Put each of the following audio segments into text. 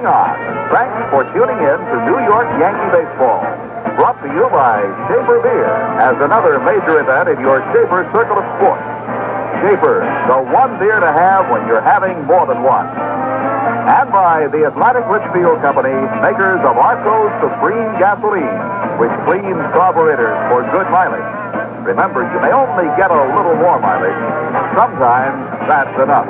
going on. Thanks for tuning in to New York Yankee baseball. Brought to you by Schaefer Beer as another major event in your Schaefer Circle of Sports. Schaefer, the one beer to have when you're having more than one. And by the Atlantic Richfield Company, makers of Arco Supreme Gasoline, which cleans carburetors for good mileage. Remember, you may only get a little more mileage. Sometimes that's enough.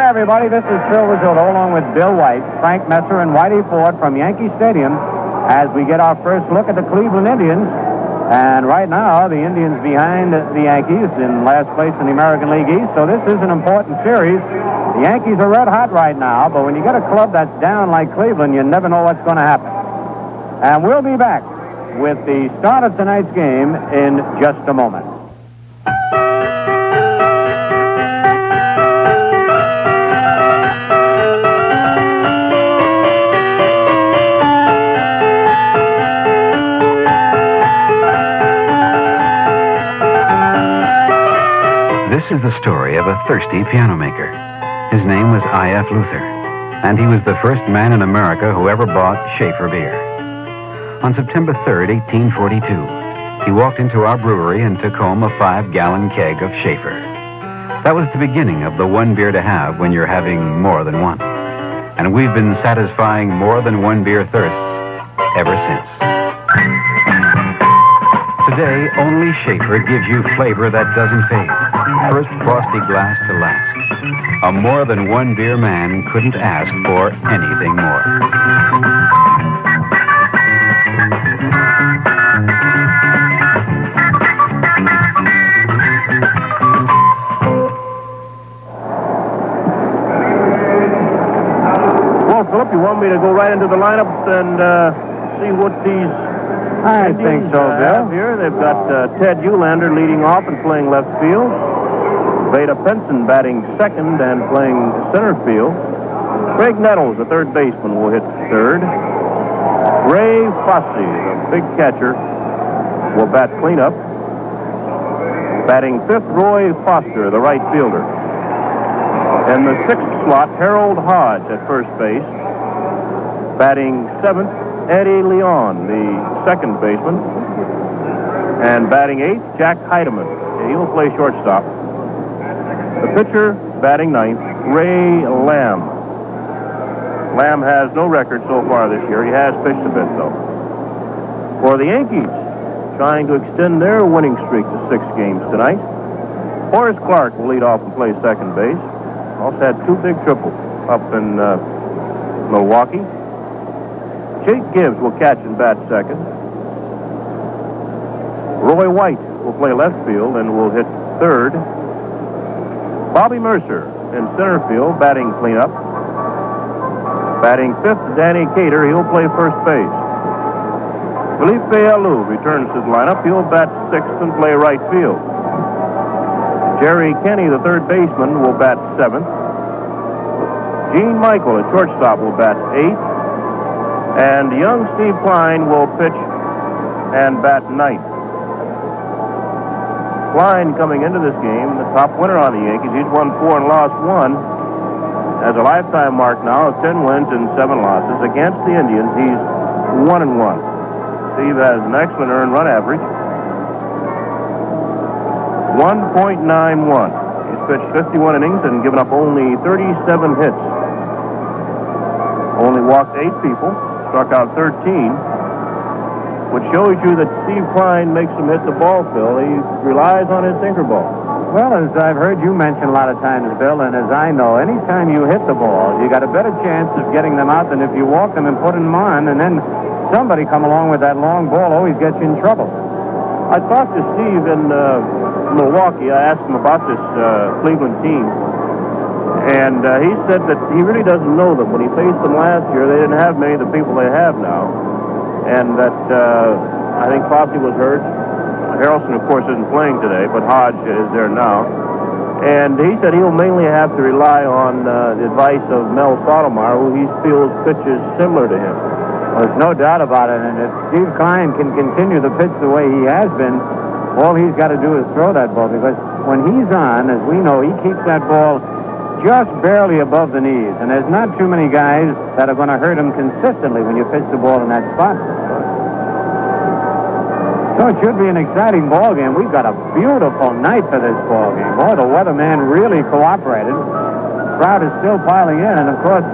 Everybody, this is Phil Rizzuto along with Bill White, Frank Messer, and Whitey Ford from Yankee Stadium as we get our first look at the Cleveland Indians. And right now, the Indians behind the Yankees in last place in the American League East, so this is an important series. The Yankees are red hot right now, but when you get a club that's down like Cleveland, you never know what's going to happen. And we'll be back with the start of tonight's game in just a moment. This is the story of a thirsty piano maker. His name was I.F. Luther, and he was the first man in America who ever bought Schaefer beer. On September 3rd, 1842, he walked into our brewery and took home a 5-gallon keg of Schaefer. That was the beginning of the one beer to have when you're having more than one. And we've been satisfying more than one beer thirsts ever since. Today, only Schaefer gives you flavor that doesn't fade. First frosty glass to last. A more than one beer man couldn't ask for anything more. Well, Philip, you want me to go right into the lineup and see what these I think so, Bill. Here they've got Ted Eulander leading off and playing left field. Veda Penson batting second and playing center field. Craig Nettles, the third baseman, will hit third. Ray Fosse, the big catcher, will bat cleanup. Batting fifth, Roy Foster, the right fielder. In the sixth slot, Harold Hodge at first base. Batting seventh, Eddie Leon, the second baseman. And batting eighth, Jack Heidemann. He'll play shortstop. The pitcher, batting ninth, Ray Lamb. Lamb has no record so far this year. He has pitched a bit, though. For the Yankees, trying to extend their winning streak to 6 games tonight, Horace Clark will lead off and play second base. Also had 2 big triples up in Milwaukee. Jake Gibbs will catch and bat second. Roy White will play left field and will hit third. Bobby Mercer in center field, batting cleanup. Batting fifth, Danny Cater. He'll play first base. Felipe Alou returns to the lineup. He'll bat sixth and play right field. Jerry Kenney, the third baseman, will bat seventh. Gene Michael, at shortstop, will bat eighth. And young Steve Klein will pitch and bat ninth. Klein coming into this game, the top winner on the Yankees. He's won 4 and lost 1. Has a lifetime mark now of 10 wins and 7 losses. Against the Indians, he's 1 and 1. Steve has an excellent earned run average. 1.91. He's pitched 51 innings and given up only 37 hits. Only walked 8 people. Struck out 13, which shows you that Steve Klein makes him hit the ball, Phil. He relies on his sinker ball. Well, as I've heard you mention a lot of times, Bill, and as I know, anytime you hit the ball, you got a better chance of getting them out than if you walk them and put them on, and then somebody come along with that long ball always gets you in trouble. I talked to Steve in Milwaukee. I asked him about this Cleveland team. And he said that he really doesn't know them. When he faced them last year, they didn't have many of the people they have now. And that I think Fosse was hurt. Harrelson, of course, isn't playing today, but Hodge is there now. And he said he'll mainly have to rely on the advice of Mel Sotomayor, who he feels pitches similar to him. There's no doubt about it. And if Steve Kine can continue the pitch the way he has been, all he's got to do is throw that ball, because when he's on, as we know, he keeps that ball just barely above the knees. And there's not too many guys that are going to hurt him consistently when you pitch the ball in that spot. So it should be an exciting ball game. We've got a beautiful night for this ball game. Boy, the weatherman really cooperated. The crowd is still piling in, and of course,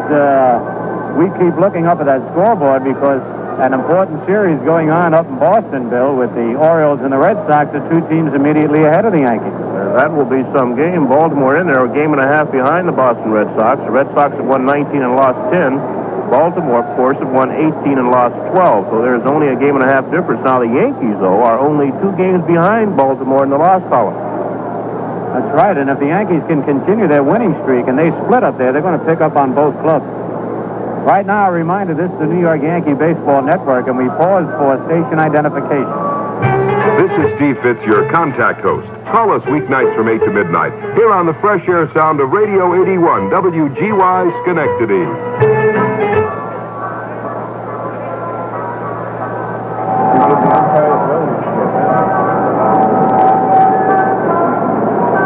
we keep looking up at that scoreboard because an important series going on up in Boston, Bill, with the Orioles and the Red Sox, the two teams immediately ahead of the Yankees. That will be some game. Baltimore in there, a game and a half behind the Boston Red Sox. The Red Sox have won 19 and lost 10. Baltimore, of course, have won 18 and lost 12. So there's only a game and a half difference. Now the Yankees, though, are only 2 games behind Baltimore in the loss column. That's right, and if the Yankees can continue their winning streak and they split up there, they're going to pick up on both clubs. Right now, a reminder, this is the New York Yankee Baseball Network, and we pause for station identification. This is Steve Fitz, your contact host. Call us weeknights from 8 to midnight, here on the fresh air sound of Radio 81, WGY Schenectady.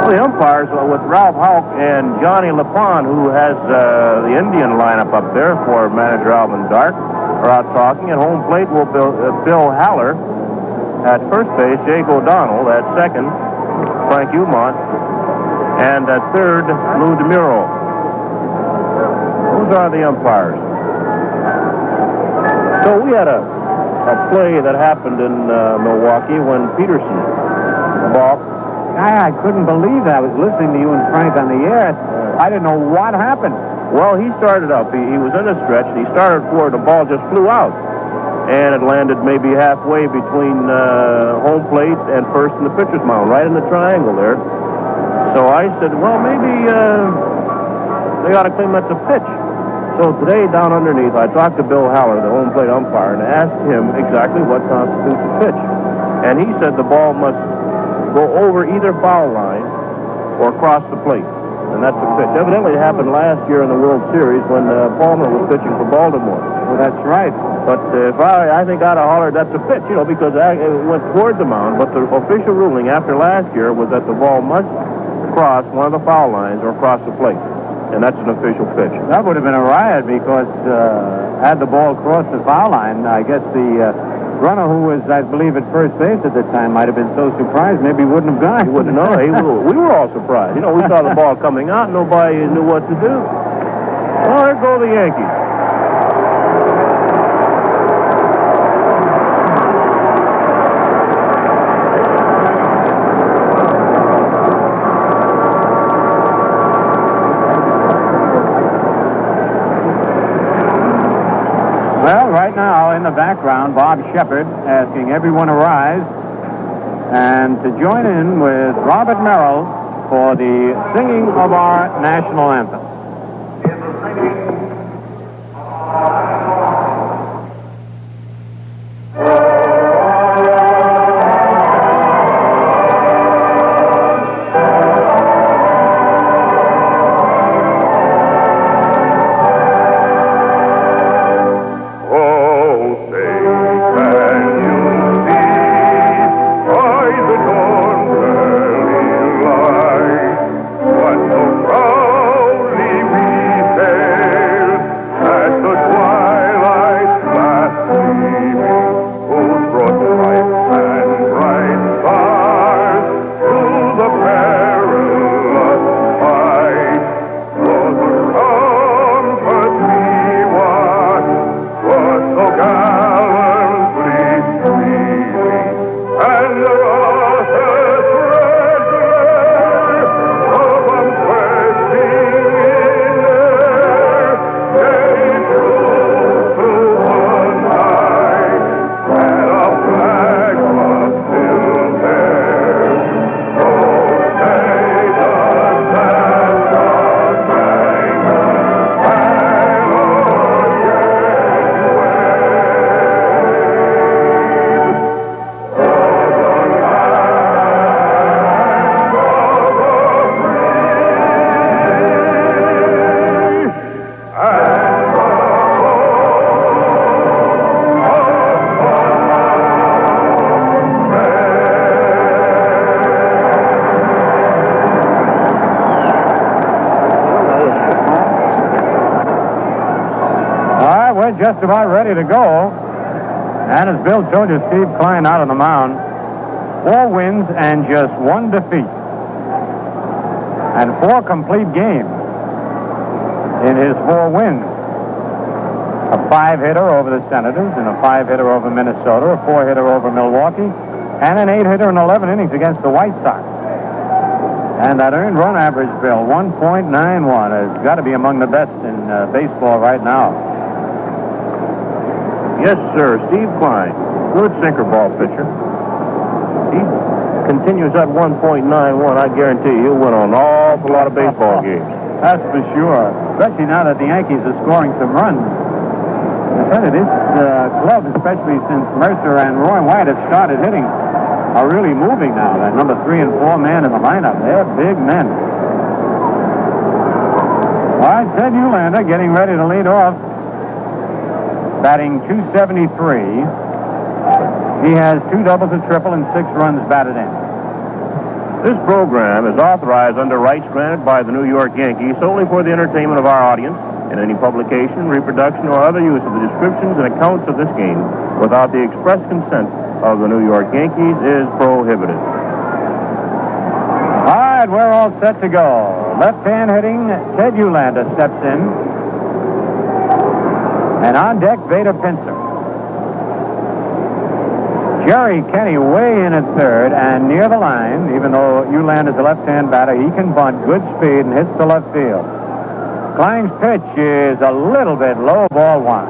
The umpires with Ralph Houck and Johnny LaPon, who has the Indian lineup up there for manager Alvin Dark, are out talking. At home plate will Bill Haller. At first base, Jake O'Donnell. At second, Frank Umont. And at third, Lou DeMuro. Those are the umpires. So we had a play that happened in Milwaukee when Peterson balked. I couldn't believe that. I was listening to you and Frank on the air. I didn't know what happened. Well, he started up. He was in a stretch, and he started forward. The ball just flew out. And it landed maybe halfway between home plate and first in the pitcher's mound, right in the triangle there. So I said, well, maybe they ought to claim that's a pitch. So today, down underneath, I talked to Bill Haller, the home plate umpire, and asked him exactly what constitutes a pitch. And he said the ball must go over either foul line or across the plate, and that's a pitch. Evidently, it happened last year in the World Series when Palmer was pitching for Baltimore. Well, that's right. But if I think I'd have hollered that's a pitch, because it went toward the mound. But the official ruling after last year was that the ball must cross one of the foul lines or cross the plate, and that's an official pitch. That would have been a riot because had the ball crossed the foul line, I guess the runner who was, I believe, at first base at the time might have been so surprised maybe he wouldn't have gone. He wouldn't know. We were all surprised. We saw the ball coming out. Nobody knew what to do. Well, there go the Yankees. Well, right now in the background, Bob Shepard asking everyone to rise and to join in with Robert Merrill for the singing of our national anthem. Proudly we're just about ready to go. And as Bill told you, Steve Klein out on the mound. 4 wins and just 1 defeat. And 4 complete games in his 4 wins. A 5-hitter over the Senators, and a 5-hitter over Minnesota, a 4-hitter over Milwaukee, and an 8-hitter in 11 innings against the White Sox. And that earned run average, Bill, 1.91, has got to be among the best in baseball right now. Yes, sir. Steve Klein, good sinker ball pitcher. He continues at 1.91. I guarantee he'll win an awful lot of baseball games. That's for sure, especially now that the Yankees are scoring some runs. I tell you, this club, especially since Mercer and Roy White have started hitting, are really moving now. That number 3 and 4 man in the lineup, they're big men. All right, Ted Eulander getting ready to lead off, batting .273. He has 2 doubles, a triple, and 6 runs batted in. This program is authorized under rights granted by the New York Yankees solely for the entertainment of our audience, and any publication, reproduction, or other use of the descriptions and accounts of this game without the express consent of the New York Yankees is prohibited. All right, we're all set to go. Left-hand hitting, Ted Eulander steps in. And on deck, Vader Pincer. Jerry Kenny way in at third and near the line. Even though Eulander's a left-hand batter, he can bunt, good speed, and hits to left field. Klein's pitch is a little bit low, ball 1.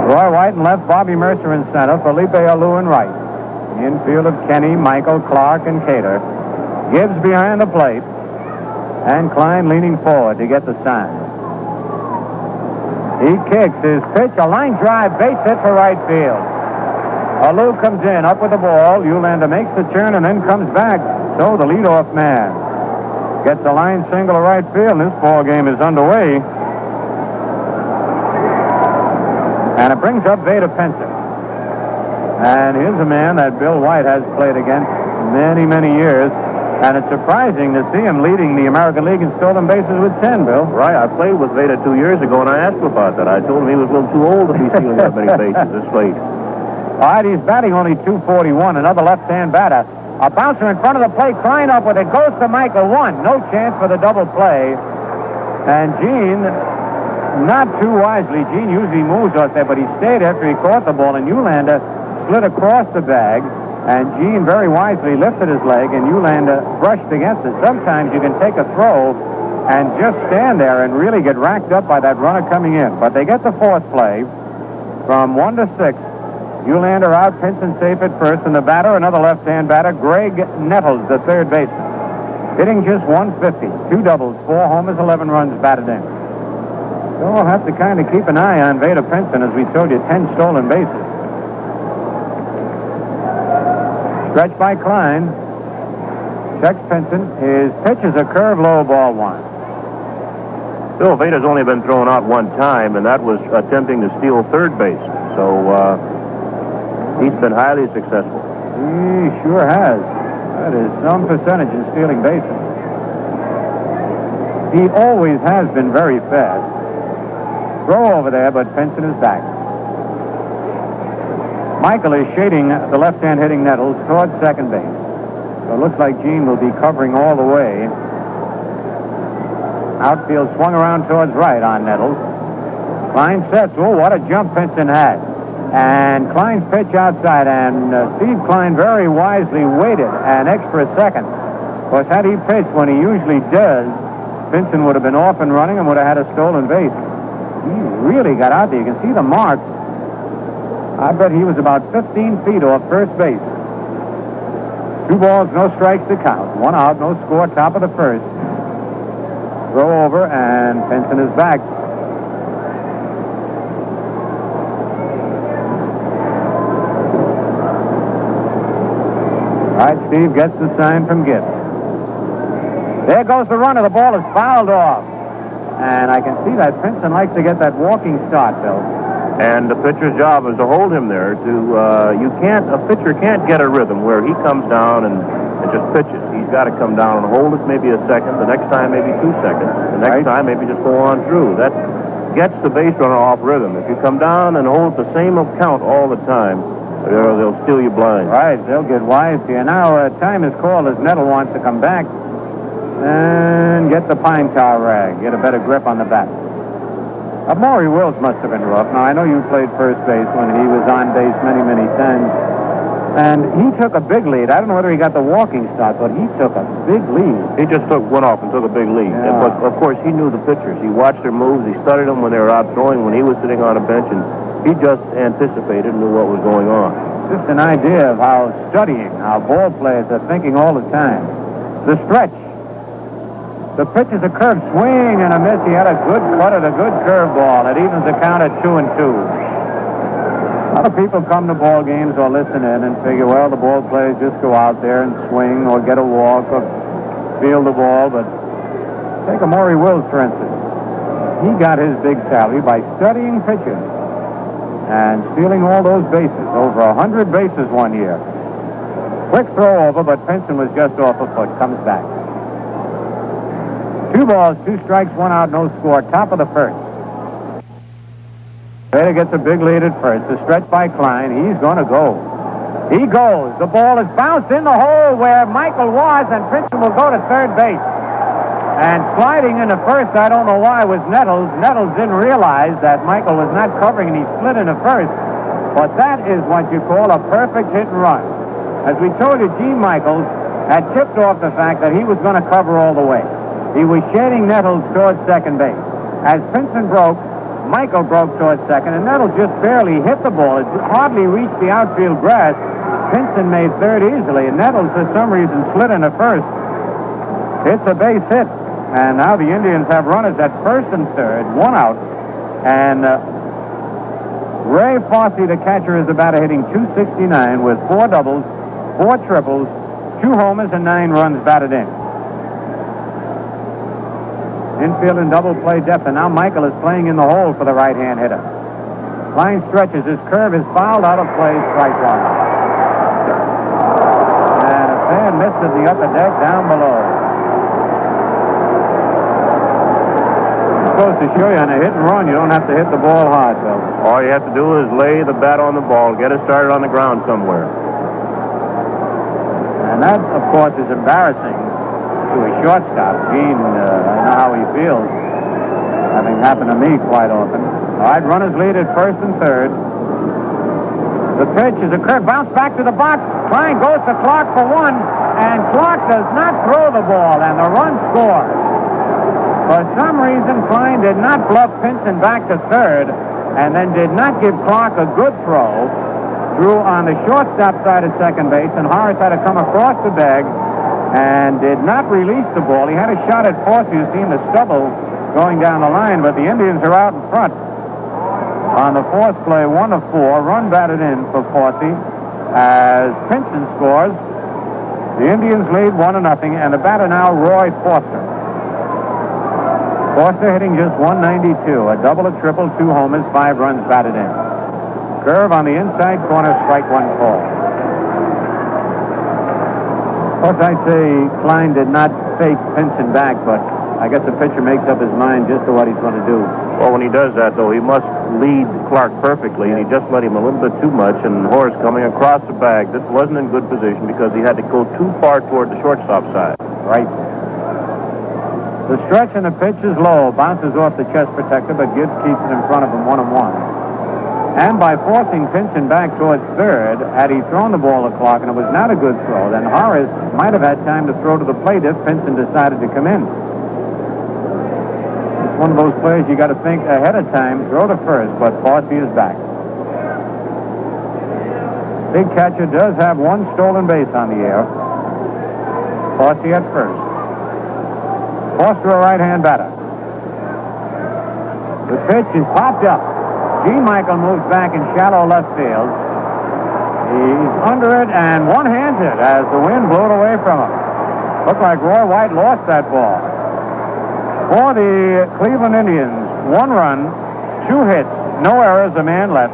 Roy White in left, Bobby Mercer in center, Felipe Alou in right. The infield of Kenny, Michael, Clark, and Cater. Gibbs behind the plate, and Klein leaning forward to get the sign. He kicks his pitch, a line drive, base hit for right field. Alou comes in, up with the ball. Eulander makes the turn and then comes back. So the leadoff man gets a line single to right field. This ball game is underway. And it brings up Vader Pincer. And here's a man that Bill White has played against many, many years. And it's surprising to see him leading the American League in stolen bases with 10, Bill. Right, I played with Vader 2 years ago, and I asked him about that. I told him he was a little too old to be stealing that many bases this late. All right, he's batting only .241, another left-hand batter. A bouncer in front of the plate, Klein up with it, goes to Michael, 1. No chance for the double play. And Gene, not too wisely, Gene usually moves out there, but he stayed after he caught the ball, and Eulander slid across the bag. And Gene very wisely lifted his leg, and Eulander brushed against it. Sometimes you can take a throw and just stand there and really get racked up by that runner coming in. But they get the 4th play from 1 to 6. Eulander out, Pinson safe at first, and the batter, another left-hand batter, Greg Nettles, the third baseman, hitting just .150, 2 doubles, 4 homers, 11 runs batted in. So we'll have to kind of keep an eye on Vader Pinson, as we told you, 10 stolen bases. Stretch by Klein. Checks Pinson. His pitch is a curve low, ball 1. Bill, Vader's only been thrown out 1 time, and that was attempting to steal third base. So he's been highly successful. He sure has. That is some percentage in stealing bases. He always has been very fast. Throw over there, but Pinson is back. Michael is shading the left-hand hitting Nettles towards second base. So it looks like Gene will be covering all the way. Outfield swung around towards right on Nettles. Klein sets. Oh, what a jump Pinson had. And Klein's pitch outside, and Steve Klein very wisely waited an extra second. Of course, had he pitched when he usually does, Pinson would have been off and running and would have had a stolen base. He really got out there. You can see the mark. I bet he was about 15 feet off first base. 2 balls, no strikes to count. 1 out, no score, top of the first. Throw over, and Pinson is back. All right, Steve gets the sign from Gibbs. There goes the runner. The ball is fouled off. And I can see that Pinson likes to get that walking start, Bill. And the pitcher's job is to hold him there. A pitcher can't get a rhythm where he comes down and just pitches. He's got to come down and hold it maybe a second. The next time maybe 2 seconds. The next time maybe just go on through. That gets the base runner off rhythm. If you come down and hold the same count all the time, they'll steal you blind. Right, they'll get wise here. Now, time is called as Nettle wants to come back and get the pine tar rag, get a better grip on the bat. Maury Wills must have been rough. Now, I know you played first base when he was on base many, many times. And he took a big lead. I don't know whether he got the walking start, but he took a big lead. He just went off and took a big lead. Yeah. But, of course, he knew the pitchers. He watched their moves. He studied them when they were out throwing, when he was sitting on a bench, and he just anticipated and knew what was going on. Just an idea of how ball players are thinking all the time. The stretch. The pitch is a curve swing and a miss. He had a good cut at a good curveball. It evens the count at 2-2. A lot of people come to ball games or listen in and figure, well, the ball players just go out there and swing or get a walk or field the ball. But take a Maury Wills, for instance. He got his big salary by studying pitches and stealing all those bases, over 100 bases one year. Quick throw over, but Pinson was just off a foot. Comes back. 2 balls, 2 strikes, 1 out, no score. Top of the first. Bader gets a big lead at first. The stretch by Klein. He's going to go. He goes. The ball is bounced in the hole where Michael was, and Pinson will go to third base. And sliding into first, I don't know why, was Nettles. Nettles didn't realize that Michael was not covering, and he slid into first. But that is what you call a perfect hit and run. As we told you, Gene Michaels had tipped off the fact that he was going to cover all the way. He was shading Nettles towards second base. As Pinson broke, Michael broke towards second, and Nettles just barely hit the ball. It hardly reached the outfield grass. Pinson made third easily, and Nettles, for some reason, slid into first. It's a base hit, and now the Indians have runners at first and third, 1 out, and Ray Fossey, the catcher, is about hitting .269 with 4 doubles, 4 triples, 2 homers, and 9 runs batted in. Infield and double play depth, and now Michael is playing in the hole for the right-hand hitter. Klein stretches. His curve is fouled out of play, strike 1. And a fan missed in the upper deck down below. I'm supposed to show you on a hit and run, you don't have to hit the ball hard, Bill. All you have to do is lay the bat on the ball, get it started on the ground somewhere. And that, of course, is embarrassing to a shortstop. Gene, I know how he feels. Having happened to me quite often. All right, runners lead at first and third. The pitch is a curve, bounce back to the box. Klein goes to Clark for 1, and Clark does not throw the ball, and the run scores. For some reason, Klein did not bluff Pinson back to third, and then did not give Clark a good throw. Drew on the shortstop side of second base, and Horace had to come across the bag and did not release the ball. He had a shot at Fossey, who seemed to stumble going down the line, but the Indians are out in front. On the fourth play, 1 of 4, run batted in for Fossey as Pinson scores. The Indians lead 1-0, and the batter now, Roy Foster. Foster hitting just .192, a double, a triple, 2 homers, 5 runs batted in. Curve on the inside corner, strike 1 call. Of course, I'd say Klein did not fake Pinson back, but I guess the pitcher makes up his mind just to what he's going to do. Well, when he does that, though, he must lead Clark perfectly, and he just let him a little bit too much, and Horace coming across the bag. This wasn't in good position because he had to go too far toward the shortstop side. Right. The stretch and the pitch is low, bounces off the chest protector, but Gibbs keeps it in front of him 1-1. And by forcing Pinson back towards third, had he thrown the ball to Clark and it was not a good throw, then Horace might have had time to throw to the plate if Pinson decided to come in. It's one of those players you got to think ahead of time, throw to first, but Fossey is back. Big catcher does have 1 stolen base on the air. Fossey at first. Foster, a right-hand batter. The pitch is popped up. Gene Michael moves back in shallow left field. He's under it and one-handed as the wind blew it away from him. Looked like Roy White lost that ball. For the Cleveland Indians, 1 run, 2 hits, no errors, a man left.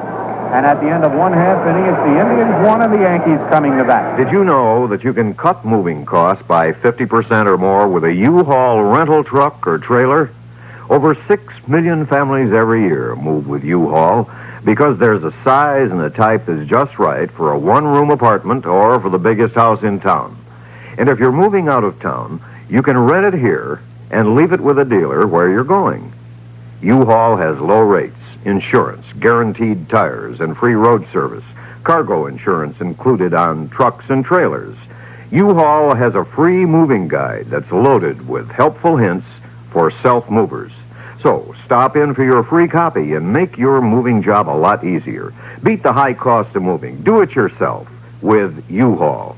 And at the end of 1/2 inning, it's the Indians 1 and the Yankees coming to bat. Did you know that you can cut moving costs by 50% or more with a U-Haul rental truck or trailer? Over 6 million families every year move with U-Haul because there's a size and a type that's just right for a one-room apartment or for the biggest house in town. And if you're moving out of town, you can rent it here and leave it with a dealer where you're going. U-Haul has low rates, insurance, guaranteed tires, and free road service. Cargo insurance included on trucks and trailers. U-Haul has a free moving guide that's loaded with helpful hints for self-movers. So, stop in for your free copy and make your moving job a lot easier. Beat the high cost of moving. Do it yourself with U-Haul.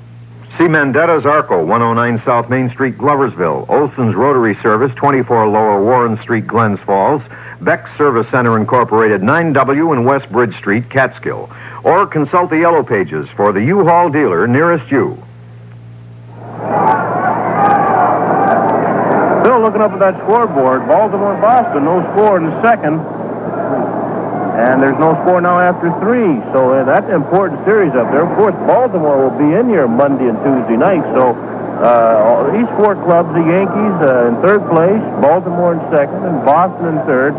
See Mendetta's Arco, 109 South Main Street, Gloversville. Olson's Rotary Service, 24 Lower Warren Street, Glens Falls. Beck's Service Center Incorporated, 9W in West Bridge Street, Catskill. Or consult the Yellow Pages for the U-Haul dealer nearest you. Still looking up at that scoreboard. Baltimore-Boston, no score in the second. And there's no score now after 3. So that's an important series up there. Of course, Baltimore will be in here Monday and Tuesday night. So these 4 clubs, the Yankees in 3rd place, Baltimore in 2nd, and Boston in 3rd.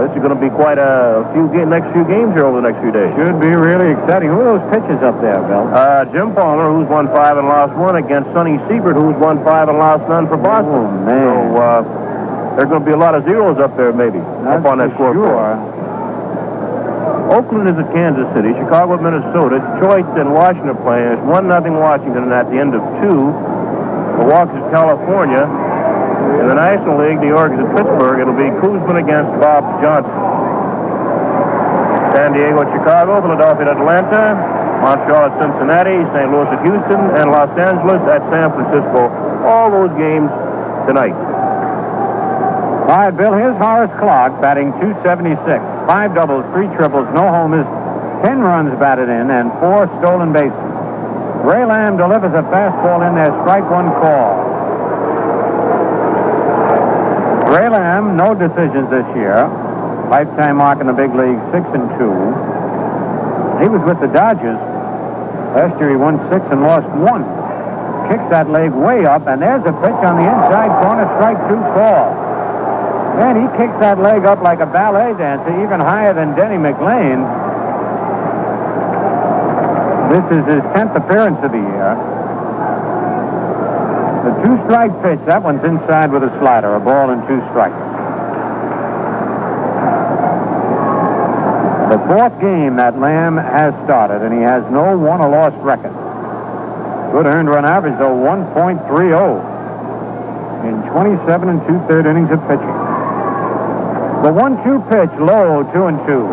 This is going to be quite next few games here over the next few days. Should be really exciting. Who are those pitchers up there, Bill? Jim Palmer, who's won 5 and lost 1, against Sonny Siebert, who's won 5 and lost none for Boston. Oh, man. So there's going to be a lot of zeros up there, maybe, up on that scoreboard. Sure. Oakland is at Kansas City. Chicago at Minnesota. Detroit and Washington are playing. It's 1-0 Washington at the end of 2. Milwaukee's at California. In the National League, New York is at Pittsburgh. It'll be Kuzman against Bob Johnson. San Diego at Chicago. Philadelphia at Atlanta. Montreal at Cincinnati. St. Louis at Houston. And Los Angeles at San Francisco. All those games tonight. All right, Bill, here's Horace Clark batting .276. 5 doubles, 3 triples, no homers, 10 runs batted in, and 4 stolen bases. Ray Lamb delivers a fastball in there, strike 1 call. Ray Lamb, no decisions this year. Lifetime mark in the big league, 6-2. He was with the Dodgers. Last year he won 6 and lost 1. Kicks that leg way up, and there's a pitch on the inside corner, strike 2 call. And he kicks that leg up like a ballet dancer, even higher than Denny McLean. This is his 10th appearance of the year. The 2-strike pitch, that one's inside with a slider, a ball and 2 strikes. The 4th game that Lamb has started, and he has no won or lost record. Good earned run average, though, 1.30 in 27 2/3 innings of pitching. The 1-2 pitch, low, 2-2.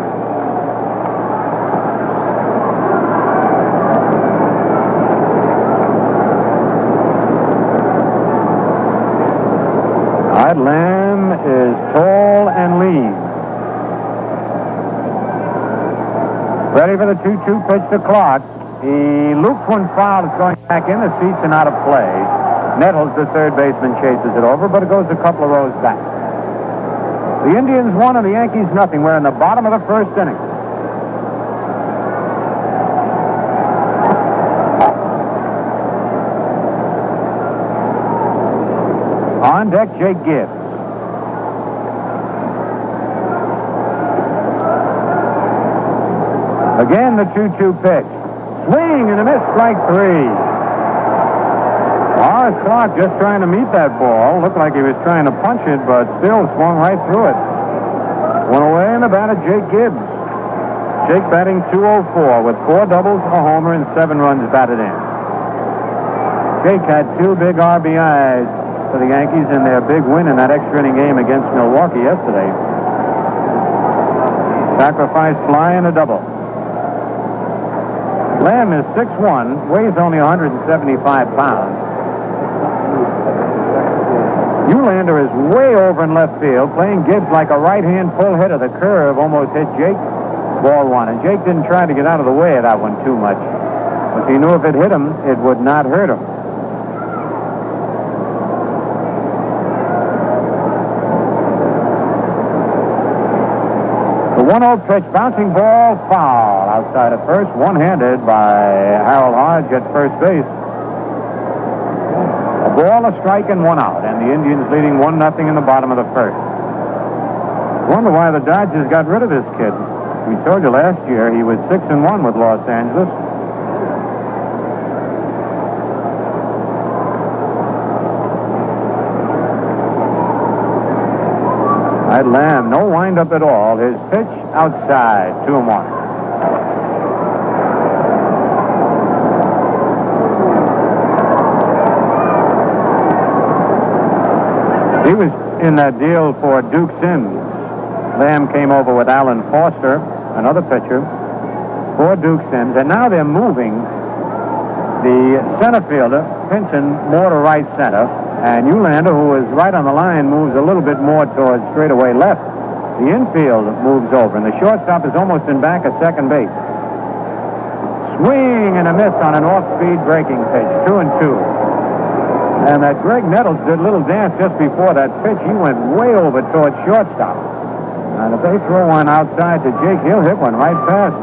Lamb is tall and lean. Ready for the 2-2 pitch to Clark. He loops one foul. It's going back in. The seats are out of play. Nettles, the third baseman, chases it over, but it goes a couple of rows back. The Indians 1 and the Yankees nothing. We're in the bottom of the 1st inning. On deck, Jake Gibbs. Again, the 2-2 pitch. Swing and a miss, strike 3. Horace Clark just trying to meet that ball. Looked like he was trying to punch it, but still swung right through it. Went away and the batter, Jake Gibbs. Jake batting .204 with 4 doubles, a homer, and 7 runs batted in. Jake had 2 big RBIs for the Yankees in their big win in that extra inning game against Milwaukee yesterday. Sacrifice fly and a double. Lamb is 6'1", weighs only 175 pounds. Eulander is way over in left field, playing Gibbs like a right-hand pull hitter. The curve almost hit Jake. Ball 1, and Jake didn't try to get out of the way of that one too much. But he knew if it hit him, it would not hurt him. The 1-0 pitch, bouncing ball, foul outside at first, one-handed by Harold Hodge at first base. A ball, a strike, and 1 out, and the Indians leading 1-0 in the bottom of the 1st. Wonder why the Dodgers got rid of this kid. We told you last year he was 6-1 with Los Angeles. That Lamb, no windup at all. His pitch outside, 2-1. He was in that deal for Duke Sims. Lamb came over with Alan Foster, another pitcher, for Duke Sims, and now they're moving the center fielder, Pinson, more to right center, and Eulander, who is right on the line, moves a little bit more towards straightaway left. The infield moves over, and the shortstop is almost in back at second base. Swing and a miss on an off-speed breaking pitch, 2-2. And that Greg Nettles did a little dance just before that pitch. He went way over towards shortstop. And if they throw one outside to Jake, he'll hit one right past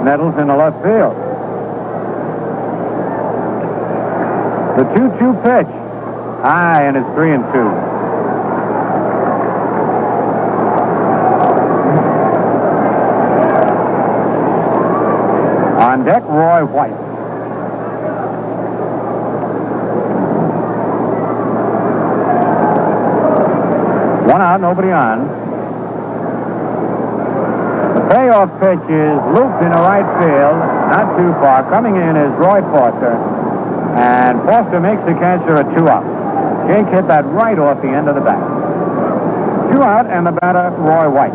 Nettles in the left field. The 2-2 pitch. High, and it's 3-2. On deck, Roy White. One out, nobody on. The payoff pitch is looped in the right field, not too far. Coming in is Roy Foster, and Foster makes the catch for a 2-out. Jake hit that right off the end of the bat. 2 out, and the batter, Roy White.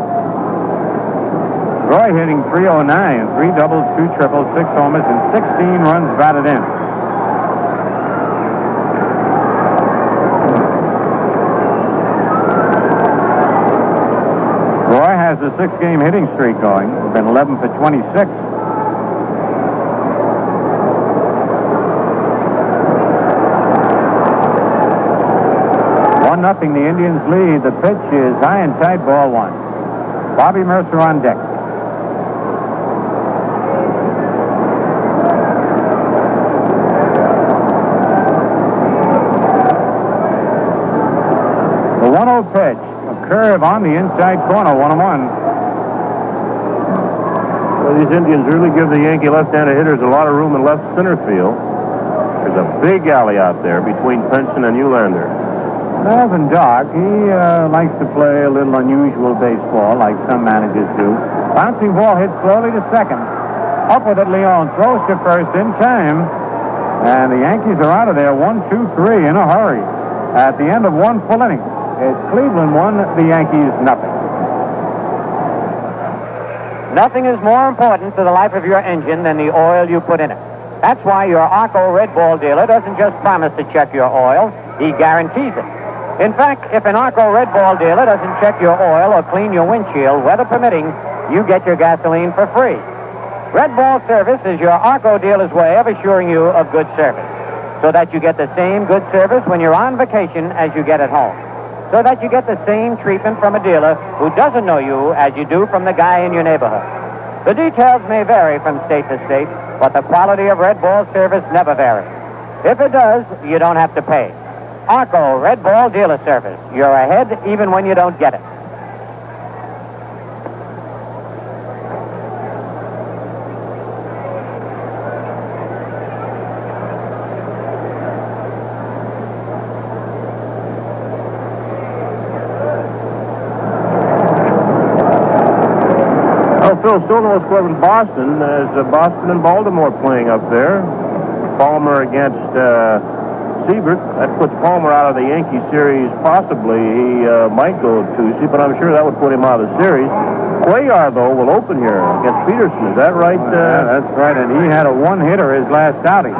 Roy hitting .309, 3 doubles, 2 triples, 6 homers, and 16 runs batted in. Roy has a 6-game hitting streak going. Been 11 for 26. 1-0, the Indians lead. The pitch is high and tight, ball 1. Bobby Mercer on deck. The 1-0 pitch, a curve on the inside corner, 1-1. Well, these Indians really give the Yankee left-handed hitters a lot of room in left center field. There's a big alley out there between Pinson and Eulander. Melvin Dock, he likes to play a little unusual baseball, like some managers do. Bouncing ball hit slowly to second. Up with it, Leon throws to first in time. And the Yankees are out of there 1-2-3 in a hurry. At the end of 1 full inning, it's Cleveland 1, the Yankees nothing. Nothing is more important to the life of your engine than the oil you put in it. That's why your Arco Red Ball dealer doesn't just promise to check your oil, he guarantees it. In fact, if an Arco Red Ball dealer doesn't check your oil or clean your windshield, weather permitting, you get your gasoline for free. Red Ball service is your Arco dealer's way of assuring you of good service, so that you get the same good service when you're on vacation as you get at home, so that you get the same treatment from a dealer who doesn't know you as you do from the guy in your neighborhood. The details may vary from state to state, but the quality of Red Ball service never varies. If it does, you don't have to pay. Arco Red Ball dealer service. You're ahead even when you don't get it. Well, Phil, still no score in Boston. There's Boston and Baltimore playing up there. Palmer against Siebert. That puts Palmer out of the Yankee series, possibly. He might go Tuesday, but I'm sure that would put him out of the series. Cuellar, though, will open here against Peterson. Is that right? Yeah, that's right, and he had a one-hitter his last outing.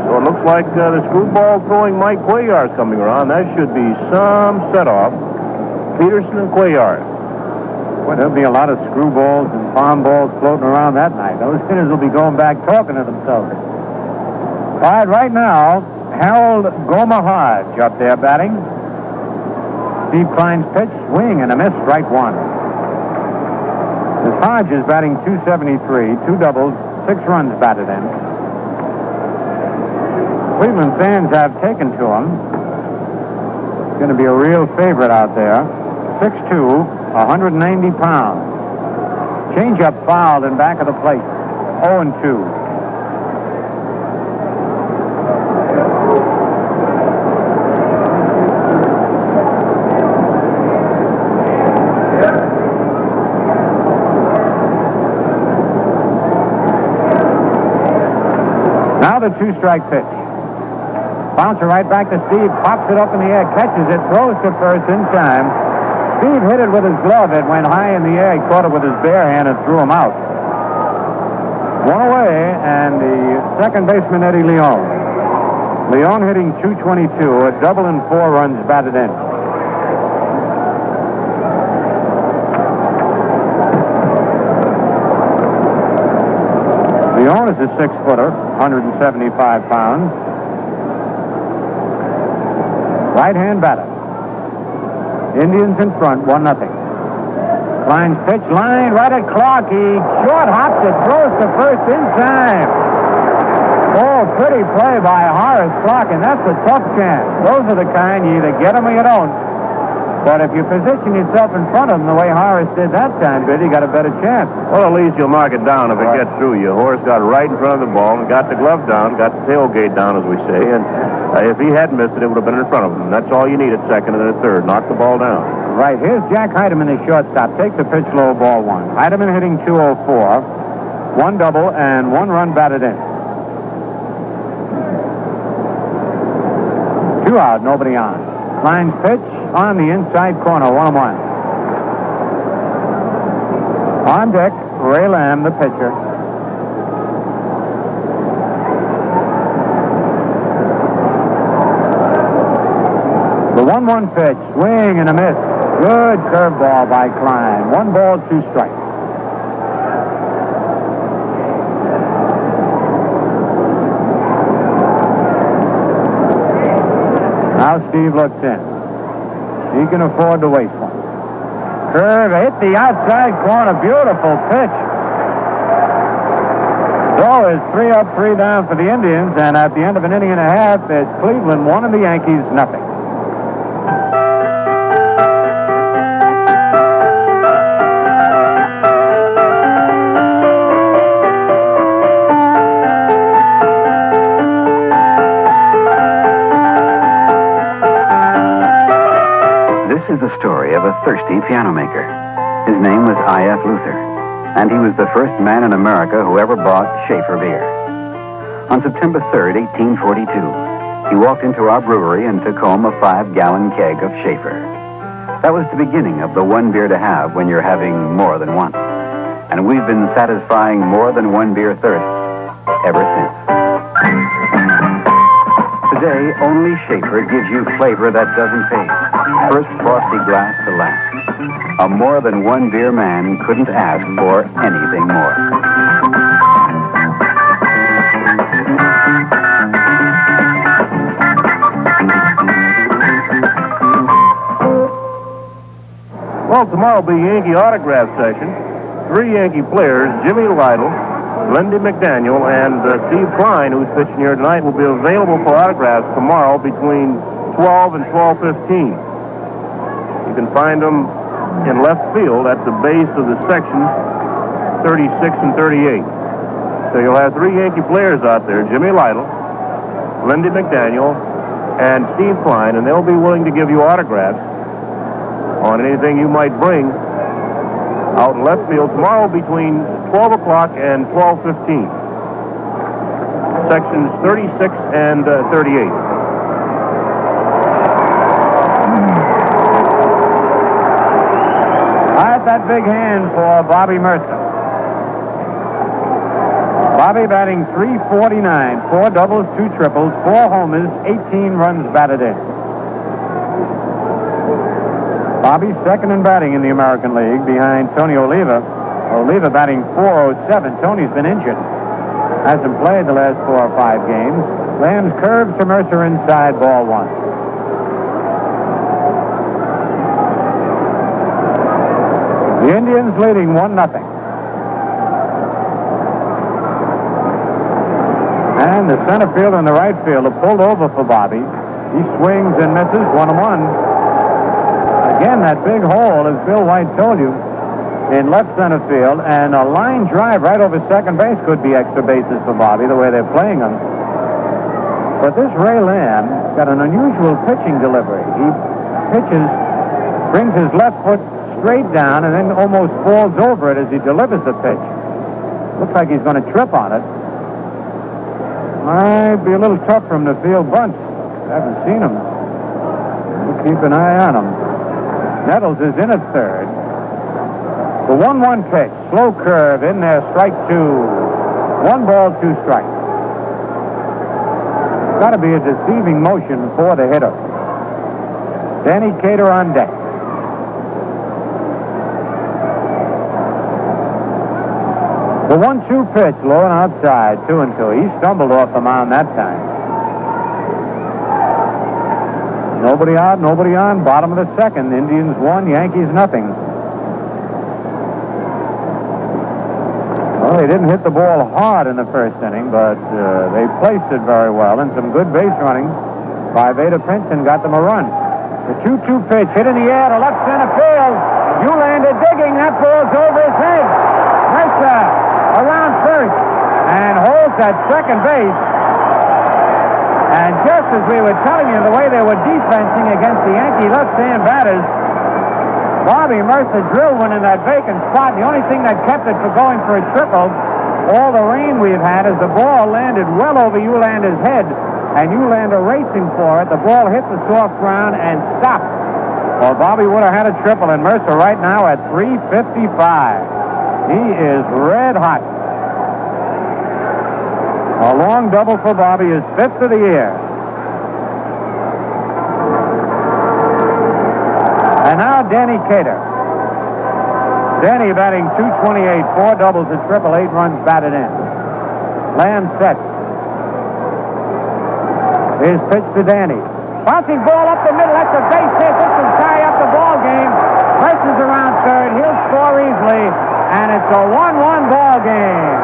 So it looks like the screwball throwing Mike Cuellar is coming around. That should be some set-off. Peterson and Cuellar. Well, there'll be a lot of screwballs and farm balls floating around that night. Those hitters will be going back talking to themselves. All right, right now, Harold Gomahadge up there batting. Steve Klein's pitch, swing and a miss, strike 1. This Hodge is batting .273, 2 doubles, 6 runs batted in. Cleveland fans have taken to him. He's going to be a real favorite out there. 6'2", 190 pounds. Changeup fouled in back of the plate. 0-2. Now the two-strike pitch. Bouncer right back to Steve, pops it up in the air, catches it, throws to first in time. Steve hit it with his glove. It went high in the air. He caught it with his bare hand and threw him out. One away, and the second baseman, Eddie Leon. Leon hitting .222, a double and 4 runs batted in. Leon is a 6-footer, 175 pounds. Right-hand batter. Indians in front, 1-0. Klein's pitch, line right at Clark. He short hops it, throws to first in time. Oh, pretty play by Horace Clark, and that's a tough chance. Those are the kind you either get them or you don't. But if you position yourself in front of him the way Horace did that time, you got a better chance. Well, at least you'll mark it down if it gets through you. Horace got right in front of the ball and got the glove down, got the tailgate down, as we say, and if he had missed it, it would have been in front of him. That's all you need at second and at third. Knock the ball down. Right, here's Jack Heidemann, the shortstop. Take the pitch low, ball 1. Heidemann hitting .204, 1 double and 1 run batted in. 2 out, nobody on. Klein's pitch on the inside corner, 1-1. On deck, Ray Lamb, the pitcher. The 1-1 pitch, swing and a miss. Good curveball by Klein. 1 ball, 2 strikes. Now Steve looks in. He can afford to waste one. Curve, hit the outside corner. Beautiful pitch. So it's 3 up, 3 down for the Indians, and at the end of an inning and a half, it's Cleveland 1 and the Yankees 0. This is the story of a thirsty piano maker. His name was I.F. Luther, and he was the first man in America who ever bought Schaefer beer. On September 3rd, 1842, he walked into our brewery and took home a 5-gallon keg of Schaefer. That was the beginning of the one beer to have when you're having more than one. And we've been satisfying more than one beer thirst ever since. Today, only Schaefer gives you flavor that doesn't fade. First frosty glass to last. A more than one beer man couldn't ask for anything more. Well, tomorrow will be Yankee autograph session. 3 Yankee players, Jimmy Lytle, Lindy McDaniel, and Steve Klein, who's pitching here tonight, will be available for autographs tomorrow between 12 and 12:15. You can find them in left field at the base of the sections 36 and 38. So you'll have 3 Yankee players out there, Jimmy Lytle, Lindy McDaniel, and Steve Klein, and they'll be willing to give you autographs on anything you might bring out in left field tomorrow between 12 o'clock and 12:15. Sections 36 and 38. That big hand for Bobby Mercer. Bobby batting .349, 4 doubles, 2 triples, 4 homers, 18 runs batted in. Bobby's second in batting in the American League behind Tony Oliva. Oliva batting .407. Tony's been injured. Hasn't played the last 4 or 5 games. Lamb's curve to Mercer inside, ball 1. The Indians leading 1-0. And the center fielder and the right fielder pulled over for Bobby. He swings and misses, 1-1. Again, that big hole, as Bill White told you, in left center field, and a line drive right over second base could be extra bases for Bobby, the way they're playing him. But this Ray Lamb got an unusual pitching delivery. He pitches, brings his left foot straight down, and then almost falls over it as he delivers the pitch. Looks like he's going to trip on it. Might be a little tough for him to field bunts. Haven't seen him. We'll keep an eye on him. Nettles is in at third. The 1-1 pitch. Slow curve in there. Strike two. 1 ball, 2 strikes. Got to be a deceiving motion for the hitter. Danny Cater on deck. The 1-2 pitch, low and outside, 2-2. He stumbled off the mound that time. Nobody out, nobody on. Bottom of the second. Indians 1, Yankees nothing. Well, they didn't hit the ball hard in the first inning, but they placed it very well, and some good base running by Vader Pinson got them a run. The 2-2 pitch hit in the air to left center field. Eulander digging. That ball's over his head. Mercer around first and holds at second base. And just as we were telling you the way they were defensing against the Yankee left-hand batters, Bobby Mercer drilled one in that vacant spot. The only thing that kept it from going for a triple, all the rain we've had, is the ball landed well over Eulander's head, and Eulander racing for it. The ball hit the soft ground and stopped. Well, Bobby would have had a triple, and Mercer right now at 355. He is red hot. A long double for Bobby, his 5th of the year. And now Danny Cater. Danny batting .228, 4 doubles, a triple, 8 runs batted in. Lamb sets. His pitch to Danny. Bouncing ball up the middle. That's a base hit. This will tie up the ball game. Mercer's around third. He'll score easily. And it's a 1-1 ball game.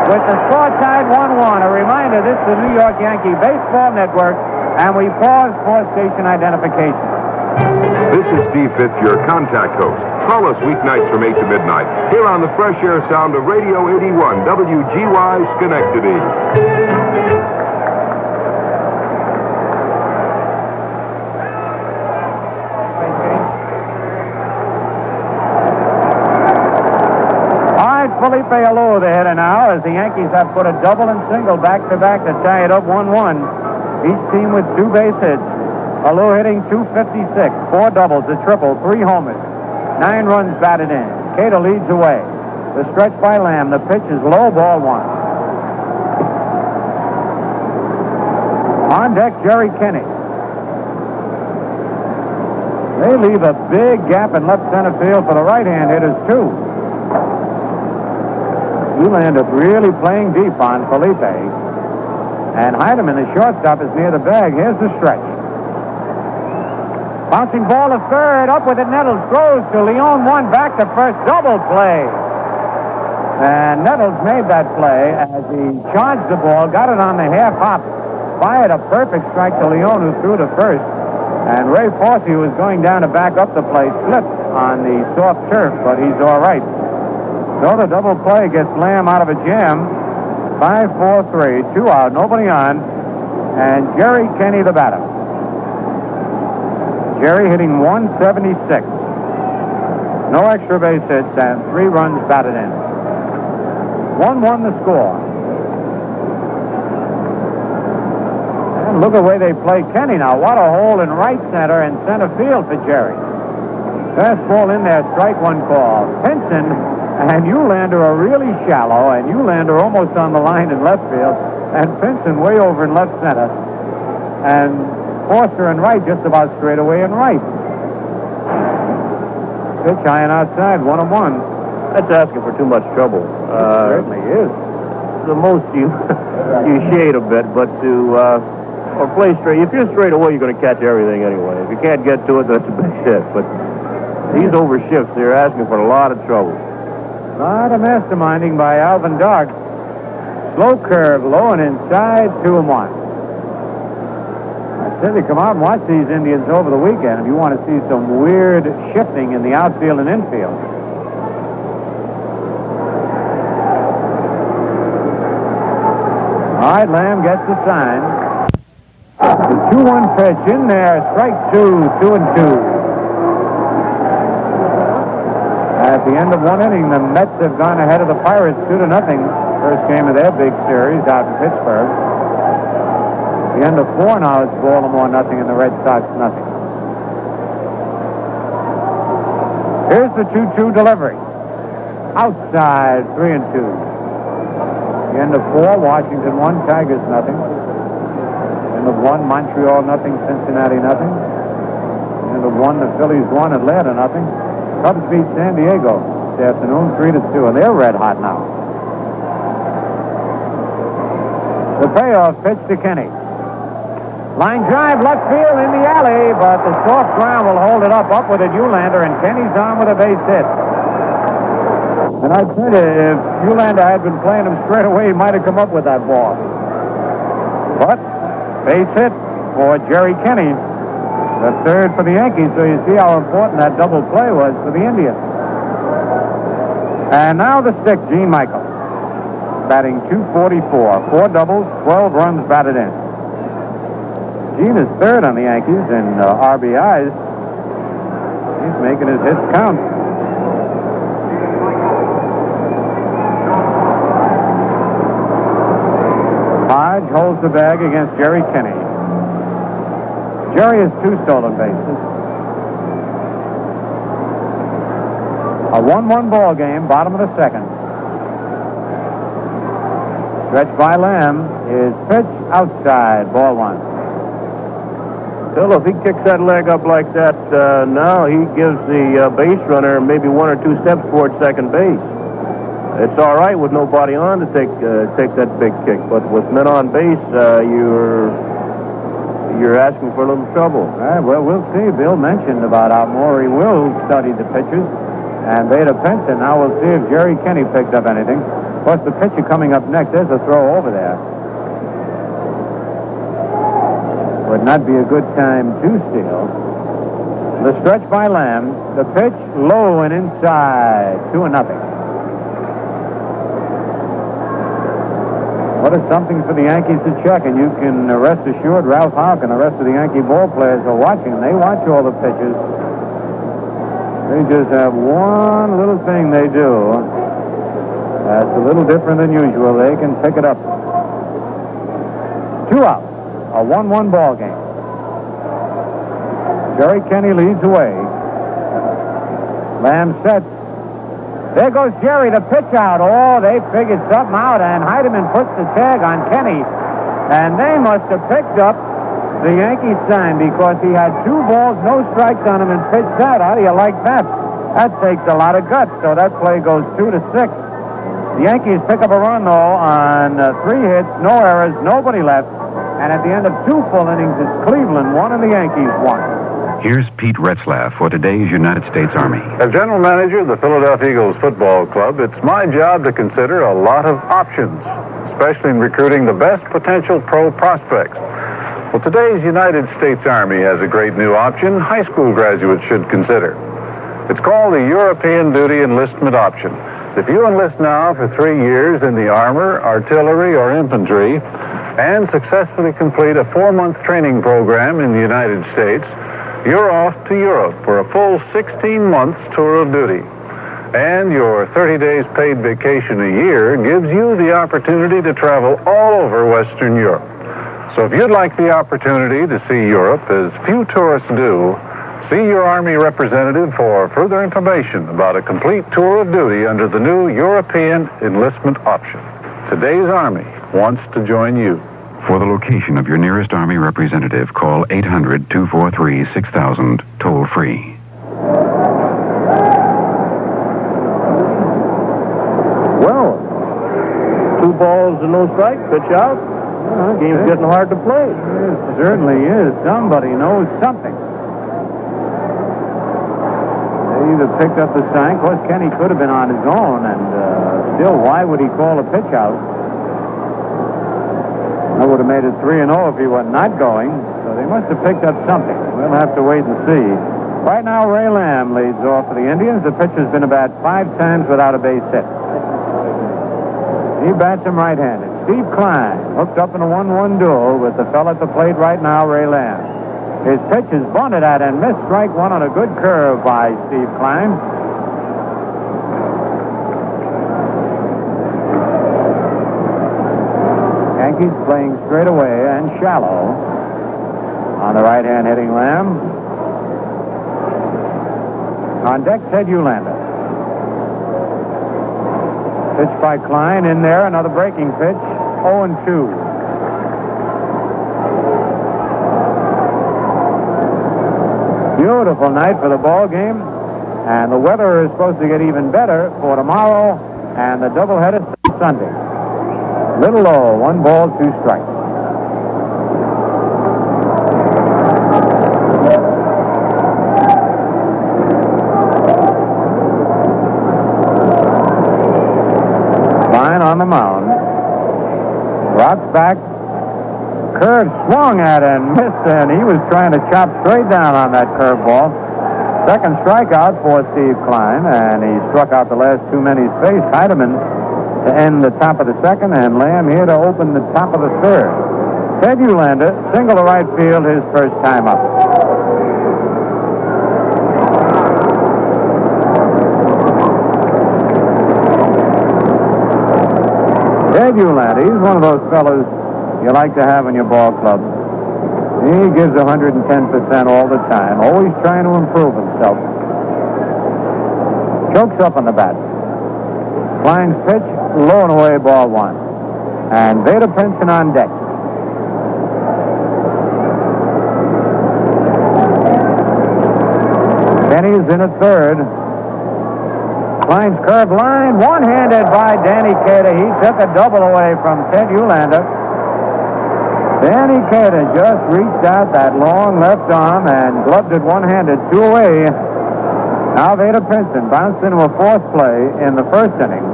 With the score tied 1-1. A reminder, this is the New York Yankee Baseball Network. And we pause for station identification. This is Steve Fitz, your contact host. Call us weeknights from 8 to midnight here on the fresh air sound of Radio 81, WGY Schenectady. Felipe Alou, the hitter now, as the Yankees have put a double and single back-to-back to tie it up 1-1. Each team with 2 base hits. Alou hitting .256, 4 doubles, a triple, 3 homers, 9 runs batted in. Cater leads away. The stretch by Lamb. The pitch is low, ball 1. On deck, Jerry Kenney. They leave a big gap in left center field for the right-hand hitters, too. Eulander really playing deep on Felipe. And Heidemann, the shortstop, is near the bag. Here's the stretch. Bouncing ball to third. Up with it, Nettles throws to Leon. 1 back to first. Double play. And Nettles made that play as he charged the ball, got it on the half hop, fired a perfect strike to Leon, who threw to first. And Ray Fossey, who was going down to back up the play, slipped on the soft turf, but he's all right. So the double play gets Lamb out of a jam. 5-4-3, 2 out, nobody on. And Jerry Kenney, the batter. Jerry hitting .176. No extra base hits and 3 runs batted in. 1-1 the score. And look at the way they play Kenney now. What a hole in right center and center field for Jerry. Fastball in there, strike 1 call. Pinson and Eulander are really shallow, and Eulander almost on the line in left field, and Pinson way over in left center, and Foster in right just about straight away in right. Pitch high and outside, 1-1. That's asking for too much trouble. It certainly is. The most you shade a bit, but or play straight. If you're straight away, you're going to catch everything anyway. If you can't get to it, that's a big hit. But these over shifts, they're asking for a lot of trouble. A lot of masterminding by Alvin Dark. Slow curve, low and inside, 2-1. Said to come out and watch these Indians over the weekend if you want to see some weird shifting in the outfield and infield. All right, Lamb gets the sign. The 2-1 pitch in there. Strike 2, 2-2. At the end of one inning, the Mets have gone ahead of the Pirates 2-0. First game of their big series out in Pittsburgh. At the end of 4 now, it's Baltimore nothing and the Red Sox nothing. Here's the 2-2 delivery. Outside, 3-2. The end of 4, Washington 1, Tigers nothing. End of 1, Montreal nothing, Cincinnati nothing. End of 1, the Phillies 1, Atlanta nothing. Cubs beat San Diego this afternoon 3-2, and they're red hot now. The payoff pitch to Kenny. Line drive, left field in the alley, but the soft ground will hold it up with it, Eulander, and Kenny's on with a base hit. And I tell you, if Eulander had been playing him straight away, he might have come up with that ball. But base hit for Jerry Kenny, the third for the Yankees, so you see how important that double play was for the Indians. And now the stick, Gene Michael, batting .244, 4 doubles, 12 runs batted in. Gene is third on the Yankees in RBIs. He's making his hits count. Hodge holds the bag against Jerry Kenny. Jerry has 2 stolen bases. A 1-1 ball game, bottom of the second. Stretch by Lamb is pitch outside, ball 1. Well, if he kicks that leg up like that now, he gives the base runner maybe 1 or 2 steps toward second base. It's all right with nobody on to take that big kick, but with men on base, you're asking for a little trouble. All right, well, we'll see. Bill mentioned about how Maury Will studied the pitches and Veda Pinson. Now we'll see if Jerry Kenny picked up anything. Of course, the pitcher coming up next, there's a throw over there. Would not be a good time to steal. The stretch by Lamb. The pitch low and inside. 2-0. What is something for the Yankees to check? And you can rest assured Ralph Houck and the rest of the Yankee ball players are watching. They watch all the pitches. They just have one little thing they do. That's a little different than usual. They can pick it up. 2 out. A 1-1 ball game. Jerry Kenny leads away. Lamb sets. There goes Jerry, the pitch out. Oh, they figured something out, and Heidemann puts the tag on Kenny. And they must have picked up the Yankee sign because he had 2 balls, no strikes on him, and pitched out. How do you like that? That takes a lot of guts, so that play goes 2-6. The Yankees pick up a run, though, on 3 hits, no errors, nobody left. And at the end of 2 full innings, it's Cleveland 1 and the Yankees 1. Here's Pete Retzlaff for today's United States Army. As general manager of the Philadelphia Eagles football club, it's my job to consider a lot of options, especially in recruiting the best potential pro prospects. Well, today's United States Army has a great new option high school graduates should consider. It's called the European Duty Enlistment Option. If you enlist now for 3 years in the armor, artillery, or infantry, and successfully complete a 4-month training program in the United States, you're off to Europe for a full 16 months tour of duty. And your 30 days paid vacation a year gives you the opportunity to travel all over Western Europe. So if you'd like the opportunity to see Europe, as few tourists do, see your Army representative for further information about a complete tour of duty under the new European Enlistment Option. Today's Army wants to join you. For the location of your nearest Army representative, call 800-243-6000, toll-free. Well, 2 balls and no strike, pitch out. Game's getting hard to play. It certainly is. Somebody knows something. They either picked up the sign. Of course, Kenny could have been on his own, and still, why would he call a pitch out? I would have made it 3-0 if he was not going. So They must have picked up something. We'll have to wait and see. Right now, Ray Lamb leads off for the Indians. The pitch has been about 5 times without a base hit. He bats him right-handed. Steve Klein hooked up in a 1-1 duel with the fella at the plate right now, Ray Lamb. His pitch is bunted at and missed. Strike one on a good curve by Steve Klein. Yankees playing straight away and shallow on the right-hand hitting Lamb. On deck, Ted Eulander. Pitch by Klein in there. Another breaking pitch. 0-2. Beautiful night for the ball game, and the weather is supposed to get even better for tomorrow and the doubleheader Sunday. Little low, 1 ball, 2 strikes. Klein on the mound. Rocks back. Curve swung at and missed, and he was trying to chop straight down on that curveball. Second strikeout for Steve Klein, and he struck out the last 2 men he's faced. Heidemann to end the top of the second, and Lamb here to open the top of the third. Ted Eulander, single to right field, his first time up. Ted Eulander, he's one of those fellas you like to have in your ball club. He gives 110% all the time, always trying to improve himself. Chokes up on the bat. Klein's pitch, low and away, ball 1. And Vader Princeton on deck. Kenny's in at third. Klein's curved line, one-handed by Danny Cater. He took a double away from Ted Eulander. Danny Cater just reached out that long left arm and gloved it one-handed, 2 away. Now Vader Princeton bounced into a 4th play in the first inning.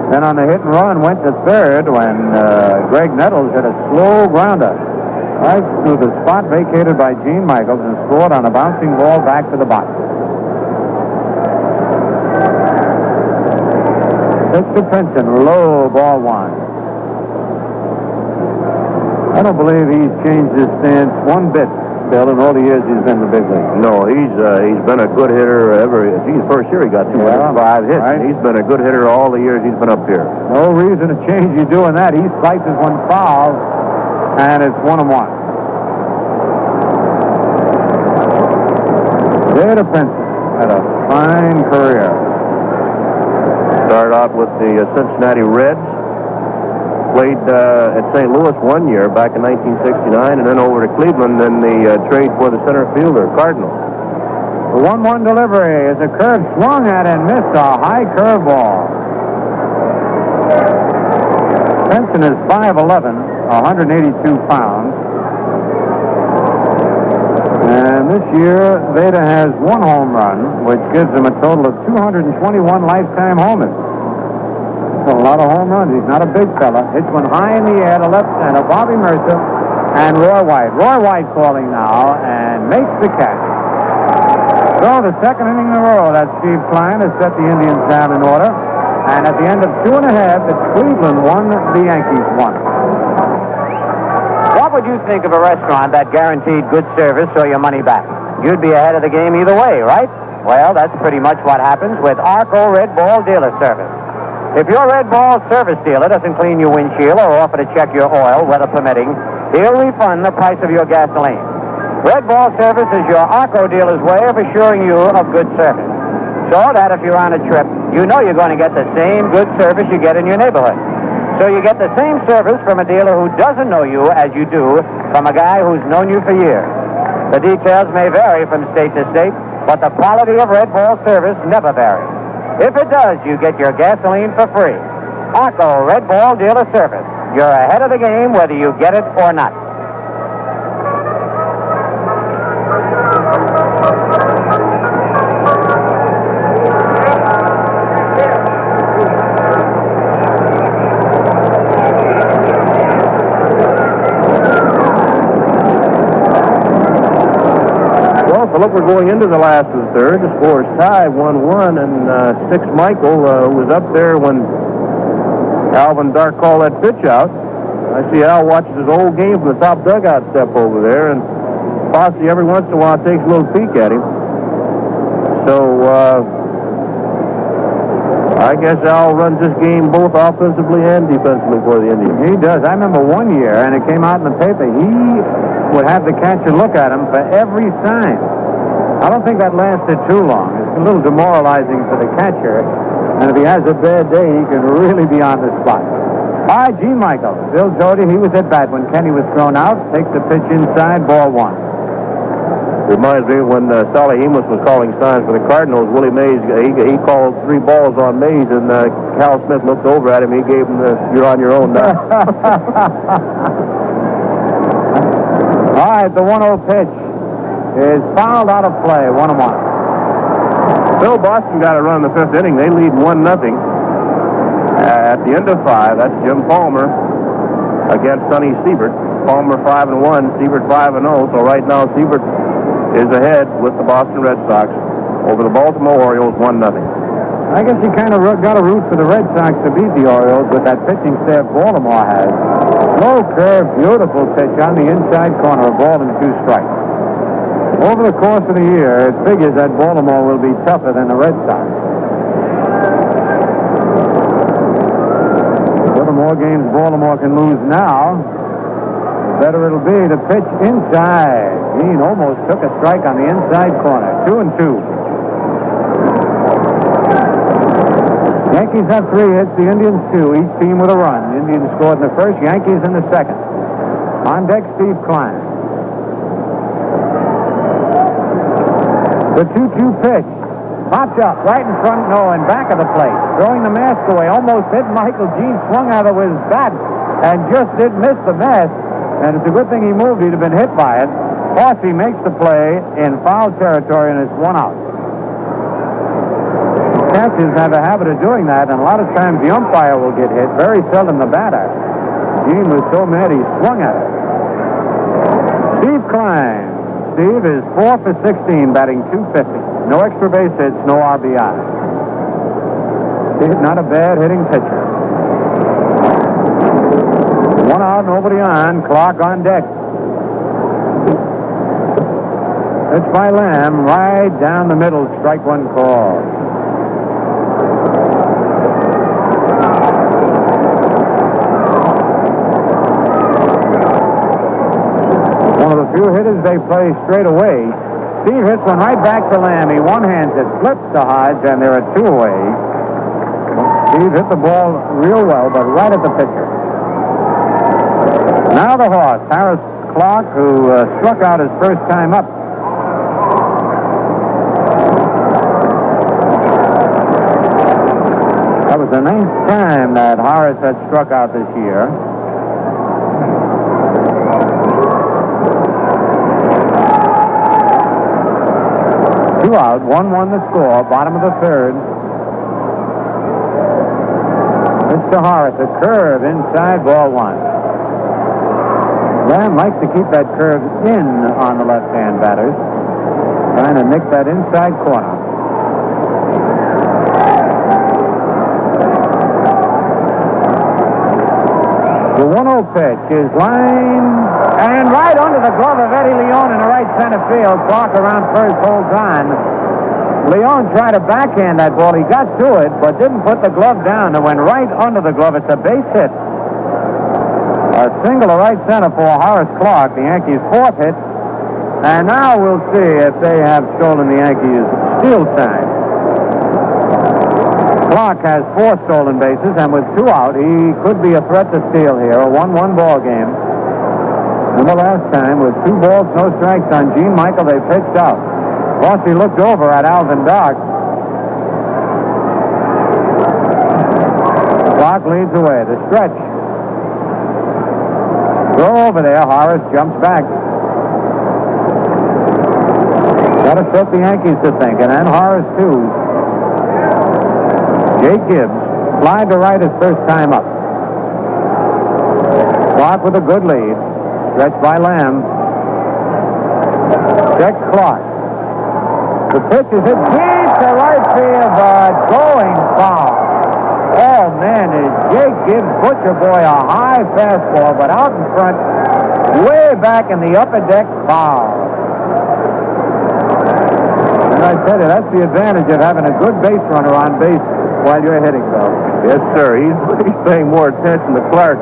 Then on the hit and run went to third when Greg Nettles hit a slow grounder right through the spot vacated by Gene Michaels and scored on a bouncing ball back to the box. Pitch to Princeton, low, ball 1. I don't believe he's changed his stance one bit, Bill, in all the years he's been in the big league. No, he's been a good hitter ever. His first year he got 205 hits. Right. He's been a good hitter all the years he's been up here. No reason to change you doing that. He slices one foul, and it's 1-1. Vader Princeton had a fine career. Started out with the Cincinnati Reds. Played at St. Louis 1 year back in 1969, and then over to Cleveland in the trade for the center fielder, Cardinals. The 1-1 delivery is a curve swung at and missed, a high curveball. Princeton is 5'11", 182 pounds. And this year, Vader has 1 home run, which gives him a total of 221 lifetime homers. That's a lot of home runs. He's not a big fella. Hits one high in the air to left center. Bobby Mercer and Roy White. Roy White calling now and makes the catch. So the second inning in a row that Steve Klein has set the Indians down in order. And at the end of 2 1/2, it's Cleveland 1, the Yankees 1. What would you think of a restaurant that guaranteed good service or your money back? You'd be ahead of the game either way, right? Well, that's pretty much what happens with Arco Red Ball Dealer Service. If your Red Ball service dealer doesn't clean your windshield or offer to check your oil, weather permitting, he'll refund the price of your gasoline. Red Ball service is your Arco dealer's way of assuring you of good service. So that if you're on a trip, you know you're going to get the same good service you get in your neighborhood. So you get the same service from a dealer who doesn't know you as you do from a guy who's known you for years. The details may vary from state to state, but the quality of Red Ball service never varies. If it does, you get your gasoline for free. Arco Red Ball Dealer Service. You're ahead of the game whether you get it or not. Philip, we're going into the last of the third. The score is tied 1-1, and Six Michael was up there when Alvin Dark called that pitch out. I see Al watches his old game from the top dugout step over there, and Fossey every once in a while takes a little peek at him. So I guess Al runs this game both offensively and defensively for the Indians. He does. I remember one year, and it came out in the paper, he would have the catcher look at him for every sign. I don't think that lasted too long. It's a little demoralizing for the catcher, and if he has a bad day, he can really be on the spot. All right, Gene Michael. Bill Doty, he was at bat when Kenny was thrown out. Takes the pitch inside, ball one. Reminds me when Sally Hemus was calling signs for the Cardinals, Willie Mays, he called 3 balls on Mays, and Cal Smith looked over at him. He gave him the, "You're on your own now." All right, the 1-0 pitch is fouled out of play, 1-1. Bill Boston got a run in the 5th inning. They lead 1-0. At the end of 5, that's Jim Palmer against Sonny Siebert. Palmer 5-1, Siebert 5-0. So right now Siebert is ahead with the Boston Red Sox over the Baltimore Orioles 1-0. I guess he kind of got a root for the Red Sox to beat the Orioles with that pitching staff Baltimore has. Low curve, beautiful pitch on the inside corner, a ball and 2 strikes. Over the course of the year, it figures that Baltimore will be tougher than the Red Sox. The more games Baltimore can lose now, the better it'll be to pitch inside. Gene almost took a strike on the inside corner. 2-2. Yankees have 3 hits, the Indians 2, each team with a run. Indians scored in the first, Yankees in the second. On deck, Steve Klein. The 2-2 pitch. Pops up right in front, no, and back of the plate. Throwing the mask away, almost hit Michael. Gene swung out of his bat and just did miss the mask. And it's a good thing he moved. He'd have been hit by it. Fossey makes the play in foul territory, and it's 1 out. Catchers have a habit of doing that, and a lot of times the umpire will get hit. Very seldom the batter. Gene was so mad he swung at it. Steve Klein. Steve is 4 for 16, batting .250. No extra base hits, no RBI. He's not a bad hitting pitcher. 1 out, nobody on. Clock on deck. It's by Lamb, right down the middle. Strike 1 call. One of the few hitters they play straight away. Steve hits one right back to Lamb. He one-hands it, flips to Hodge, and there are 2 away. Steve hit the ball real well, but right at the pitcher. Now the horse, Harris Clark, who struck out his first time up. That was the 9th time that Harris had struck out this year. Two out, 1-1 the score, bottom of the 3rd. Mr. Harris, a curve inside, ball 1. Lamb likes to keep that curve in on the left-hand batters, trying to nick that inside corner. The 1-0 pitch is lined and right under the glove of Eddie Leon in the right center field. Clark around first, holds on. Leon tried to backhand that ball. He got to it, but didn't put the glove down. It went right under the glove. It's a base hit. A single to right center for Horace Clark, the Yankees' 4th hit. And now we'll see if they have stolen the Yankees' steal sign. Clark has 4 stolen bases, and with 2 out, he could be a threat to steal here. A 1-1 ball game. Remember last time, with 2 balls, no strikes on Gene Michael, they pitched out. Fossey looked over at Alvin Dark. Clark leads away. The stretch. Throw over there. Horace jumps back. Got to set the Yankees to thinking, and Horace too. Jake Gibbs fly to right his first time up. Clark with a good lead. Stretched by Lamb. Checks Clark. The pitch is hit deep to right field, but going foul. Oh, man, is Jake Gibbs Butcher Boy a high fastball, but out in front, way back in the upper deck, foul. And I tell you, that's the advantage of having a good base runner on base while you're hitting, though. Yes, sir. He's paying more attention to Clark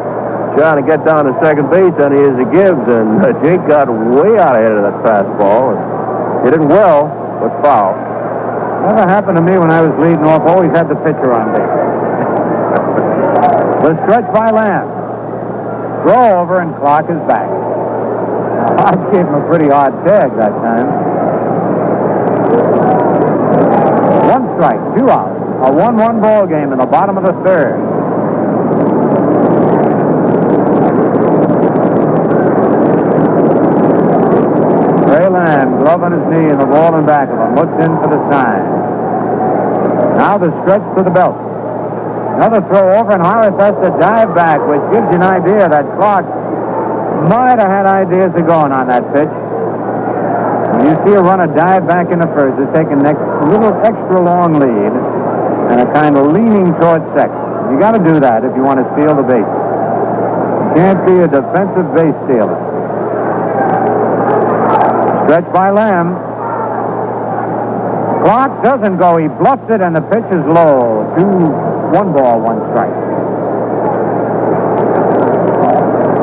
trying to get down to second base than he is to Gibbs, and Jake got way out ahead of that fastball and hit it well, but foul. Never happened to me when I was leading off. Always had the pitcher on base. The stretch by Lamb. Throw over, and Clark is back. I gave him a pretty hard tag that time. 1 strike, 2 outs. A 1-1 ball game in the bottom of the third. Ray Lamb, glove on his knee, and the ball in back of him. Looks in for the sign. Now the stretch to the belt. Another throw over, and Horace has to dive back, which gives you an idea that Clark might have had ideas of going on that pitch. When you see a runner dive back into first, it's taking a little extra long lead and a kind of leaning towards second. You got to do that if you want to steal the base. You can't be a defensive base stealer. Stretch by Lamb. Clark doesn't go. He bluffs it, and the pitch is low. 1 ball, 1 strike.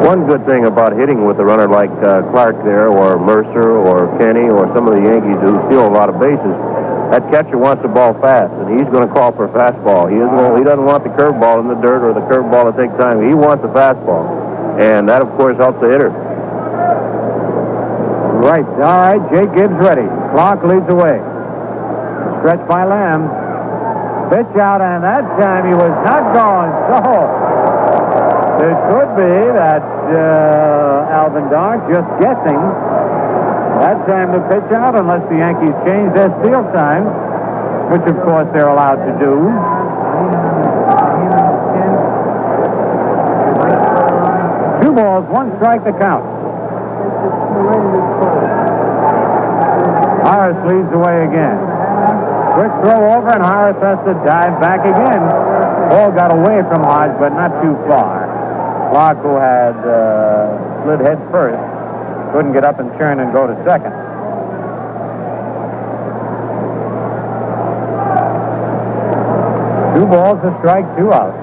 One good thing about hitting with a runner like Clark there, or Mercer, or Kenny, or some of the Yankees who steal a lot of bases, that catcher wants the ball fast, and he's going to call for a fastball. He doesn't want the curveball in the dirt or the curveball to take time. He wants the fastball, and that, of course, helps the hitter. Right. All right, Jake Gibbs ready. Clark leads away. Stretch by Lamb. Pitch out, and that time he was not going. So it could be that Alvin Dark just guessing that time to pitch out unless the Yankees change their steal time, which of course they're allowed to do. 2 balls, 1 strike to count. Harris leads away again. Quick throw over, and Harris has to dive back again. Ball got away from Hodge, but not too far. Clark, who had slid head first, couldn't get up and turn and go to second. Two balls, a strike, 2 outs.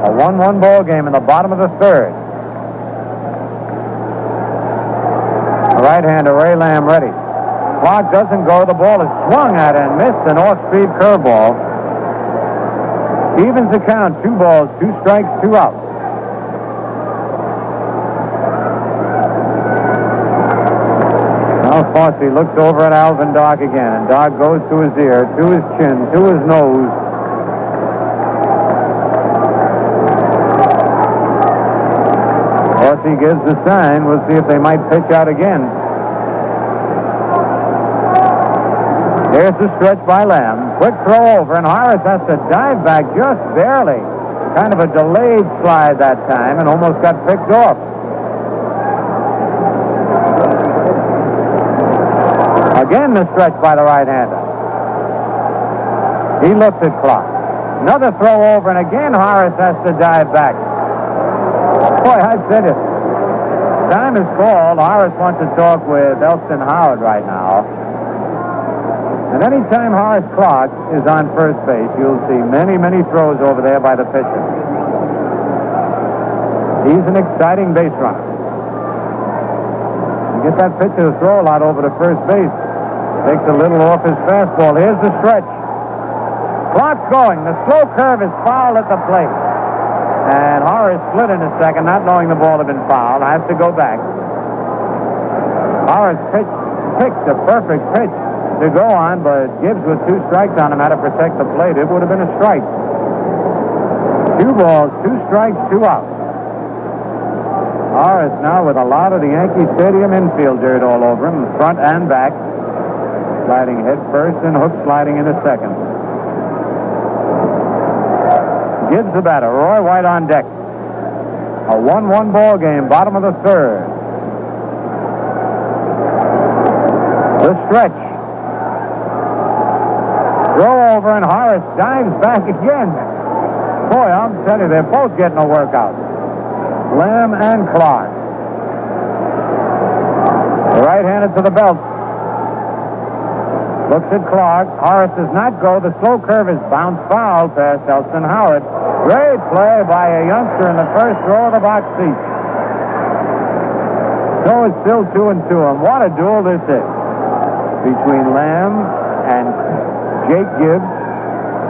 A 1-1 ball game in the bottom of the third. The right-hander, Ray Lamb, ready. Clark doesn't go. The ball is swung at and missed, an off-speed curveball. Evens the count. 2 balls, 2 strikes, 2 outs. Now Fossey looks over at Alvin Dark again, and Dark goes to his ear, to his chin, to his nose. Fossey gives the sign. We'll see if they might pitch out again. There's the stretch by Lamb. Quick throw over, and Harris has to dive back just barely. Kind of a delayed slide that time, and almost got picked off. Again, the stretch by the right-hander. He looks at Clark. Another throw over, and again Harris has to dive back. Boy, I said it. Time is called. Harris wants to talk with Elston Howard right now. And any time Horace Clark is on first base, you'll see many, many throws over there by the pitcher. He's an exciting base runner. You get that pitcher to throw a lot over to first base. Takes a little off his fastball. Here's the stretch. Clark's going. The slow curve is fouled at the plate. And Horace slid in a second, not knowing the ball had been fouled. Has to go back. Horace picked a perfect pitch to go on, but Gibbs with 2 strikes on him had to protect the plate. It would have been a strike. 2 balls, 2 strikes, 2 outs. Horace now with a lot of the Yankee Stadium infield dirt all over him, front and back. Sliding head first and hook sliding into second. Gibbs the batter. Roy White on deck. A 1-1 ball game, bottom of the third. The stretch. Throw over, and Horace dives back again. Boy, I'm telling you, they're both getting a workout. Lamb and Clark. Right-handed to the belt. Looks at Clark. Horace does not go. The slow curve is bounced foul past Elston Howard. Great play by a youngster in the first row of the box seat. So it's still 2-2, and what a duel this is between Lamb and Jake Gibbs,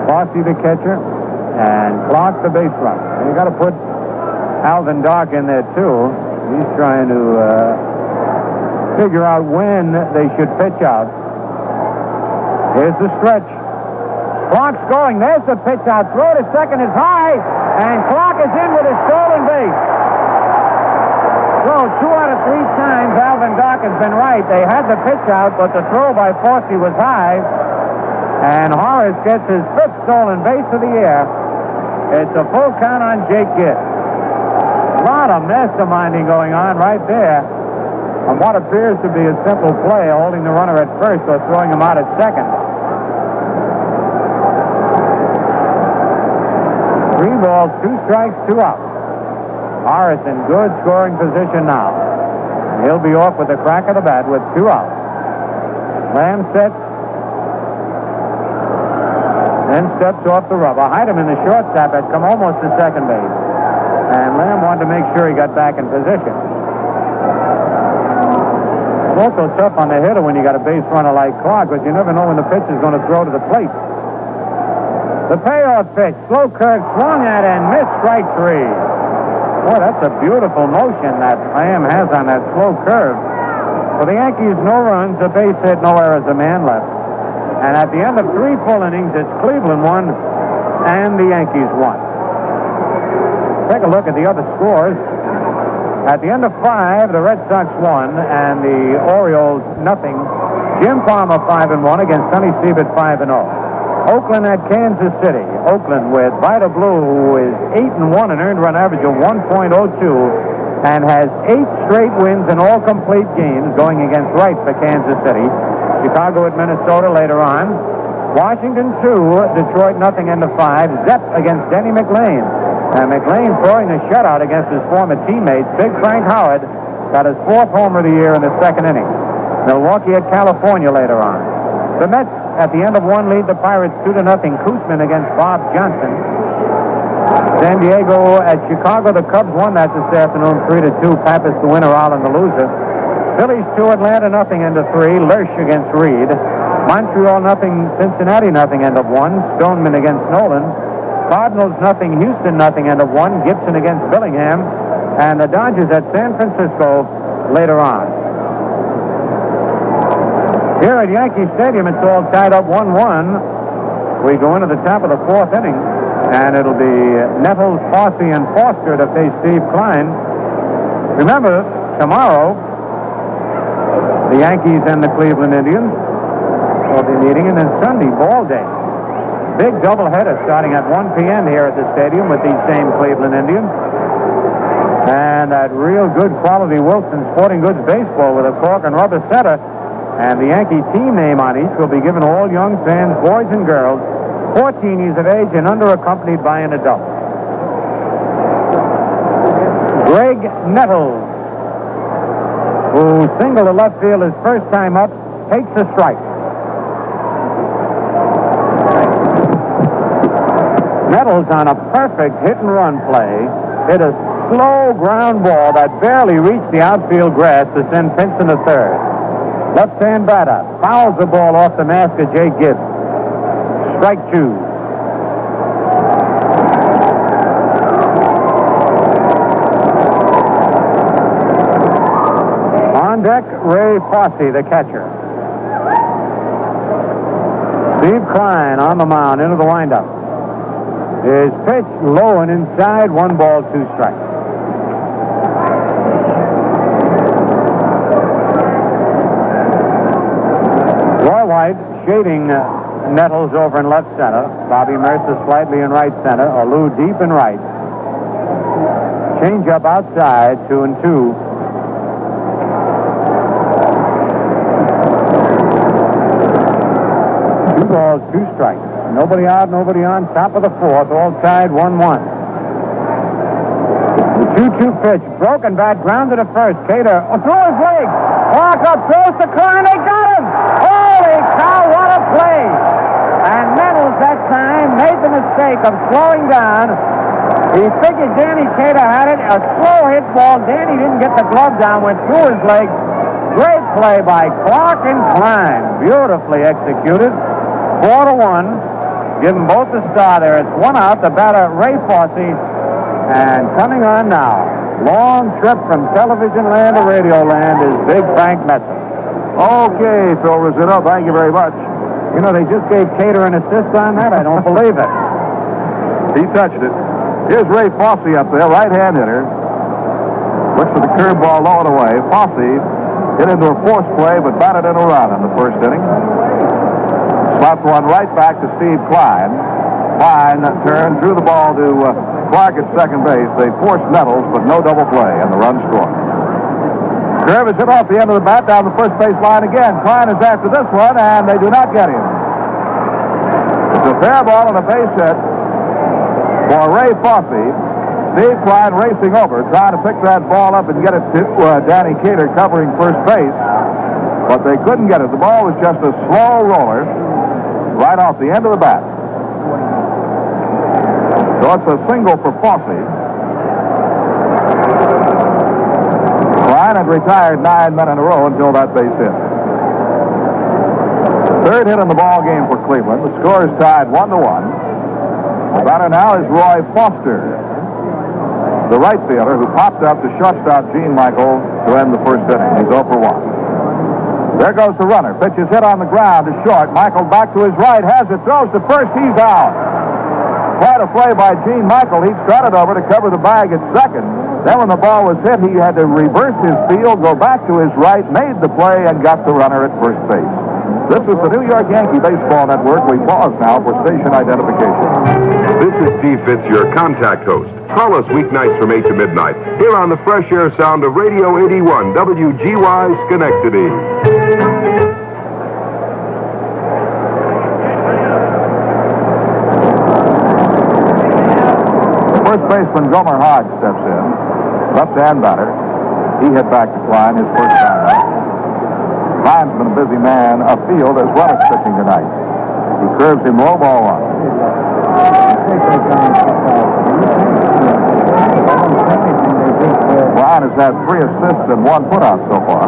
Fossey the catcher, and Clark the base runner. And you got to put Alvin Dark in there too. He's trying to figure out when they should pitch out. Here's the stretch. Clark's going. There's the pitch out. Throw to second is high, and Clark is in with a stolen base. So 2 out of 3 times Alvin Dark has been right. They had the pitch out, but the throw by Fossey was high, and Horace gets his 5th stolen base of the year. It's a full count on Jake Gibbs. A lot of masterminding going on right there on what appears to be a simple play, holding the runner at first or throwing him out at second. 3 balls, 2 strikes, 2 outs. Horace in good scoring position now. And he'll be off with the crack of the bat with 2 outs. Lamb sets. Then steps off the rubber. Hyden in the shortstop had come almost to second base. And Lamb wanted to make sure he got back in position. It's also tough on the hitter when you got a base runner like Clark, but you never know when the pitch is going to throw to the plate. The payoff pitch. Slow curve swung at and missed, strike 3. Boy, that's a beautiful motion that Lamb has on that slow curve. For the Yankees, no runs, a base hit, no errors, a man left. And at the end of 3 full innings, it's Cleveland won and the Yankees won. Take a look at the other scores. At the end of 5, the Red Sox won and the Orioles nothing. Jim Palmer 5-1 against Sonny Siebert 5-0. Oakland at Kansas City. Oakland with Vida Blue, who is 8-1 and earned run average of 1.02 and has 8 straight wins in all complete games going against Wright for Kansas City. Chicago at Minnesota later on. Washington 2, Detroit nothing into 5. Zepp against Denny McLean. And McLean throwing a shutout against his former teammates. Big Frank Howard got his 4th homer of the year in the 2nd inning. Milwaukee at California later on. The Mets at the end of 1 lead the Pirates 2-0. Koosman against Bob Johnson. San Diego at Chicago. The Cubs won that this afternoon 3-2. Pappas the winner, Allen the loser. Phillies 2, Atlanta nothing into 3. Lersch against Reed. Montreal nothing, Cincinnati nothing end of 1. Stoneman against Nolan. Cardinals nothing, Houston nothing end of 1. Gibson against Billingham. And the Dodgers at San Francisco later on. Here at Yankee Stadium, it's all tied up 1-1. We go into the top of the 4th inning, and it'll be Nettles, Fossey, and Foster to face Steve Klein. Remember, tomorrow, the Yankees and the Cleveland Indians will be meeting, and then Sunday, ball day. Big doubleheader starting at 1 p.m. here at the stadium with these same Cleveland Indians. And that real good quality Wilson Sporting Goods baseball with a cork and rubber center. And the Yankee team name on each will be given to all young fans, boys and girls, 14 years of age and under, accompanied by an adult. Greg Nettles, who singled to left field his first time up, takes a strike. Nettles on a perfect hit-and-run play hit a slow ground ball that barely reached the outfield grass to send Pinson to third. Left-hand batter fouls the ball off the mask of Jay Gibbs. Strike 2. On deck, Ray Fossey, the catcher. Steve Klein on the mound into the windup. His pitch low and inside, 1 ball, 2 strikes. Roy White shading Nettles over in left center. Bobby Mercer slightly in right center. Alou deep in right. Change up outside, 2-2. 2 balls, 2 strikes. Nobody out, nobody on. Top of the 4th, all tied 1-1. The 2-2 pitch, broken bat, grounded to first. Cater through his leg. Walk up, throws to Klein. They got him. Holy cow, what a play! And Nettles that time made the mistake of slowing down. He figured Danny Cater had it. A slow hit ball. Danny didn't get the glove down, went through his leg. Great play by Clark and Klein. Beautifully executed. 4-1. Give them both a star there. It's 1 out. The batter, Ray Fosse. And coming on now, long trip from television land to radio land is Big Frank Messer. Okay, Phil Rizzuto, thank you very much. You know, they just gave Cater an assist on that. I don't believe it. He touched it. Here's Ray Fosse up there, right-hand hitter. Looks for the curveball low and away. Fosse hit into a force play, but batted in a run in the first inning. Slots one right back to Steve Klein. Klein turned, threw the ball to Clark at second base. They forced Nettles, but no double play, and the run scored. Curve is hit off the end of the bat down the first base line again. Klein is after this one, and they do not get him. It's a fair ball and a base hit for Ray Fosse. Steve Klein racing over, trying to pick that ball up and get it to Danny Cater covering first base. But they couldn't get it. The ball was just a slow roller right off the end of the bat. So it's a single for Fosse. Klein had retired 9 men in a row until that base hit. Third hit in the ball game for Cleveland. The score is tied 1-1. The batter now is Roy Foster, the right fielder who popped up to shortstop Gene Michael to end the first inning. He's 0 for 1. There goes the runner. Pitch is hit on the ground to short. Michael back to his right, has it, throws to first. He's out. Quite a play by Gene Michael. He started over to cover the bag at second. Then when the ball was hit, he had to reverse his field, go back to his right, made the play, and got the runner at first base. This is the New York Yankee Baseball Network. We pause now for station identification. This is Steve Fitz, your contact host. Call us weeknights from 8 to midnight here on the fresh air sound of Radio 81, WGY Schenectady. First baseman Gomer Hodge steps in. Left-hand batter. He hit back to Klein his first time out. Klein's been a busy man afield as well as pitching tonight. He curves him low, ball 1. Klein has had 3 assists and 1 putout so far.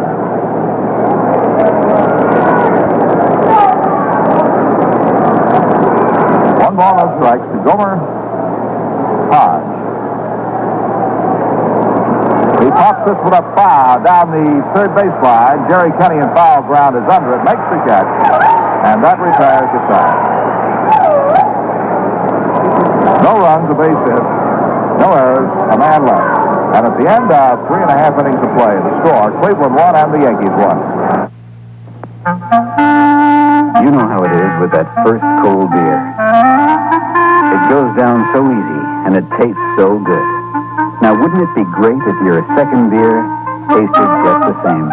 One ball, no strikes to Gomer Hodge. He pops this one up foul down the third base line. Jerry Kenny in foul ground is under it, makes the catch, and that retires the side. No runs, a base hit, no errors, a man left. And at the end of 3.5 innings of play, the score, Cleveland won and the Yankees won. You know how it is with that first cold beer. It goes down so easy, and it tastes so good. Now, wouldn't it be great if your second beer tasted just the same?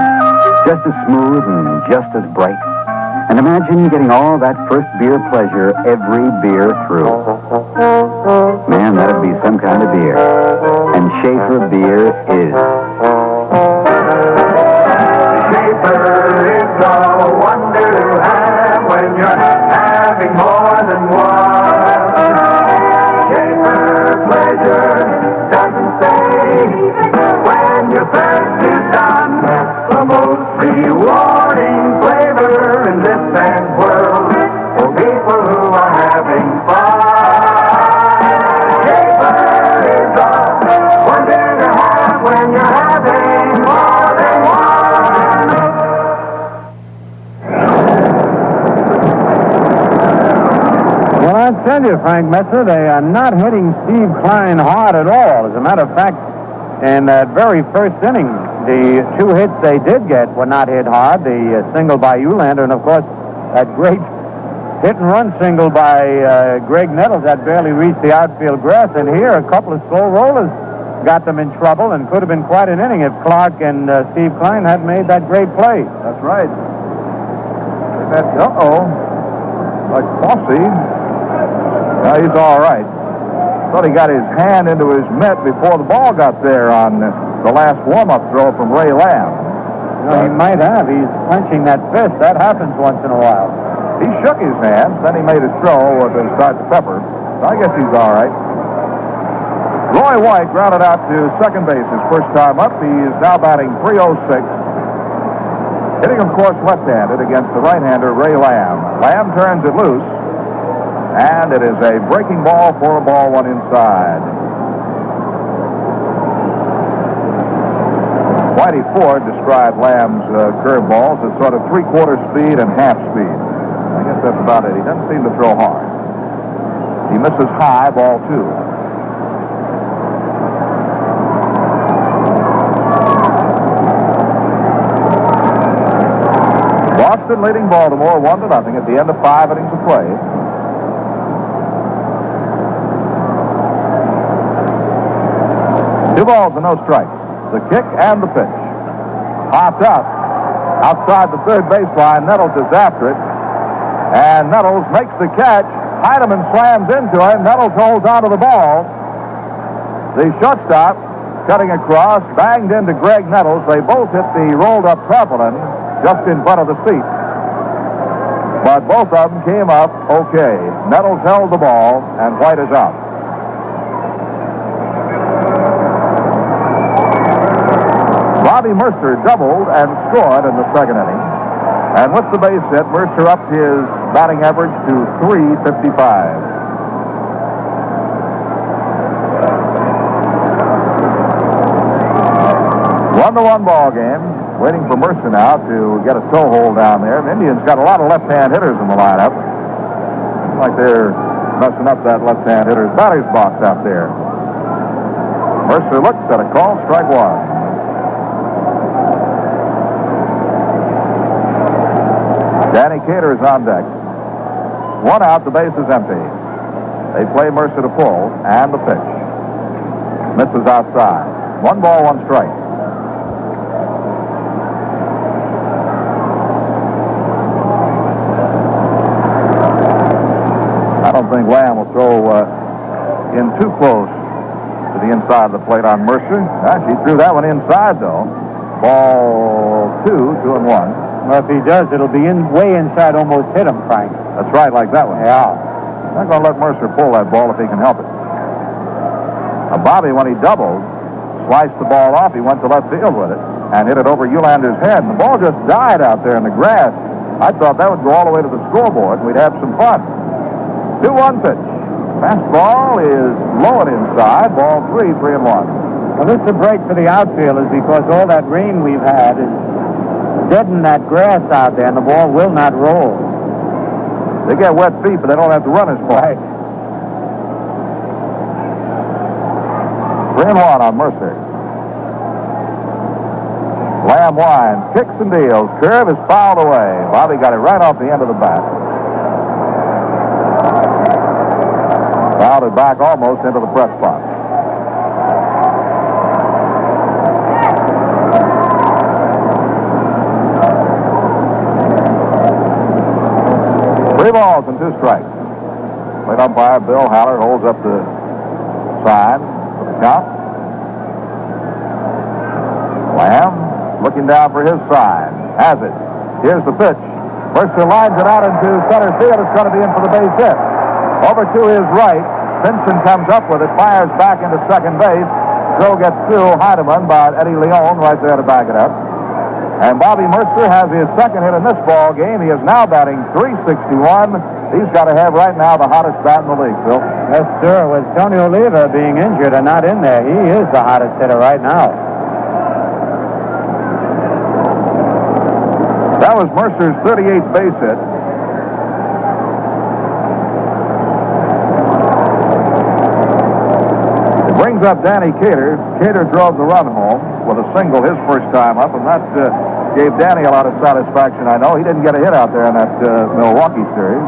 Just as smooth and just as bright? And imagine getting all that first beer pleasure every beer through. Man, that'd be some kind of beer. And Schaefer beer is. Schaefer is the wonder to have when you're having more than one. Schaefer pleasure doesn't stay when your thirst is done. The most rewarding flavor in this man's world for people who are having fun. Schaefer is the wonder to have when you're having more than one. Well, I'll tell you, Frank Messer, they are not hitting Steve Klein hard at all. As a matter of fact, in that very first inning, the 2 hits they did get were not hit hard. The single by Eulander, and of course, that great hit-and-run single by Greg Nettles that barely reached the outfield grass. And here, a couple of slow rollers got them in trouble and could have been quite an inning if Clark and Steve Klein hadn't made that great play. That's right. Uh-oh. like Fosse. He's all right. Thought he got his hand into his mitt before the ball got there on the last warm-up throw from Ray Lamb. He might have. He's clenching that fist. That happens once in a while. He shook his hands, then he made his throw to start the pepper. So I guess he's all right. Roy White grounded out to second base his first time up. He is now batting .306. Hitting, of course, left-handed against the right-hander Ray Lamb. Lamb turns it loose, and it is a breaking ball for a ball one inside. Whitey Ford described Lamb's curveballs as sort of three-quarter speed and half speed. I guess that's about it. He doesn't seem to throw hard. He misses high, ball two. Boston leading Baltimore 1-0 at the end of 5 innings of play. Two balls and no strikes. The kick and the pitch. Popped up outside the third baseline. Nettles is after it. And Nettles makes the catch. Heidemann slams into him. Nettles holds onto the ball. The shortstop, cutting across, banged into Greg Nettles. They both hit the rolled-up tarpaulin just in front of the seat. But both of them came up okay. Nettles held the ball, and White is out. Bobby Mercer doubled and scored in the second inning. And with the base hit, Mercer upped his batting average to .355. 1-1 ball game. Waiting for Mercer now to get a toe hold down there. The Indians got a lot of left-hand hitters in the lineup. Looks like they're messing up that left-hand hitter's batter's box out there. Mercer looks at a call, strike one. Danny Cater is on deck. One out, the base is empty. They play Mercer to pull, and the pitch. Misses outside. 1 ball, 1 strike. I don't think Lamb will throw in too close to the inside of the plate on Mercer. He threw that one inside, though. Ball 2, 2-1. Well, if he does, it'll be way inside, almost hit him, Frank. That's right, like that one. Yeah. Not going to let Mercer pull that ball if he can help it. Now, Bobby, when he doubled, sliced the ball off. He went to left field with it and hit it over Eulander's head. And the ball just died out there in the grass. I thought that would go all the way to the scoreboard and we'd have some fun. 2-1 pitch. Fastball is low and inside. Ball 3, 3-1. Well, this is a break for the outfielders because all that rain we've had is deadened that grass out there, and the ball will not roll. They get wet feet, but they don't have to run as far. Right. 3-1 on Mercer. Lamb winds, kicks and deals. Curve is fouled away. Bobby got it right off the end of the bat. Fouled it back almost into the press box. Three balls and 2 strikes. Plate umpire Bill Haller holds up the sign for the count. Lamb looking down for his sign. Has it. Here's the pitch. Mercer lines it out into center field. It's going to be in for the base hit. Over to his right. Simpson comes up with it, fires back into second base. Throw gets through Heidemann by Eddie Leon right there to back it up. And Bobby Mercer has his second hit in this ball game. He is now batting .361. He's got to have right now the hottest bat in the league, Phil. Yes, sir. With Tony Oliva being injured and not in there, he is the hottest hitter right now. That was Mercer's 38th base hit. It brings up Danny Cater. Cater drove the run home with a single his first time up, and that gave Danny a lot of satisfaction, I know. He didn't get a hit out there in that Milwaukee series.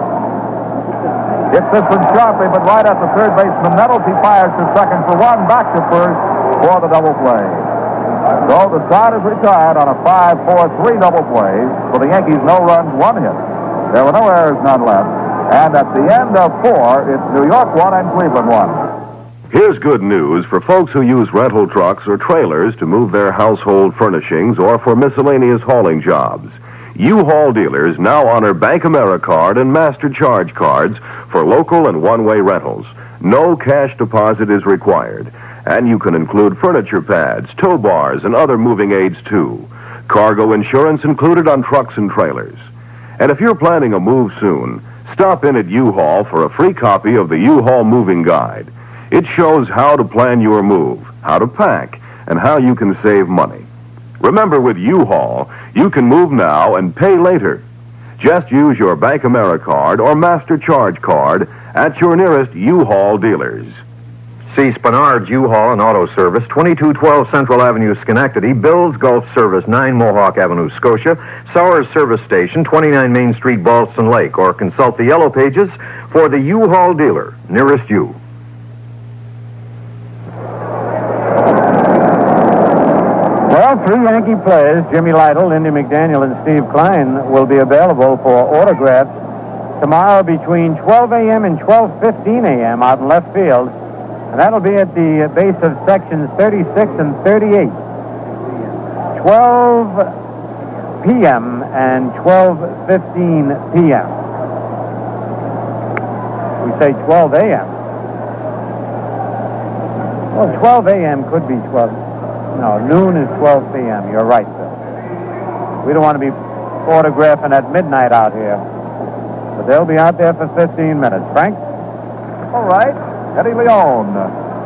Hits this one sharply, but right at the third baseman Nettles. He fires to second for 1, back to first for the double play. So the side is retired on a 5-4-3 double play. For the Yankees, no runs, 1 hit. There were no errors, none left. And at the end of 4, it's New York 1 and Cleveland 1. Here's good news for folks who use rental trucks or trailers to move their household furnishings or for miscellaneous hauling jobs. U-Haul dealers now honor Bank AmeriCard and Master Charge cards for local and one-way rentals. No cash deposit is required. And you can include furniture pads, tow bars, and other moving aids, too. Cargo insurance included on trucks and trailers. And if you're planning a move soon, stop in at U-Haul for a free copy of the U-Haul Moving Guide. It shows how to plan your move, how to pack, and how you can save money. Remember, with U-Haul, you can move now and pay later. Just use your Bank AmeriCard or Master Charge card at your nearest U-Haul dealers. See Spenard's U-Haul and Auto Service, 2212 Central Avenue, Schenectady, Bill's Gulf Service, 9 Mohawk Avenue, Scotia, Sowers Service Station, 29 Main Street, Ballston Lake, or consult the Yellow Pages for the U-Haul dealer nearest you. Well, 3 Yankee players, Jimmy Lytle, Lindy McDaniel, and Steve Klein, will be available for autographs tomorrow between 12 a.m. and 12:15 a.m. out in left field. And that'll be at the base of sections 36 and 38. 12 p.m. and 12:15 p.m. We say 12 a.m. Well, 12 a.m. could be 12. No, noon is 12 p.m. You're right, Bill. We don't want to be photographing at midnight out here. But they'll be out there for 15 minutes. Frank? All right. Eddie Leon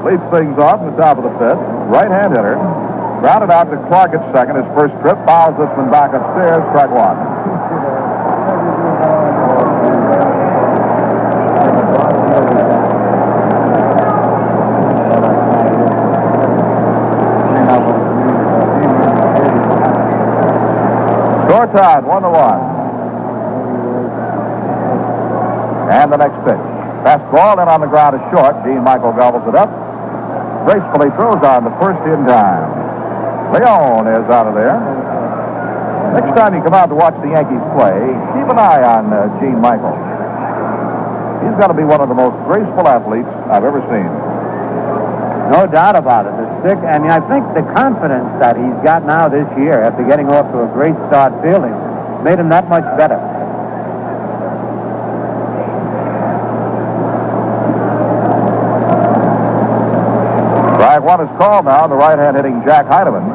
leads things off in the top of the 5th. Right-hand hitter. Grounded out to Clark at second. His first trip. Fouls this one back upstairs. Strike 1. Score tied, 1-1. And the next pitch. Fastball in on the ground is short. Dean Michael gobbles it up. Gracefully throws on the first in time. Leon is out of there. Next time you come out to watch the Yankees play, keep an eye on Gene Michael. He's got to be one of the most graceful athletes I've ever seen. No doubt about it. The stick, and I think the confidence that he's got now this year after getting off to a great start fielding made him that much better. Strike 1 is called now. The right-hand hitting Jack Heidemann.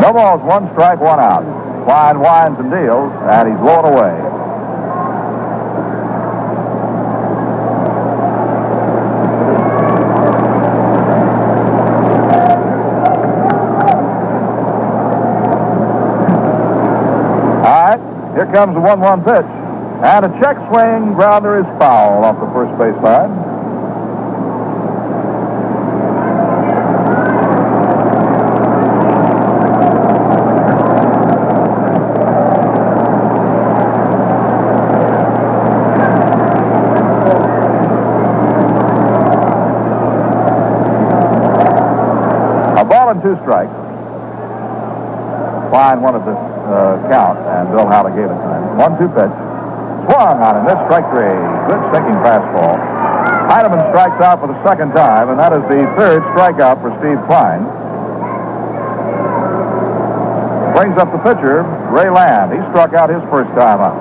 No balls, 1 strike, 1 out. Klein winds and deals, and he's blown away. All right, here comes the 1-1 pitch. And a check swing grounder is foul off the first base line. A ball and 2 strikes. Klein wanted this count, and Bill Howley gave it to him. 1-2 pitch. Swung on him. This strike 3. Good sinking fastball. Heidemann strikes out for the second time, and that is the 3rd strikeout for Steve Klein. Brings up the pitcher, Ray Land. He struck out his first time up.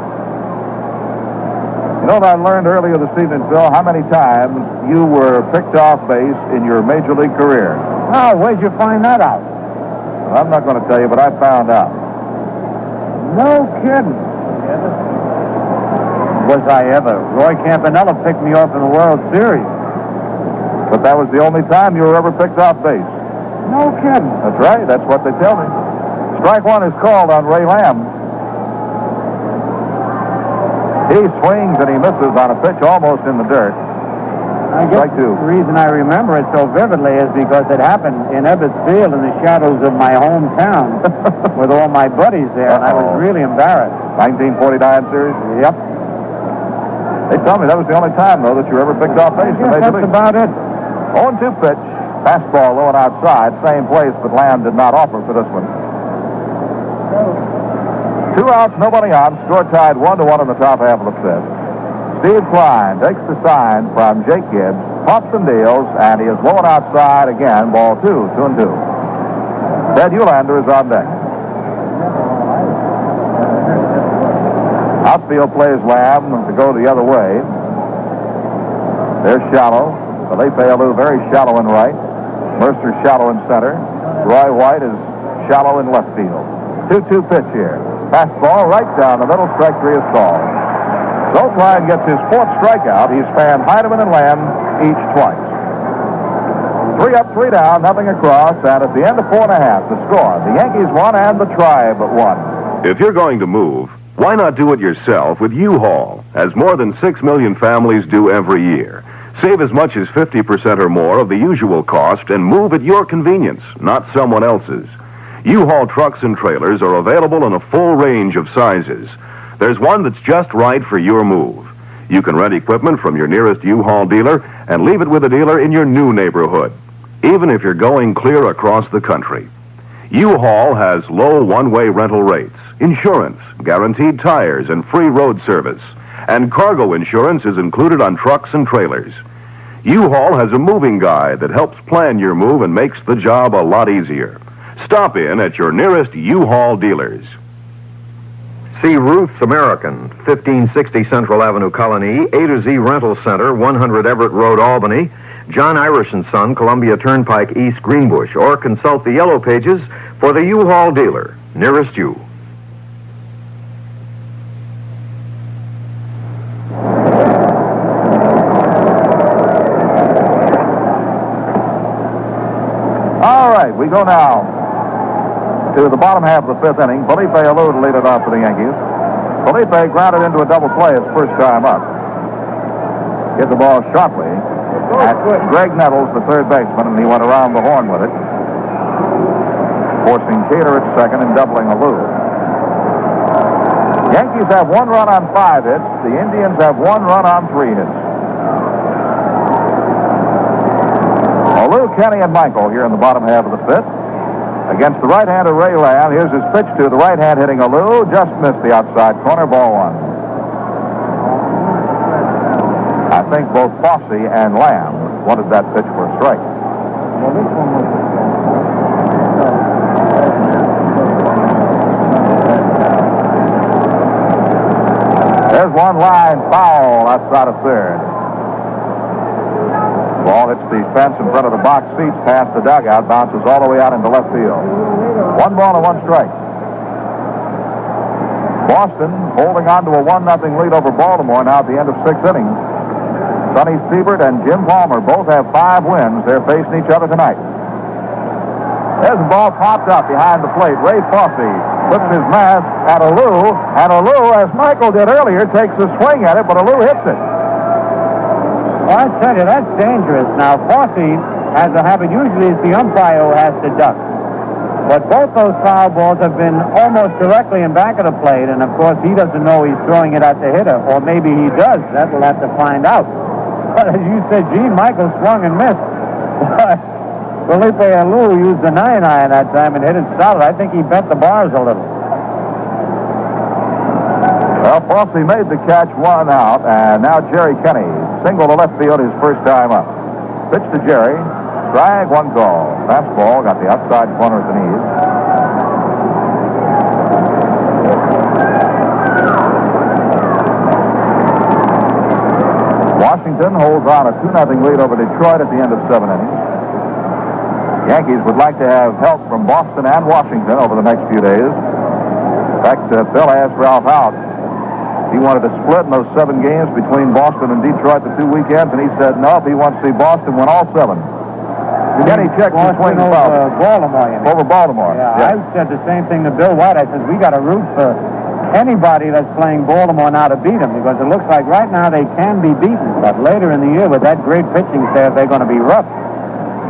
You know what I learned earlier this evening, Phil? How many times you were picked off base in your major league career? Oh, where'd you find that out? Well, I'm not going to tell you, but I found out. No kidding. Was I ever? Roy Campanella picked me off in the World Series. But that was the only time you were ever picked off base. No kidding. That's right. That's what they tell me. Strike 1 is called on Ray Lamb. He swings and he misses on a pitch almost in the dirt. I guess Strike 2. The reason I remember it so vividly is because it happened in Ebbets Field in the shadows of my hometown with all my buddies there, and I was really embarrassed. 1949 series? Yep. They tell me that was the only time, though, that you were ever picked off base in Major That's League. about it. 0-2 pitch. Fastball low and outside. Same place, but Lamb did not offer for this one. 2 outs, nobody on. Score tied 1-1 in the top half of the fifth. Steve Klein takes the sign from Jake Gibbs, pumps and deals, and he is blowing outside again. Ball 2, 2-2. Ted Eulander is on deck. Outfield plays Lamb to go the other way. They're shallow. Felipe Alou very shallow in right. Mercer shallow in center. Roy White is shallow in left field. 2-2 pitch here. Fastball right down the middle. Strike 3 is called. So Klein gets his 4th strikeout. He's fanned Heidemann and Lamb each twice. 3 up, 3 down, nothing across, and at the end of 4 1/2, the score. The Yankees won and the Tribe won. If you're going to move, why not do it yourself with U-Haul, as more than 6 million families do every year? Save as much as 50% or more of the usual cost and move at your convenience, not someone else's. U-Haul trucks and trailers are available in a full range of sizes. There's one that's just right for your move. You can rent equipment from your nearest U-Haul dealer and leave it with a dealer in your new neighborhood, even if you're going clear across the country. U-Haul has low one-way rental rates, insurance, guaranteed tires, and free road service. And cargo insurance is included on trucks and trailers. U-Haul has a moving guide that helps plan your move and makes the job a lot easier. Stop in at your nearest U-Haul dealers. See Ruth's American, 1560 Central Avenue, Colony, A to Z Rental Center, 100 Everett Road, Albany, John Irish & Son, Columbia Turnpike East, Greenbush, or consult the yellow pages for the U-Haul dealer nearest you. All right, we go now to the bottom half of the 5th inning. Felipe Alou to lead it off for the Yankees. Felipe grounded into a double play his first time up. Hit the ball sharply at Greg Nettles, the third baseman, and he went around the horn with it, forcing Cater at second and doubling Alou. Yankees have 1 run on 5 hits. The Indians have 1 run on 3 hits. Alou, Kenny, and Michael here in the bottom half of the 5th. Against the right-hander Ray Lamb. Here's his pitch to the right hand hitting Alou. Just missed the outside corner. Ball 1. I think both Fosse and Lamb wanted that pitch for a strike. There's one line foul outside of third. Ball hits the fence in front of the box seats, past the dugout, bounces all the way out into left field. 1 ball and 1 strike. Boston holding on to a 1-0 lead over Baltimore now at the end of 6 innings. Sonny Siebert and Jim Palmer both have 5 wins. They're facing each other tonight. There's a ball popped up behind the plate. Ray Fosse puts his mask at Alou, and Alou, as Michael did earlier, takes a swing at it, but Alou hits it. Well, I tell you, that's dangerous. Now, Fosse has a habit, usually it's the umpire who has to duck. But both those foul balls have been almost directly in back of the plate, and of course he doesn't know he's throwing it at the hitter, or maybe he does. That we'll have to find out. But as you said, Gene Michael swung and missed. But Felipe Alou used the 9-iron that time and hit it solid. I think he bent the bars a little. Well, Fosse made the catch, 1 out, and now Jerry Kenny single to left field his first time up. Pitch to Jerry. Strike, 1 call. Fastball got the outside corner at the knees. Washington holds on a 2-0 lead over Detroit at the end of 7 innings. Yankees would like to have help from Boston and Washington over the next few days. In fact, Bill asked Ralph Hout. He wanted to split in those 7 games between Boston and Detroit the 2 weekends, and he said no, if he wants to see Boston win all 7. Kenny checked the swing over Baltimore. You mean? Over Baltimore. Yeah, I said the same thing to Bill White. I said, we got to root for anybody that's playing Baltimore now to beat them, because it looks like right now they can be beaten, but later in the year with that great pitching staff, they're going to be rough.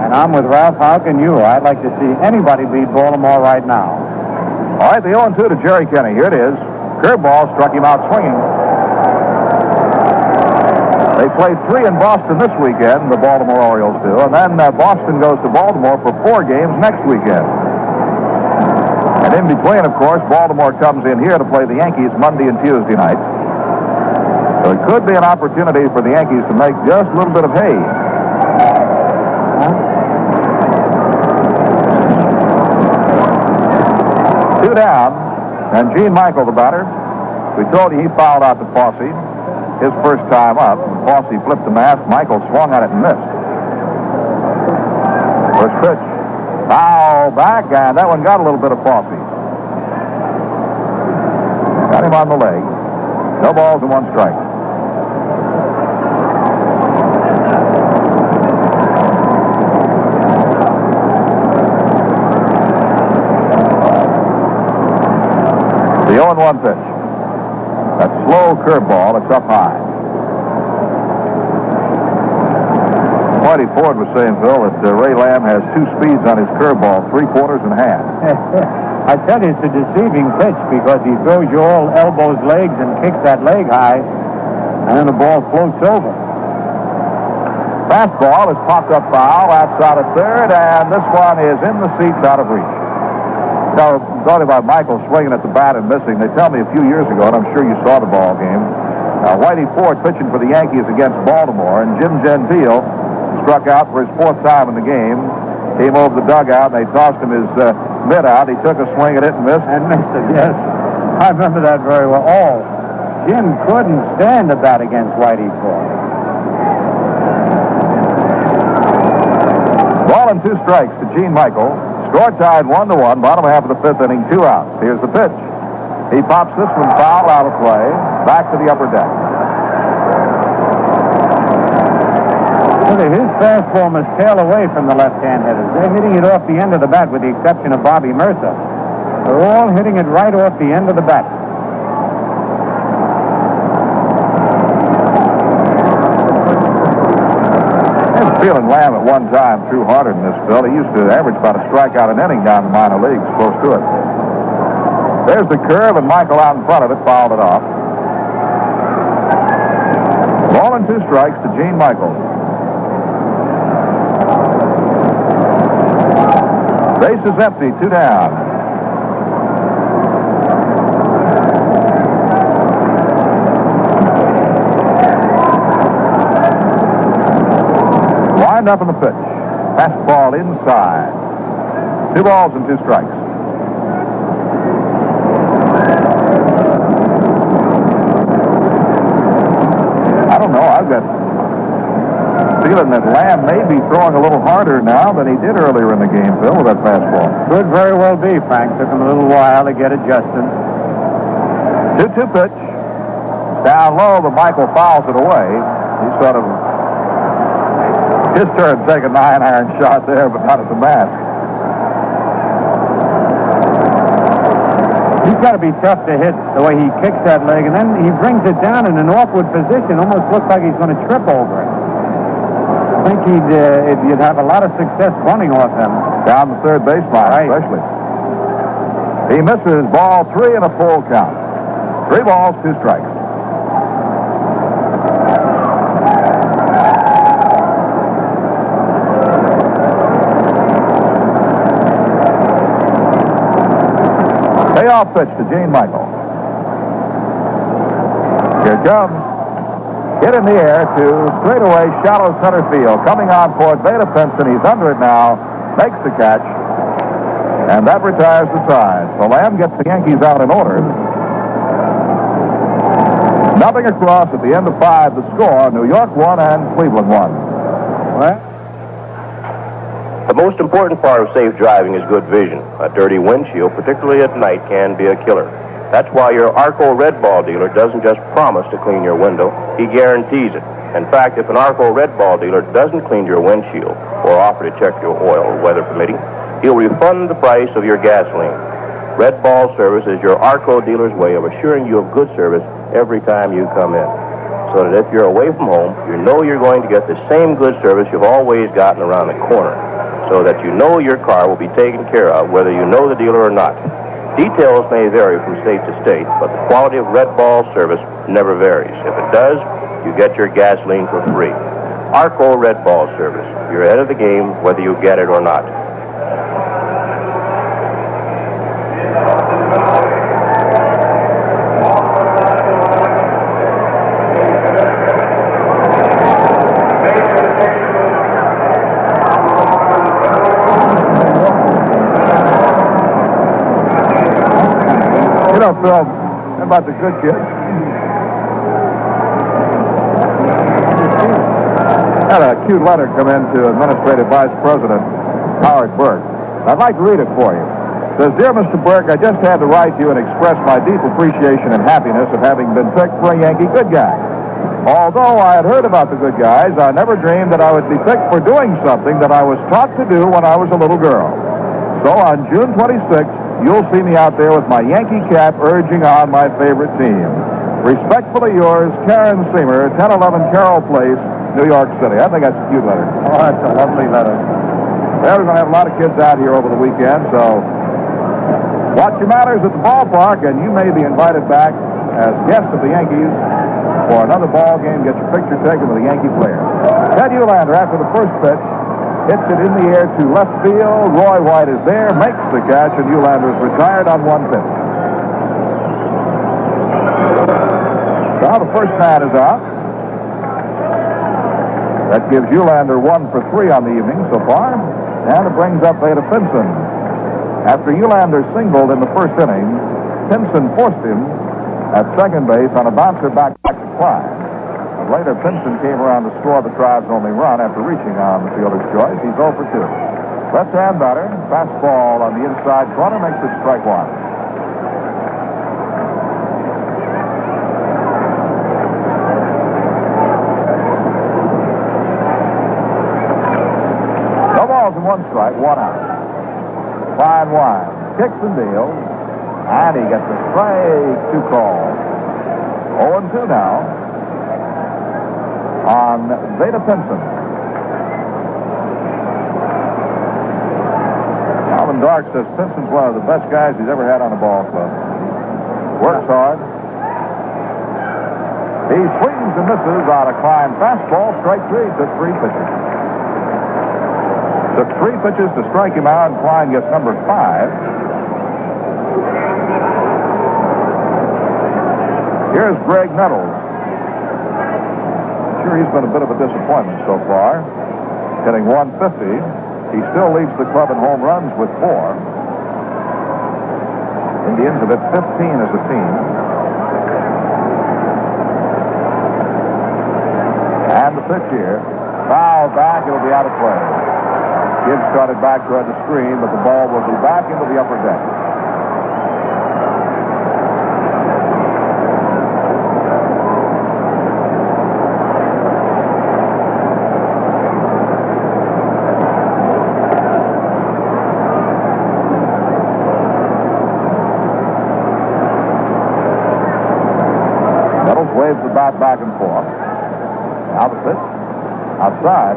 And I'm with Ralph. How can you? I'd like to see anybody beat Baltimore right now. All right, the 0-2 to Jerry Kenny. Here it is. Curveball struck him out swinging. They play 3 in Boston this weekend, the Baltimore Orioles do, and then Boston goes to Baltimore for 4 games next weekend. And In between, of course, Baltimore comes in here to play the Yankees Monday and Tuesday nights. So it could be an opportunity for the Yankees to make just a little bit of hay. Two down, and Gene Michael, the batter. We told you he fouled out to Fosse his first time up. Fosse flipped the mask. Michael swung at it and missed. First pitch. Foul back, and that one got a little bit of Fosse. Got him on the leg. No balls and 1 strike. The 0-1 pitch. That slow curveball, it's up high. Whitey Ford was saying, Phil, that Ray Lamb has 2 speeds on his curveball, 3/4 and half. I tell you, it's a deceiving pitch because he throws you all elbows, legs, and kicks that leg high, and then the ball floats over. Fastball is popped up foul outside of third, and this one is in the seats out of reach. Now, talking about Michael swinging at the bat and missing, they tell me a few years ago, and I'm sure you saw the ball game, Whitey Ford pitching for the Yankees against Baltimore, and Jim Gentile struck out for his 4th time in the game, came over the dugout, and they tossed him his mitt out. He took a swing at it and missed. And missed it, yes. I remember that very well. Oh, Jim couldn't stand the bat against Whitey Ford. Ball and 2 strikes to Gene Michael. Score tied 1-1, bottom half of the 5th inning, 2 outs. Here's the pitch. He pops this one foul out of play, back to the upper deck. His fastball must tail away from the left-hand hitters. They're hitting it off the end of the bat with the exception of Bobby Mercer. They're all hitting it right off the end of the bat. Feeling Lamb at one time threw harder than this, Bill. He used to average about a strikeout an inning down in the minor leagues, close to it. There's the curve, and Michael out in front of it fouled it off. Ball and 2 strikes to Gene Michael. Base is empty, 2 down. Wind up in the pitch. Fastball inside. 2 balls and 2 strikes. I don't know. I've got a feeling that Lamb may be throwing a little harder now than he did earlier in the game, Phil, with that fastball. Could very well be, Frank. Took him a little while to get adjusted. 2-2 pitch. Down low, but Michael fouls it away. He sort of... His turn to take a 9-iron shot there, but not at the mask. He's got to be tough to hit the way he kicks that leg, and then he brings it down in an awkward position. Almost looks like he's going to trip over it. I think you'd have a lot of success running off him. Down the third baseline, right. Especially. He misses ball 3 and a full count. 3 balls, 2 strikes. Payoff pitch to Gene Michael. Here it comes. Hit in the air to straightaway shallow center field. Coming on for it, Beta Pinson. He's under it now. Makes the catch. And that retires the side. So Lamb gets the Yankees out in order. Nothing across at the end of 5. The score, New York 1 and Cleveland 1. Well, the most important part of safe driving is good vision. A dirty windshield, particularly at night, can be a killer. That's why your Arco Red Ball dealer doesn't just promise to clean your window, he guarantees it. In fact, if an Arco Red Ball dealer doesn't clean your windshield or offer to check your oil, weather permitting, he'll refund the price of your gasoline. Red Ball service is your Arco dealer's way of assuring you of good service every time you come in. So that if you're away from home, you know you're going to get the same good service you've always gotten around the corner. So that you know your car will be taken care of whether you know the dealer or not. Details may vary from state to state, but the quality of Red Ball service never varies. If it does, you get your gasoline for free. Arco Red Ball service. You're ahead of the game whether you get it or not. know, Phil, about the good kids. Had a cute letter come in to Administrative Vice President Howard Burke. I'd like to read it for you. It says, Dear Mr. Burke, I just had to write you and express my deep appreciation and happiness of having been picked for a Yankee good guy. Although I had heard about the good guys, I never dreamed that I would be picked for doing something that I was taught to do when I was a little girl. So on June 26th, you'll see me out there with my Yankee cap urging on my favorite team. Respectfully yours, Karen Seymour, 1011 Carroll Place, New York City. I think that's a cute letter. Oh, that's a lovely letter. Well, we're going to have a lot of kids out here over the weekend, so watch your matters at the ballpark, and you may be invited back as guests of the Yankees for another ball game. Get your picture taken with a Yankee player. Ted Ulander, after the first pitch, hits it in the air to left field. Roy White is there, makes the catch, and Ulander is retired on one pitch. Now the first man is out. That gives Ulander 1 for 3 on the evening so far. And it brings up Veda Pinson. After Ulander singled in the first inning, Pinson forced him at second base on a bouncer back to Klein. And later, Pinson came around to score the Tribe's only run after reaching on the fielder's choice. He's 0 for 2. Left-hand batter, fastball on the inside corner, makes it strike one. No balls and 1 strike, 1 out. Fine wide. Kicks and deals. And he gets a strike 2 call. 0-2 now on Veda Pinson. Alvin Dark says Pinson's one of the best guys he's ever had on a ball club. Works hard. He swings and misses on a Klein fastball. Strike 3. Took 3 pitches. Took 3 pitches to strike him out, and Klein gets number 5. Here's Greg Nettles. Sure, he's been a bit of a disappointment so far. Hitting 150. He still leads the club in home runs with 4. Indians have hit 15 as a team. And the pitch here. Foul back. It'll be out of play. Gibbs started back toward the screen, but the ball will be back into the upper deck. Nettles waves the bat back and forth. Now the pitch. Outside.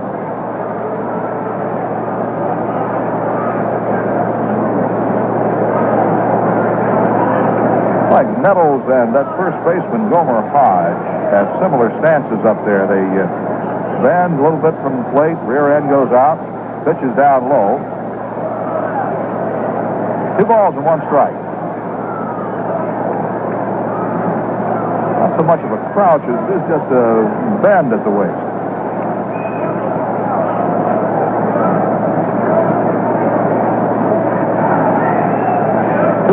Like Nettles and that first baseman, Gomer Hodge, have similar stances up there. They bend a little bit from the plate, rear end goes out, pitches down low. 2 balls and 1 strike. Not so much of a crouch as it is just a bend at the waist.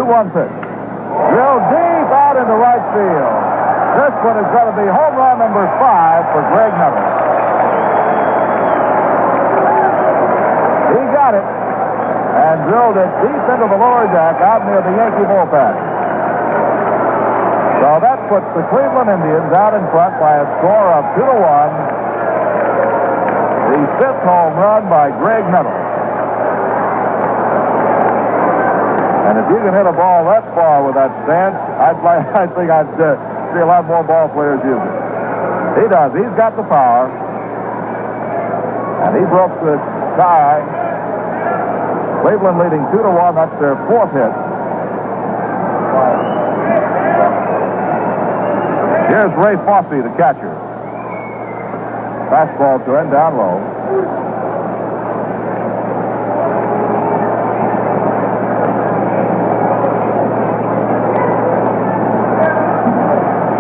One pitch. Drilled deep out into right field. This one is going to be home run number 5 for Greg Nettles. He got it and drilled it deep into the lower deck out near the Yankee bullpen. So that puts the Cleveland Indians out in front by a score of 2-1. The 5th home run by Greg Nettles. And if you can hit a ball that far with that stance, I think I'd see a lot more ball players use it. He does. He's got the power. And he broke the tie. Cleveland leading 2-1. That's their 4th hit. Here's Ray Fosse, the catcher. Fastball to end down low.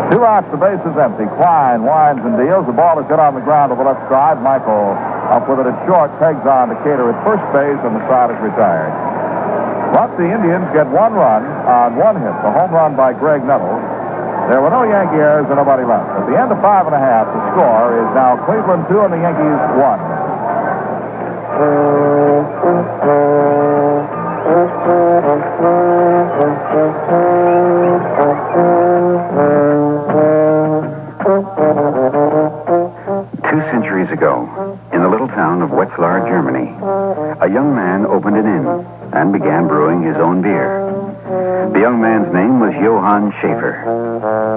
2 outs, the base is empty. Klein winds and deals. The ball is hit on the ground to the left side. Michael up with it at short. Pegs on to Cater at first base, and the side is retired. But the Indians get one run on one hit, the home run by Greg Nettles. There were no Yankee errors and nobody left. At the end of 5 1/2, the score is now Cleveland 2 and the Yankees 1. Centuries ago, in the little town of Wetzlar, Germany, a young man opened an inn and began brewing his own beer. The young man's name was Johann Schaefer.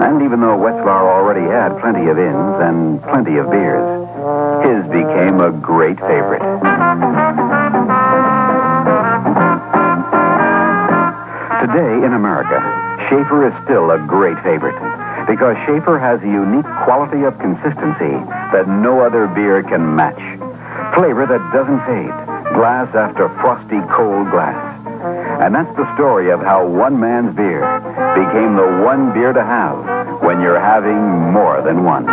And even though Wetzlar already had plenty of inns and plenty of beers, his became a great favorite. Today in America, Schaefer is still a great favorite, because Schaefer has a unique quality of consistency that no other beer can match. Flavor that doesn't fade, glass after frosty cold glass. And that's the story of how one man's beer became the one beer to have when you're having more than one.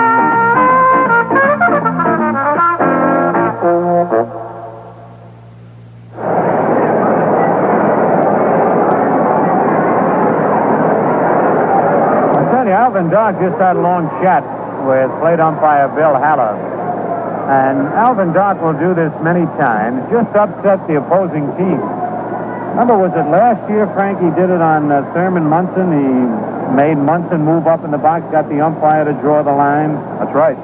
Alvin Dock just had a long chat with plate umpire Bill Haller. And Alvin Dock will do this many times, just upset the opposing team. Remember, was it last year, Frank, he did it on Thurman Munson? He made Munson move up in the box, got the umpire to draw the line. That's right.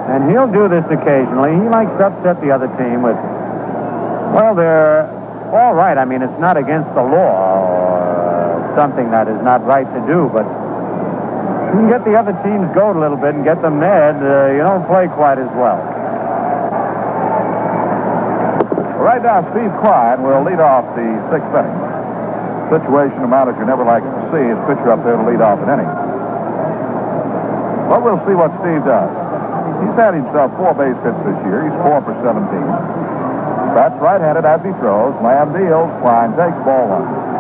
And he'll do this occasionally. He likes to upset the other team with, well, they're all right. I mean, it's not against the law or something that is not right to do, but you can get the other team's goat a little bit and get them mad. You don't play quite as well. Right now, Steve Klein will lead off the 6th inning. Situation a manager never likes to see is pitcher up there to lead off an inning. But we'll see what Steve does. He's had himself 4 base hits this year. He's 4 for 17. That's right-handed as he throws. Lamb deals. Klein takes ball 1.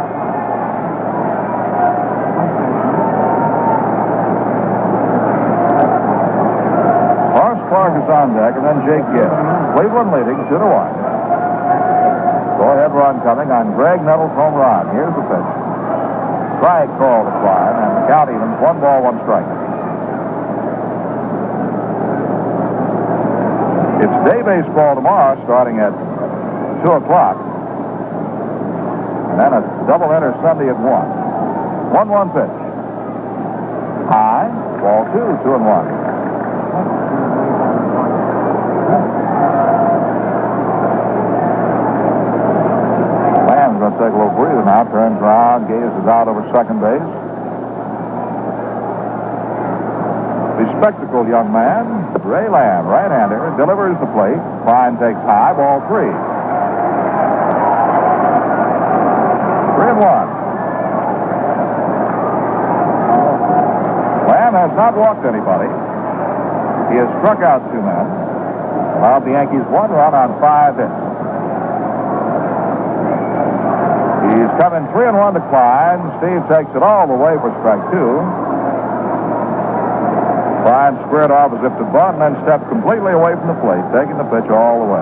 Clark is on deck, and then Jake Gibb. Cleveland leading 2-1. Go-ahead run coming on Greg Nettles' home run. Here's the pitch. Strike call to Klein, and the count evens 1 ball, 1 strike. It's day baseball tomorrow, starting at 2 o'clock. And then a doubleheader Sunday at 1. 1-1 pitch. High, ball 2, 2-1. Take a little breather now, turns around, gazes out over second base. The spectacled young man, Ray Lamb, right-hander, delivers the plate. Klein takes high, ball 3. 3-1. Lamb has not walked anybody. He has struck out 2 men. Allowed the Yankees 1 run on 5 hits. He's coming 3-1 to Klein. Steve takes it all the way for strike 2. Klein squared off as if to bunt and then stepped completely away from the plate, taking the pitch all the way.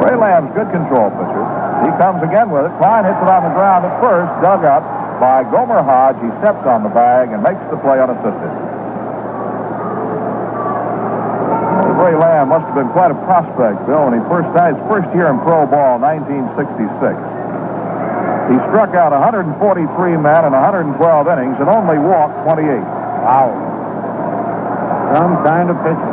Ray Lamb's good control pitcher. He comes again with it. Klein hits it on the ground at first, dug up by Gomer Hodge. He steps on the bag and makes the play unassisted. Ray Lamb must have been quite a prospect, Bill, when he had his first year in pro ball, 1966. He struck out 143 men in 112 innings and only walked 28. Wow. Some kind of pitcher.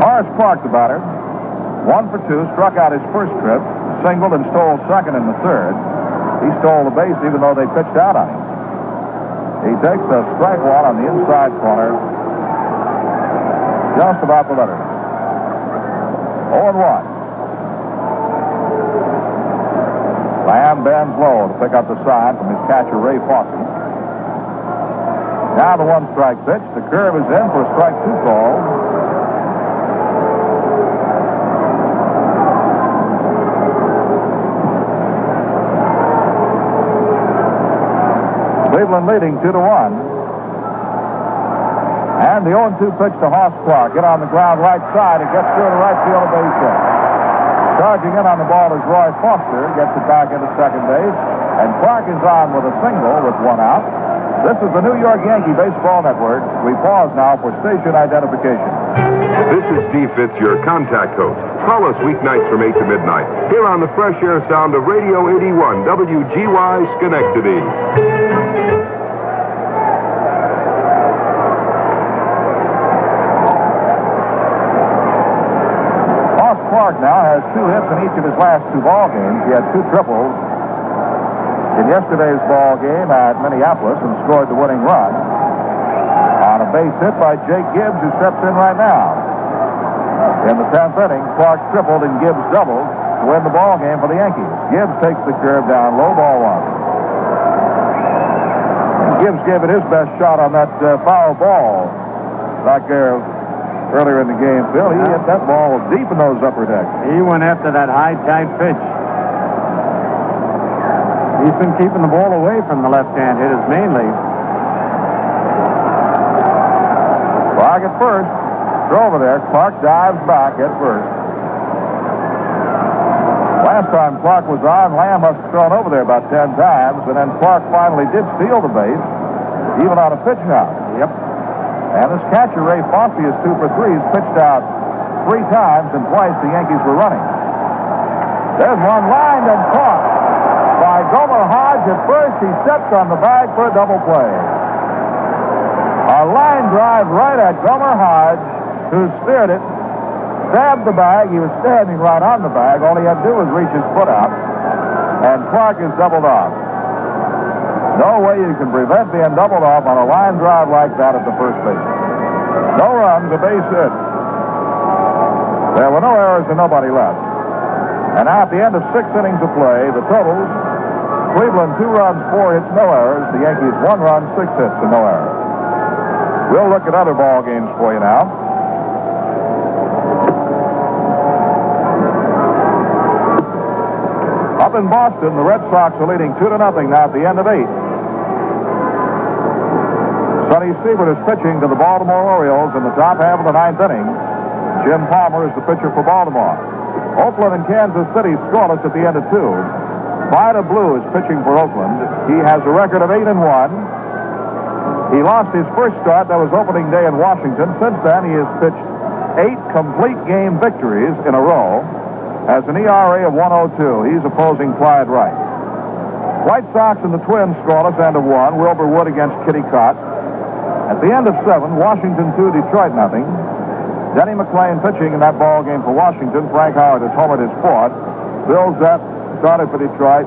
Horace Clark, the batter, 1 for 2, struck out his first trip, singled and stole second in the third. He stole the base even though they pitched out on him. He takes a strike 1 on the inside corner, just about the letter. 0-1. Lamb bends low to pick up the side from his catcher, Ray Fosse. Now the 1-strike pitch. The curve is in for a strike 2 call. Cleveland leading 2-1. And the 0-2 pitch to Hoss Clark. Hit on the ground right side. It gets through to right field, a base hit. Charging in on the ball is Roy Foster. Gets it back into second base. And Clark is on with a single with one out. This is the New York Yankee Baseball Network. We pause now for station identification. This is Steve Fitz, your contact host. Call us weeknights from 8 to midnight, here on the fresh air sound of Radio 81, WGY Schenectady. Hoss Clark now has 2 hits in each of his last 2 ball games. He had 2 triples in yesterday's ball game at Minneapolis and scored the winning run on a base hit by Jake Gibbs, who steps in right now. In the 10th inning, Clark tripled and Gibbs doubled to win the ball game for the Yankees. Gibbs takes the curve down low, ball 1. Gibbs gave it his best shot on that foul ball back there earlier in the game, Phil. He hit that ball deep in those upper decks. He went after that high-tight pitch. He's been keeping the ball away from the left-hand hitters mainly. Clark at first. They're over there. Clark dives back at first. Last time Clark was on, Lamb must have thrown over there about 10 times, and then Clark finally did steal the base, even on a pitch out. Yep. And this catcher, Ray Fosse, is 2 for 3. He's pitched out 3 times, and twice the Yankees were running. There's one lined and caught by Gomer Hodge. At first, he steps on the bag for a double play. A line drive right at Gomer Hodge, who speared it, stabbed the bag. He was standing right on the bag. All he had to do was reach his foot out, and Clark is doubled off. No way you can prevent being doubled off on a line drive like that at the first base. No runs, a base hit. There were no errors and nobody left. And now at the end of 6 innings of play, the totals: Cleveland 2 runs, 4 hits, no errors. The Yankees 1 run, 6 hits, and no errors. We'll look at other ball games for you now. Up in Boston, the Red Sox are leading 2-0 now at the end of 8. Sonny Siebert is pitching to the Baltimore Orioles in the top half of the 9th inning. Jim Palmer is the pitcher for Baltimore. Oakland and Kansas City scoreless at the end of 2. Vida Blue is pitching for Oakland. He has a record of 8-1. He lost his first start. That was opening day in Washington. Since then, he has pitched 8 complete game victories in a row. Has an ERA of 1.02. He's opposing Clyde Wright. White Sox and the Twins scoreless, end of 1. Wilbur Wood against Kitty Cott. At the end of 7, Washington 2, Detroit nothing. Denny McClain pitching in that ball game for Washington. Frank Howard has homered his 4th. Bill Zett started for Detroit.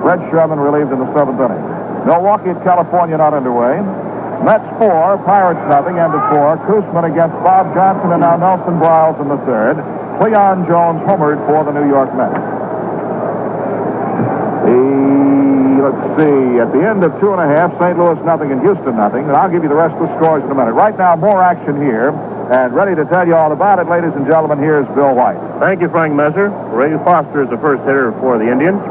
Red Sherman relieved in the 7th inning. Milwaukee at California not underway. Mets 4, Pirates nothing, end of 4. Koosman against Bob Johnson, and now Nelson Briles in the 3rd. Cleon Jones homered for the New York Mets. Let's see, at the end of 2.5, St. Louis nothing and Houston nothing. And I'll give you the rest of the scores in a minute. Right now, more action here. And ready to tell you all about it, ladies and gentlemen, here's Bill White. Thank you, Frank Messer. Ray Foster is the first hitter for the Indians,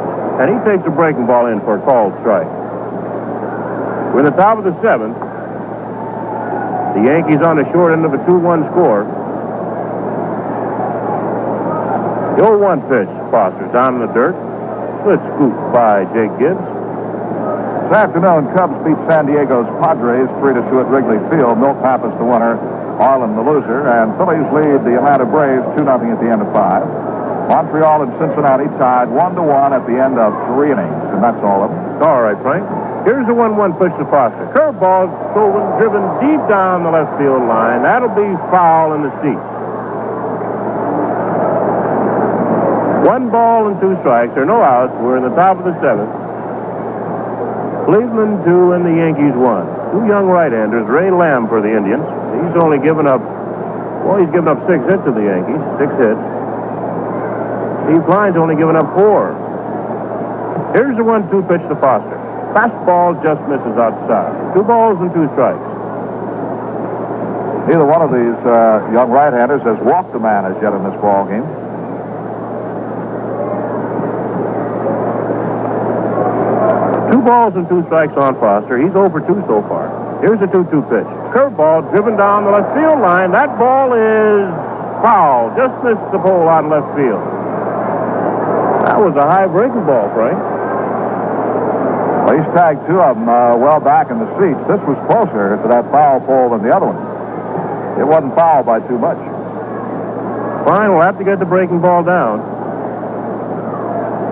and he takes a breaking ball in for a called strike. We're in the top of the 7th. The Yankees on the short end of a 2-1 score. The 0-1 pitch, Foster down in the dirt. Good scoop by Jake Gibbs. This afternoon, Cubs beat San Diego's Padres 3-2 at Wrigley Field. Milt Pappas the winner, Arlen the loser, and Phillies lead the Atlanta Braves 2-0 at the end of 5. Montreal and Cincinnati tied 1-1 at the end of 3 innings, and that's all of them. All right, Frank. Here's the 1-1 pitch to Foster. Curveball stolen, driven deep down the left field line. That'll be foul in the seats. 1 ball and 2 strikes. There are no outs. We're in the top of the 7th. Cleveland 2 and the Yankees 1. 2 young right-handers. Ray Lamb for the Indians. He's only given up, he's given up 6 hits to the Yankees. 6 hits. Steve Klein's only given up 4. Here's the 1-2 pitch to Foster. Fastball just misses outside. 2 balls and 2 strikes. Neither one of these young right-handers has walked a man as yet in this ball game. balls and 2 strikes on Foster. He's over 2 so far. Here's a 2-2 pitch. Curveball driven down the left field line. That ball is foul. Just missed the pole on left field. That was a high breaking ball, Frank. Well, he's tagged 2 of them well back in the seats. This was closer to that foul pole than the other one. It wasn't fouled by too much. Fine, we'll have to get the breaking ball down.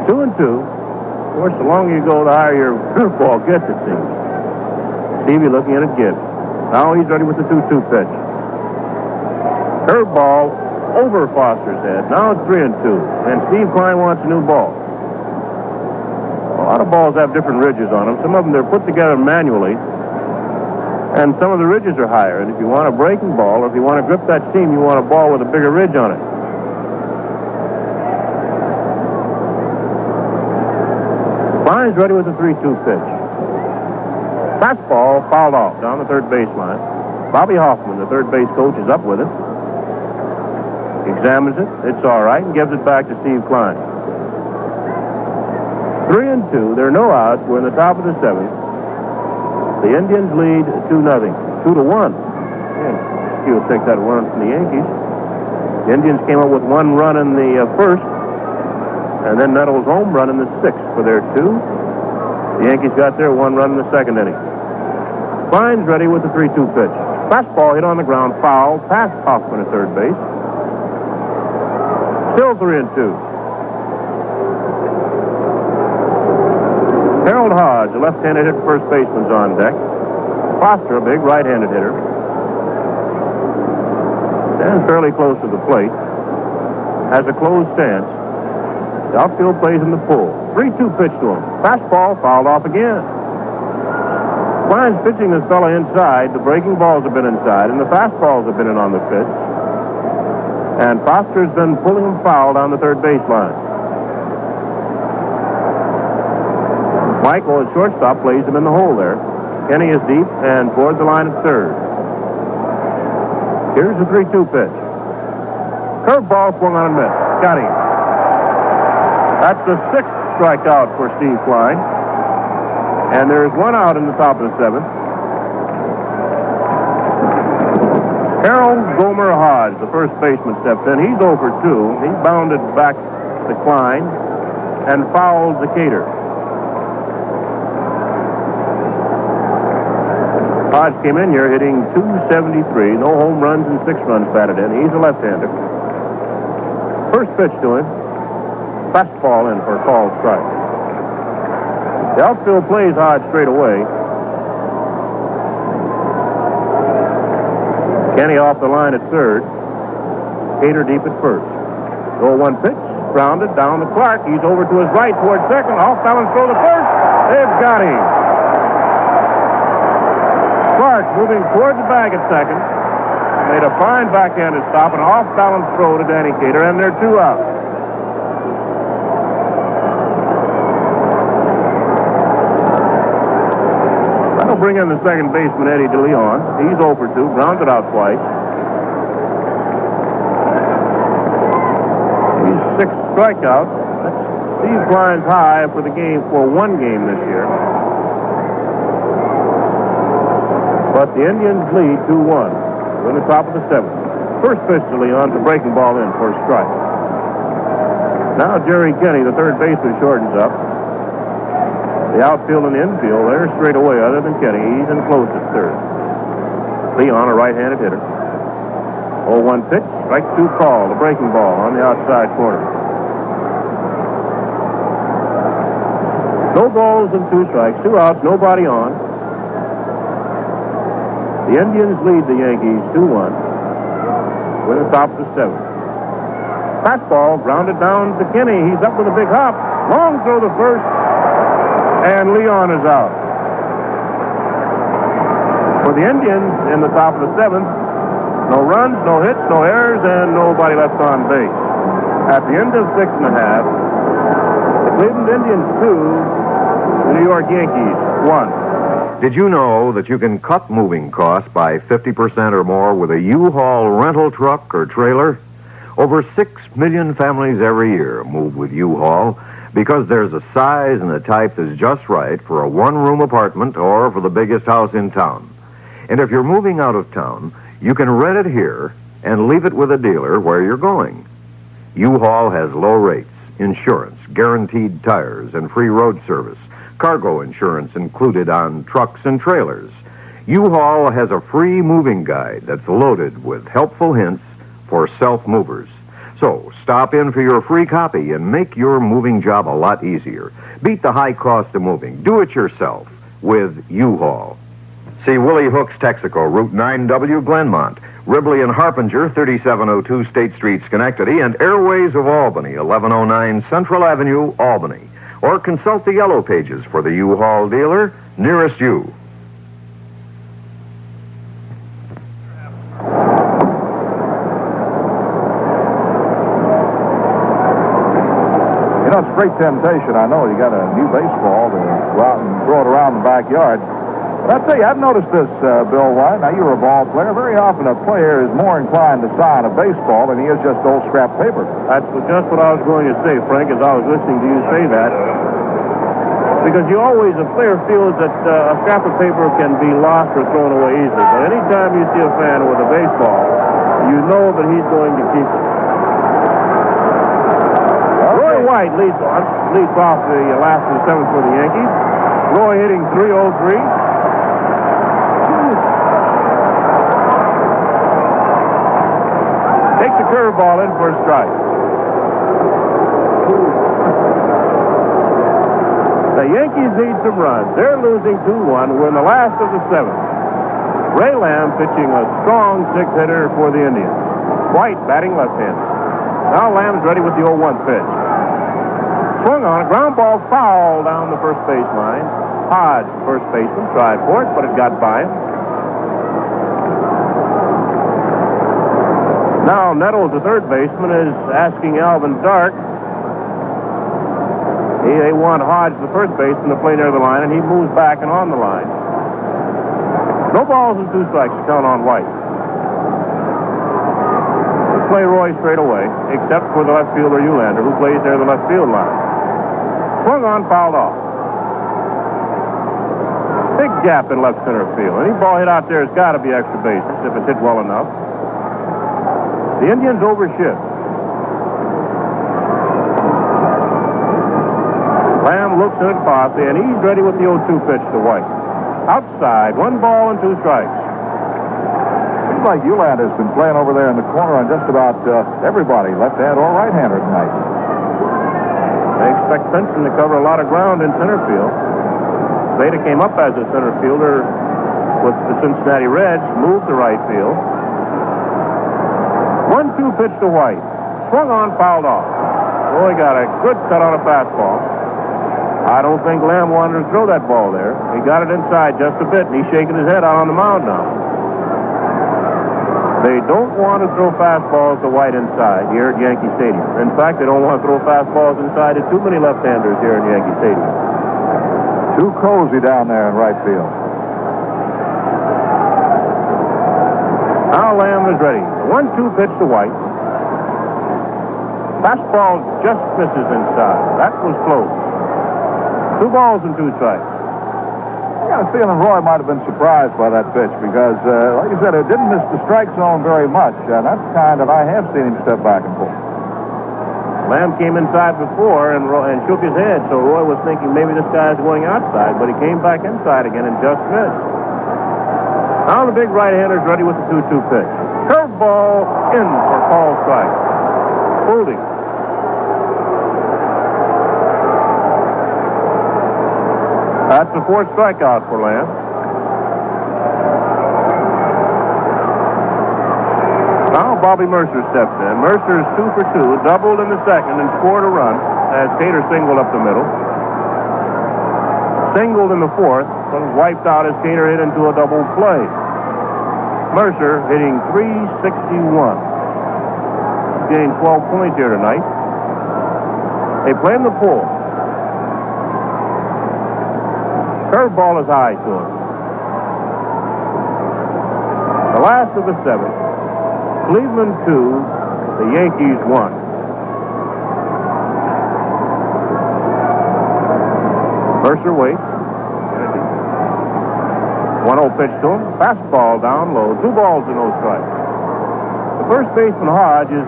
2-2. Of course, the longer you go, the higher your curveball gets, it seems. Stevie looking at it, Gibbs. Now he's ready with the 2-2 pitch. Curveball over Foster's head. Now it's 3-2. And Steve Klein wants a new ball. A lot of balls have different ridges on them. Some of them they're put together manually. And some of the ridges are higher. And if you want a breaking ball, or if you want to grip that seam, you want a ball with a bigger ridge on it. Klein's ready with the 3-2 pitch. Fastball fouled off down the third baseline. Bobby Hoffman, the third base coach, is up with it. Examines it. It's all right, and gives it back to Steve Klein. 3-2. There are no outs. We're in the top of the 7th. The Indians lead 2-0. 2-1. Yeah, you'll take that run from the Yankees. The Indians came up with 1 run in the first, and then Nettles' home run in the 6th for their 2. The Yankees got their 1 run in the 2nd inning. Klein's ready with the 3-2 pitch. Fastball hit on the ground, foul, past Hoffman at third base. Still 3-2. Harold Hodge, a left-handed hitter, first baseman's on deck. Foster, a big right-handed hitter. Stands fairly close to the plate. Has a closed stance. The outfield plays in the pull. 3-2 pitch to him. Fastball fouled off again. Klein's pitching this fella inside. The breaking balls have been inside, and the fastballs have been in on the pitch. And Foster's been pulling him foul down the third baseline. Michael, at shortstop, plays him in the hole there. Kenny is deep and toward the line at third. Here's the 3-2 pitch. Curveball swung on and missed. Got him. That's the 6th strikeout for Steve Klein. And there's 1 out in the top of the 7th. Harold Gomer Hodge, the first baseman, steps in. He's over 2. He bounded back to Klein and fouled Decatur. Hodge came in here hitting .273. No home runs and 6 runs batted in. He's a left-hander. First pitch to him. Fastball in for a called strike. The outfield plays Hodge straight away. Kenny off the line at third. Cater deep at first. 0-1 pitch. Grounded down to Clark. He's over to his right toward second. Off balance throw to first. They've got him. Clark moving toward the bag at second. Made a fine backhanded stop and off balance throw to Danny Cater, and they're 2 out. That'll bring in the second baseman, Eddie DeLeon. He's over 2, grounded out twice. He's 6th strikeout. That's Steve Klein's high for the game, for 1 game this year. But the Indians lead 2-1. We're in the top of the 7th. First pitch to Leon, a breaking ball in for a strike. Now Jerry Kenny, the third baseman, shortens up. The outfield and the infield, they're straight away, other than Kenny. He's in close at third. Leon, a right-handed hitter. 0-1 pitch, strike 2 call, the breaking ball on the outside corner. No balls and 2 strikes, 2 outs, nobody on. The Indians lead the Yankees 2-1. We're at the top of the 7th. Fastball grounded down to Kenny. He's up with a big hop. Long throw to first. And Leon is out. For the Indians in the top of the 7th, no runs, no hits, no errors, and nobody left on base. At the end of 6 1/2, the Cleveland Indians 2, the New York Yankees 1. Did you know that you can cut moving costs by 50% or more with a U-Haul rental truck or trailer? Over 6 million families every year move with U-Haul because there's a size and a type that's just right for a one-room apartment or for the biggest house in town. And if you're moving out of town, you can rent it here and leave it with a dealer where you're going. U-Haul has low rates, insurance, guaranteed tires, and free road service. Cargo insurance included on trucks and trailers. U-Haul has a free moving guide that's loaded with helpful hints for self-movers. So, stop in for your free copy and make your moving job a lot easier. Beat the high cost of moving. Do it yourself with U-Haul. See Willie Hooks, Texaco, Route 9W, Glenmont. Ribley and Harpinger, 3702 State Street, Schenectady, and Airways of Albany, 1109 Central Avenue, Albany. Or consult the yellow pages for the U-Haul dealer nearest you. You know, it's a great temptation. I know you got a new baseball to go out and throw it around the backyard. But I'll tell you, I've noticed this, Bill White. Now, you were a ball player. Very often a player is more inclined to sign a baseball than he is just old scrap paper. That's just what I was going to say, Frank, as I was listening to you say that. Because a player feels that a scrap of paper can be lost or thrown away easily. But anytime you see a fan with a baseball, you know that he's going to keep it. Roy White leads off the last of the seventh for the Yankees. Roy hitting .303. Takes a curveball in for a strike. The Yankees need some runs. They're losing 2-1. We're in the last of the seventh. Ray Lamb pitching a strong six-hitter for the Indians. White batting left-handed. Now Lamb's ready with the 0-1 pitch. Swung on, a ground ball foul down the first baseline. Hodge, first baseman, tried for it, but it got by him. Now Nettles, the third baseman, is asking Alvin Dark. They want Hodge, the first baseman, to play near the line, and he moves back and on the line. No balls and 2 strikes to count on White. They play Roy straight away, except for the left fielder Eulander, who plays near the left field line. Swung on, fouled off. Big gap in left center field. Any ball hit out there has got to be extra bases if it's hit well enough. The Indians overshift. Lamb looks in at Fosse, and he's ready with the 0-2 pitch to White. Outside, 1 ball and 2 strikes. Seems like Eulander's been playing over there in the corner on just about everybody, left-hand or right-hander tonight. They expect Benson to cover a lot of ground in center field. Veda came up as a center fielder with the Cincinnati Reds, moved to right field. 1-2 pitch to White. Swung on, fouled off. Roy got a good cut on a fastball. I don't think Lamb wanted to throw that ball there. He got it inside just a bit, and he's shaking his head out on the mound now. They don't want to throw fastballs to White inside here at Yankee Stadium. In fact, they don't want to throw fastballs inside to too many left-handers here in Yankee Stadium. Too cozy down there in right field. Now Lamb is ready. 1-2 pitch to White. Fastball just misses inside. That was close. 2 balls and 2 strikes. I got a feeling Roy might have been surprised by that pitch because, like I said, it didn't miss the strike zone very much. That's the kind that I have seen him step back and forth. Lamb came inside before and shook his head, so Roy was thinking maybe this guy's going outside, but he came back inside again and just missed. Now the big right-hander's ready with the 2-2 pitch. Curveball in for call strike. Holding. That's the 4th strikeout for Lamb. Now Bobby Mercer steps in. Mercer's 2 for 2, doubled in the second and scored a run as Cater singled up the middle. Singled in the 4th, but wiped out as Cater hit into a double play. Mercer hitting .361. Getting 12 points here tonight. They play in the pull. Curveball is high to him. The last of the 7th. Cleveland 2, the Yankees 1. Mercer waits. 1-0 pitch to him. Fastball down low. 2 balls and no strikes. The first baseman, Hodge, is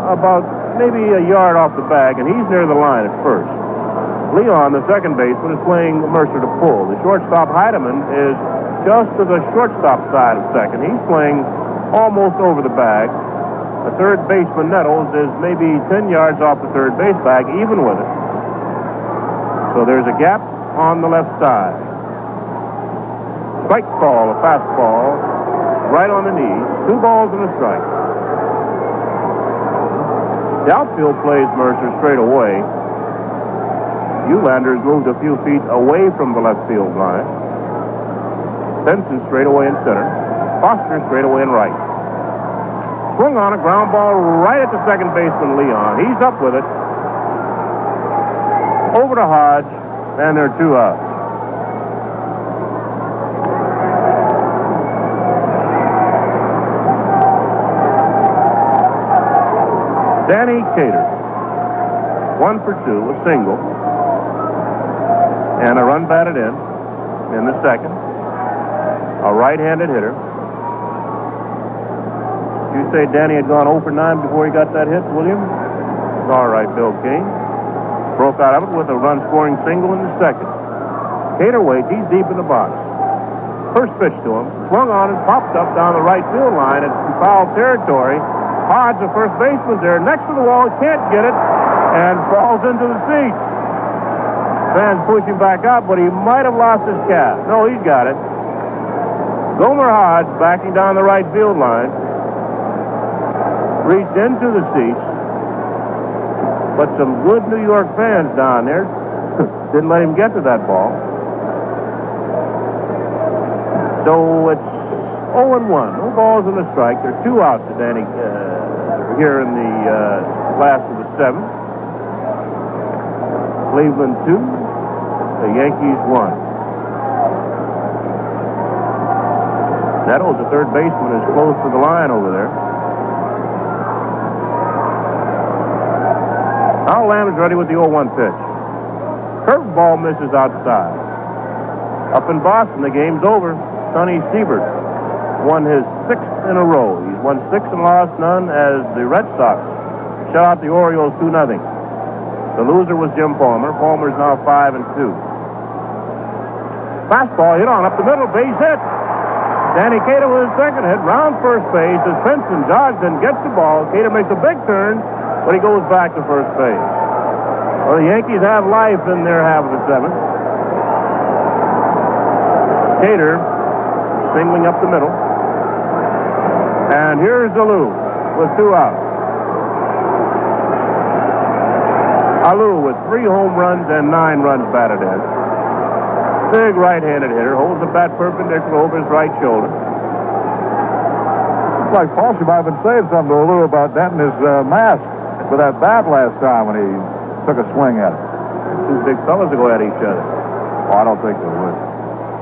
about maybe a yard off the bag, and he's near the line at first. Leon, the second baseman, is playing Mercer to pull. The shortstop, Heidemann, is just to the shortstop side of second. He's playing almost over the bag. The third baseman, Nettles, is maybe 10 yards off the third base bag, even with it. So there's a gap on the left side. Strike call, a fastball, right on the knees. 2 balls and a strike. The outfield plays Mercer straight away. Eulander's moved a few feet away from the left field line. Benson straight away in center. Foster straight away in right. Swung on a ground ball right at the second baseman, Leon. He's up with it. Over to Hodge, and there are 2 outs. Danny Cater, 1 for 2, a single, and a run batted in the second. A right-handed hitter. You say Danny had gone 0 for 9 before he got that hit, William? All right, Bill King. Broke out of it with a run-scoring single in the second. Cater waits. He's deep in the box. First pitch to him. Swung on and popped up down the right field line in foul territory. Hodge, the first baseman, there next to the wall, can't get it, and falls into the seat. Fans push him back out, but he might have lost his cap. No, he's got it. Gomer Hodge, backing down the right field line, reached into the seats, but some good New York fans down there didn't let him get to that ball. So it's 0-1. No balls and a strike. There are 2 outs to Danny here in the last of the 7th. Cleveland 2, the Yankees 1. Nettles, the third baseman, is close to the line over there. Now Lamb is ready with the 0-1 pitch. Curveball misses outside. Up in Boston, the game's over. Sonny Siebert won his 6th in a row. He's won 6 and lost none as the Red Sox shut out the Orioles 2-0. The loser was Jim Palmer. Palmer's now 5-2. Fastball hit on up the middle, base hit. Danny Cater with his second hit, round first base as Princeton jogs and gets the ball. Cater makes a big turn, but he goes back to first base. Well, the Yankees have life in their half of the 7th. Cater singling up the middle. And here's Alou with 2 outs. Alou with 3 home runs and 9 runs batted in. Big right-handed hitter, holds the bat perpendicular over his right shoulder. Looks like Paulson might have been saying something to Alou about that in his mask with that bat last time when he took a swing at it. 2 big fellas to go at each other. Oh, I don't think they would.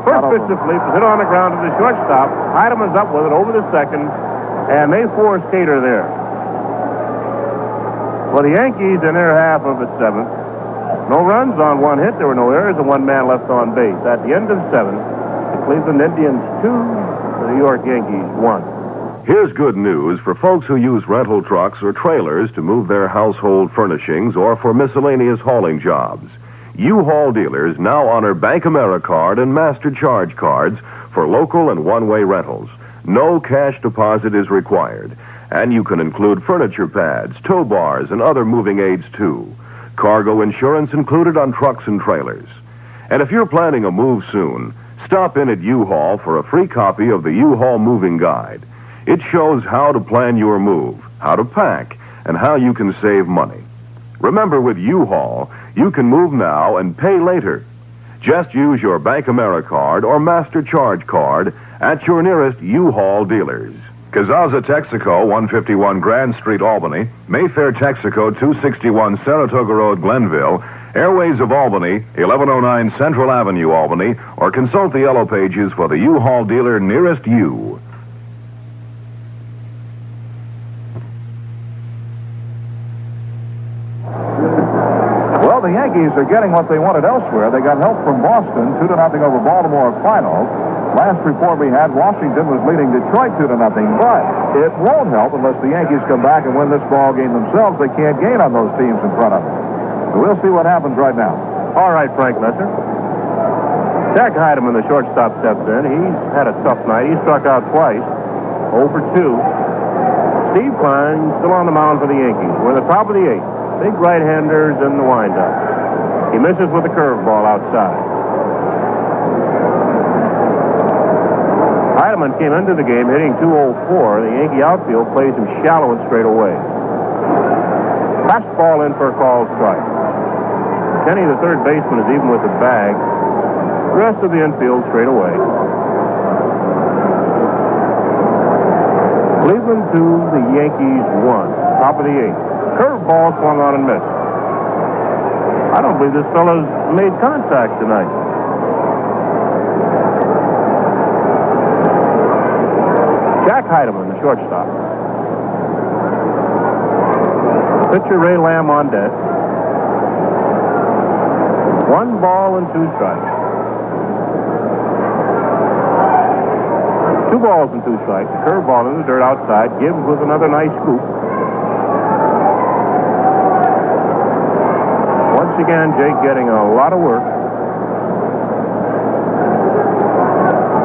First pitch to Fleet was hit on the ground to the shortstop. Heidemann's up with it over the second, and they force Cater there. Well, the Yankees in their half of the 7th, no runs on 1 hit. There were no errors and 1 man left on base. At the end of 7, the Cleveland Indians 2, the New York Yankees 1. Here's good news for folks who use rental trucks or trailers to move their household furnishings or for miscellaneous hauling jobs. U-Haul dealers now honor Bank AmeriCard and Master Charge cards for local and one-way rentals. No cash deposit is required, and you can include furniture pads, tow bars, and other moving aids too. Cargo insurance included on trucks and trailers. And if you're planning a move soon, stop in at U-Haul for a free copy of the U-Haul Moving Guide. It shows how to plan your move, how to pack, and how you can save money. Remember, with U-Haul, you can move now and pay later. Just use your Bank AmeriCard or Master Charge card at your nearest U-Haul dealers. Cazaza, Texaco, 151 Grand Street, Albany. Mayfair, Texaco, 261 Saratoga Road, Glenville. Airways of Albany, 1109 Central Avenue, Albany. Or consult the yellow pages for the U-Haul dealer nearest you. The Yankees are getting what they wanted elsewhere. They got help from Boston, 2-0 over Baltimore final. Last report we had, Washington was leading Detroit 2-0, but it won't help unless the Yankees come back and win this ball game themselves. They can't gain on those teams in front of them. So we'll see what happens right now. All right, Frank Messer. Jack Heidemann, the shortstop, steps in. He's had a tough night. He struck out twice, 0 for 2. Steve Klein still on the mound for the Yankees. We're in the top of the 8th. Big right-handers in the windup. He misses with a curveball outside. Heidemann came into the game hitting .204. The Yankee outfield plays him shallow and straight away. Fastball in for a called strike. Kenny, the third baseman, is even with the bag. The rest of the infield straight away. Cleveland 2, the Yankees 1. Top of the 8th. Curveball swung on and missed. I don't believe this fellow's made contact tonight. Jack Heidemann, the shortstop. Pitcher Ray Lamb on deck. 1 ball and 2 strikes. 2 balls and 2 strikes. A curveball in the dirt outside. Gibbs with another nice scoop. Once again, Jake getting a lot of work.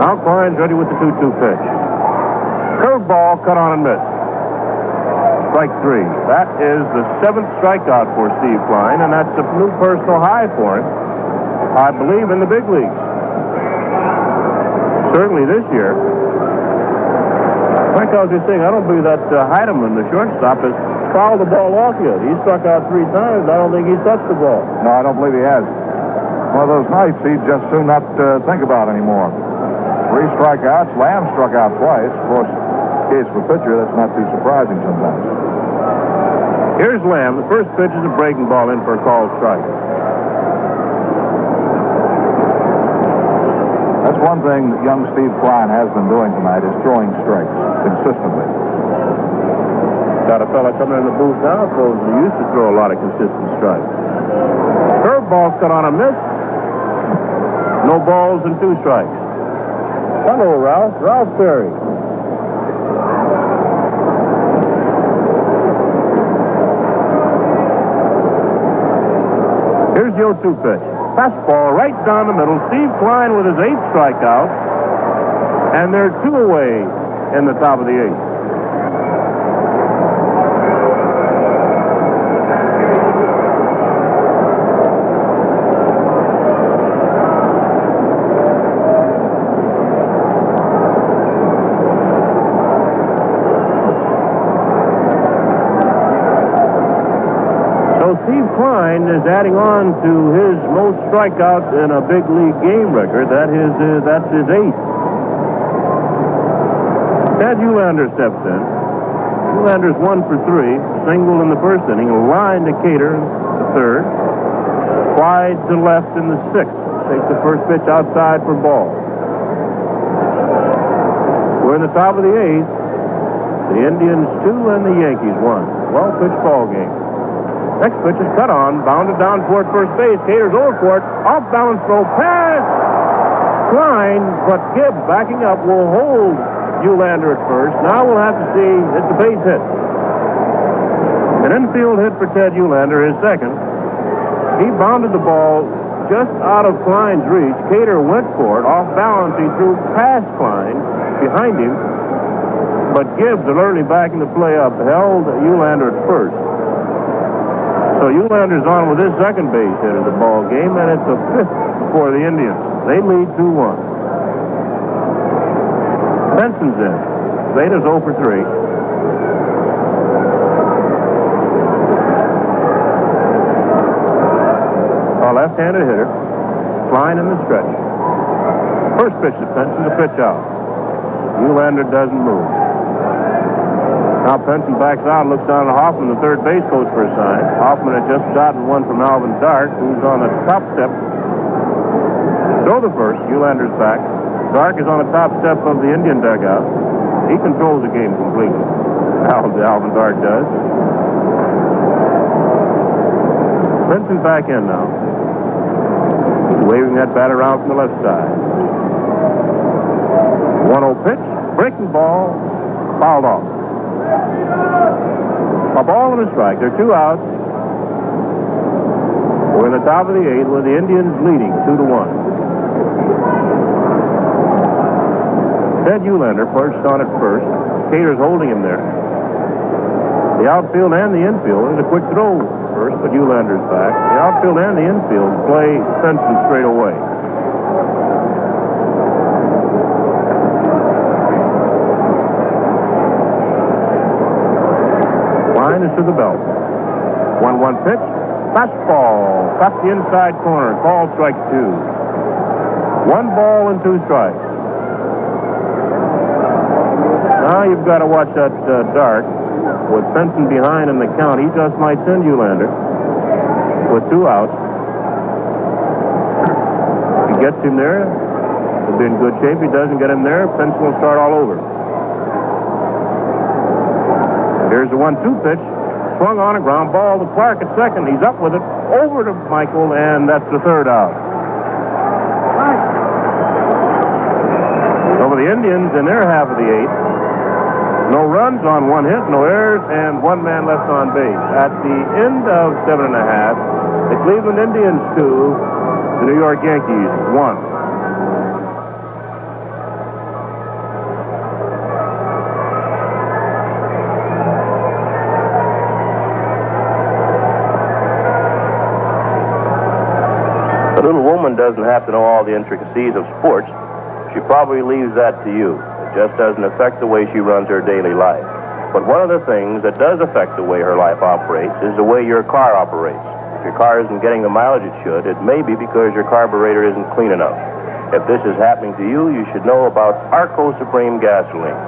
Now Klein's ready with the 2-2 pitch. Curveball cut on and missed. Strike 3. That is the 7th strikeout for Steve Klein, and that's a new personal high for him, I believe, in the big leagues. Certainly this year. Frank, I was just saying, I don't believe that Heidemann, the shortstop, has fouled the ball off yet. He struck out 3 times. I don't think he's touched the ball. No, I don't believe he has. One of those nights he'd just soon not think about anymore. 3 strikeouts. Lamb struck out twice. Of course, case for pitcher, that's not too surprising sometimes. Here's Lamb. The first pitch is a breaking ball in for a called strike. That's one thing that young Steve Klein has been doing tonight, is throwing strikes consistently. Got a fella coming in the booth now, so he used to throw a lot of consistent strikes. Curveball's cut on a miss. No balls and 2 strikes. Hello, Ralph. Ralph Perry. Here's the 0-2 pitch. Fastball right down the middle. Steve Klein with his 8th strikeout. And they're 2 away in the top of the 8th. Steve Klein is adding on to his most strikeouts in a big league game record. That's his 8th. Ted Eulander steps in. Eulander's 1 for 3. Single in the first inning. A line to Cater, the third. Wide to left in the 6th. Takes the first pitch outside for ball. We're in the top of the 8th. The Indians 2 and the Yankees 1. Well-pitched ball game. Next pitch is cut on, bounded down toward first base. Cater's over for it. Off balance throw, pass! Klein, but Gibbs backing up will hold Eulander at first. Now we'll have to see, it's a base hit. An infield hit for Ted Eulander, his second. He bounded the ball just out of Klein's reach. Cater went for it. Off balance, he threw past Klein, behind him. But Gibbs, alertly backing the play up, held Eulander at first. So Eulander's on with his second base hit of the ball game, and it's a 5th for the Indians. They lead 2-1. Benson's in. Veda's 0 for 3. A left-handed hitter. Klein in the stretch. First pitch to Benson, the pitch out. Eulander doesn't move. Now Benson backs out and looks down at Hoffman, the third base coach, for a sign. Hoffman had just gotten one from Alvin Dark, who's on the top step. Throw the first. Eulander's back. Dark is on the top step of the Indian dugout. He controls the game completely. Alvin Dark does. Benson's back in now. He's waving that bat around from the left side. 1-0 pitch. Breaking ball. Fouled off. A ball and a strike. There are 2 outs. We're in the top of the 8th with the Indians leading 2-1. Ted Eulander perched on at first. Cater's holding him there. The outfield and the infield. There's a quick throw first, but Eulander's back. The outfield and the infield play Benson straight away. Line is to the belt. 1-1 pitch. Fastball. Cut the inside corner. Called strike 2. 1 ball and 2 strikes. Now you've got to watch that dart. With Benson behind in the count, he just might send Eulander with 2 outs. If he gets him there, he'll be in good shape. If he doesn't get him there, Benson will start all over. Here's the 1-2 pitch. Swung on a ground ball to Clark at second. He's up with it. Over to Michael, and that's the 3rd out. So for the Indians in their half of the 8th, no runs on 1 hit, no errors, and 1 man left on base. At the end of 7 1/2, the Cleveland Indians 2, the New York Yankees 1. The little woman doesn't have to know all the intricacies of sports. She probably leaves that to you. Just doesn't affect the way she runs her daily life. But one of the things that does affect the way her life operates is the way your car operates. If your car isn't getting the mileage it should, it may be because your carburetor isn't clean enough. If this is happening to you, you should know about Arco Supreme gasoline.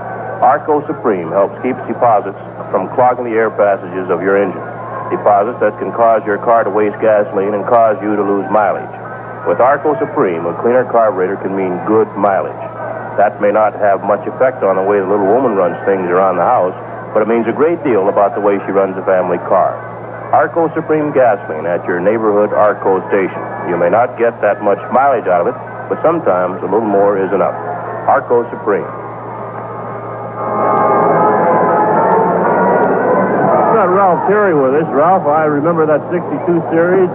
Arco Supreme helps keep deposits from clogging the air passages of your engine. Deposits that can cause your car to waste gasoline and cause you to lose mileage. With Arco Supreme, a cleaner carburetor can mean good mileage. That may not have much effect on the way the little woman runs things around the house, but it means a great deal about the way she runs a family car. Arco Supreme gasoline at your neighborhood Arco station. You may not get that much mileage out of it, but sometimes a little more is enough. Arco Supreme. We've got Ralph Terry with us. Ralph, I remember that 62 series,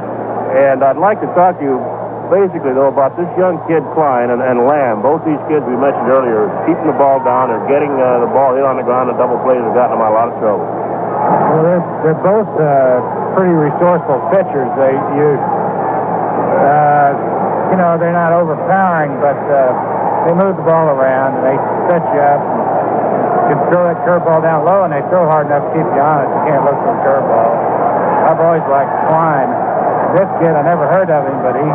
and I'd like to talk to you basically, though, about this young kid, Klein, and Lamb. Both these kids we mentioned earlier, keeping the ball down or getting the ball hit on the ground and double plays have gotten them in a lot of trouble. Well, they're both pretty resourceful pitchers. They use, they're not overpowering, but they move the ball around and they set you up. You can throw that curveball down low, and they throw hard enough to keep you honest. You can't look for a curveball. I've always liked Klein. This kid, I never heard of him, but he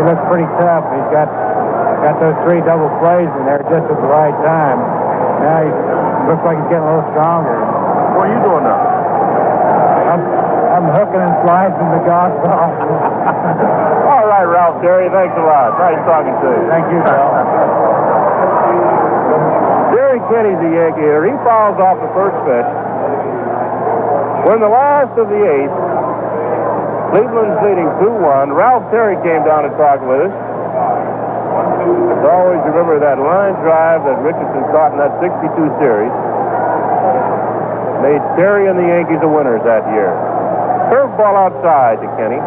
looks pretty tough. He's got those 3 double plays in there just at the right time. Now he looks like he's getting a little stronger. What are you doing now? I'm hooking and slicing the golf ball. All right, Ralph Terry, thanks a lot. Nice talking to you. Thank you, Bill. Jerry Kenny's a Yankee here. He fouls off the first pitch. When the last of the 8th, Cleveland's leading 2-1. Ralph Terry came down and talked with us. As always, remember that line drive that Richardson caught in that 62 series made Terry and the Yankees the winners that year. Curveball outside to Kenny.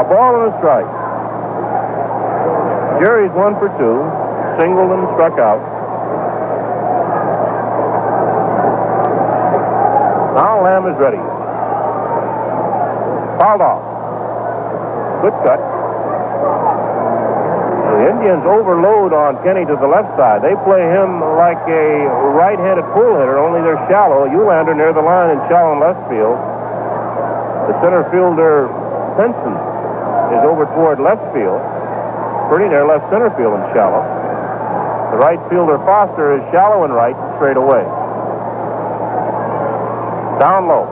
A ball and a strike. Jerry's 1 for 2. Singled and struck out. Now Lamb is ready. Fouled off. Good cut. The Indians overload on Kenny to the left side. They play him like a right-handed pull hitter, only they're shallow. Eulander near the line and shallow in left field. The center fielder, Henson, is over toward left field. Pretty near left center field and shallow. The right fielder, Foster, is shallow and right, straight away. Down low.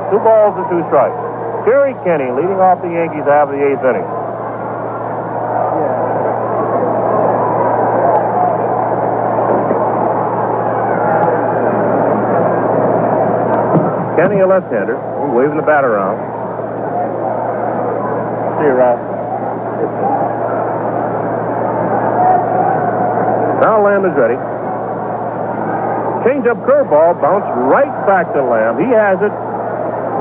2 balls and 2 strikes. Terry Kenny leading off the Yankees half of the 8th inning. Kenny, a left-hander, waving the bat around. See you, Ralph. Now Lamb is ready. Change-up curveball, bounce right back to Lamb. He has it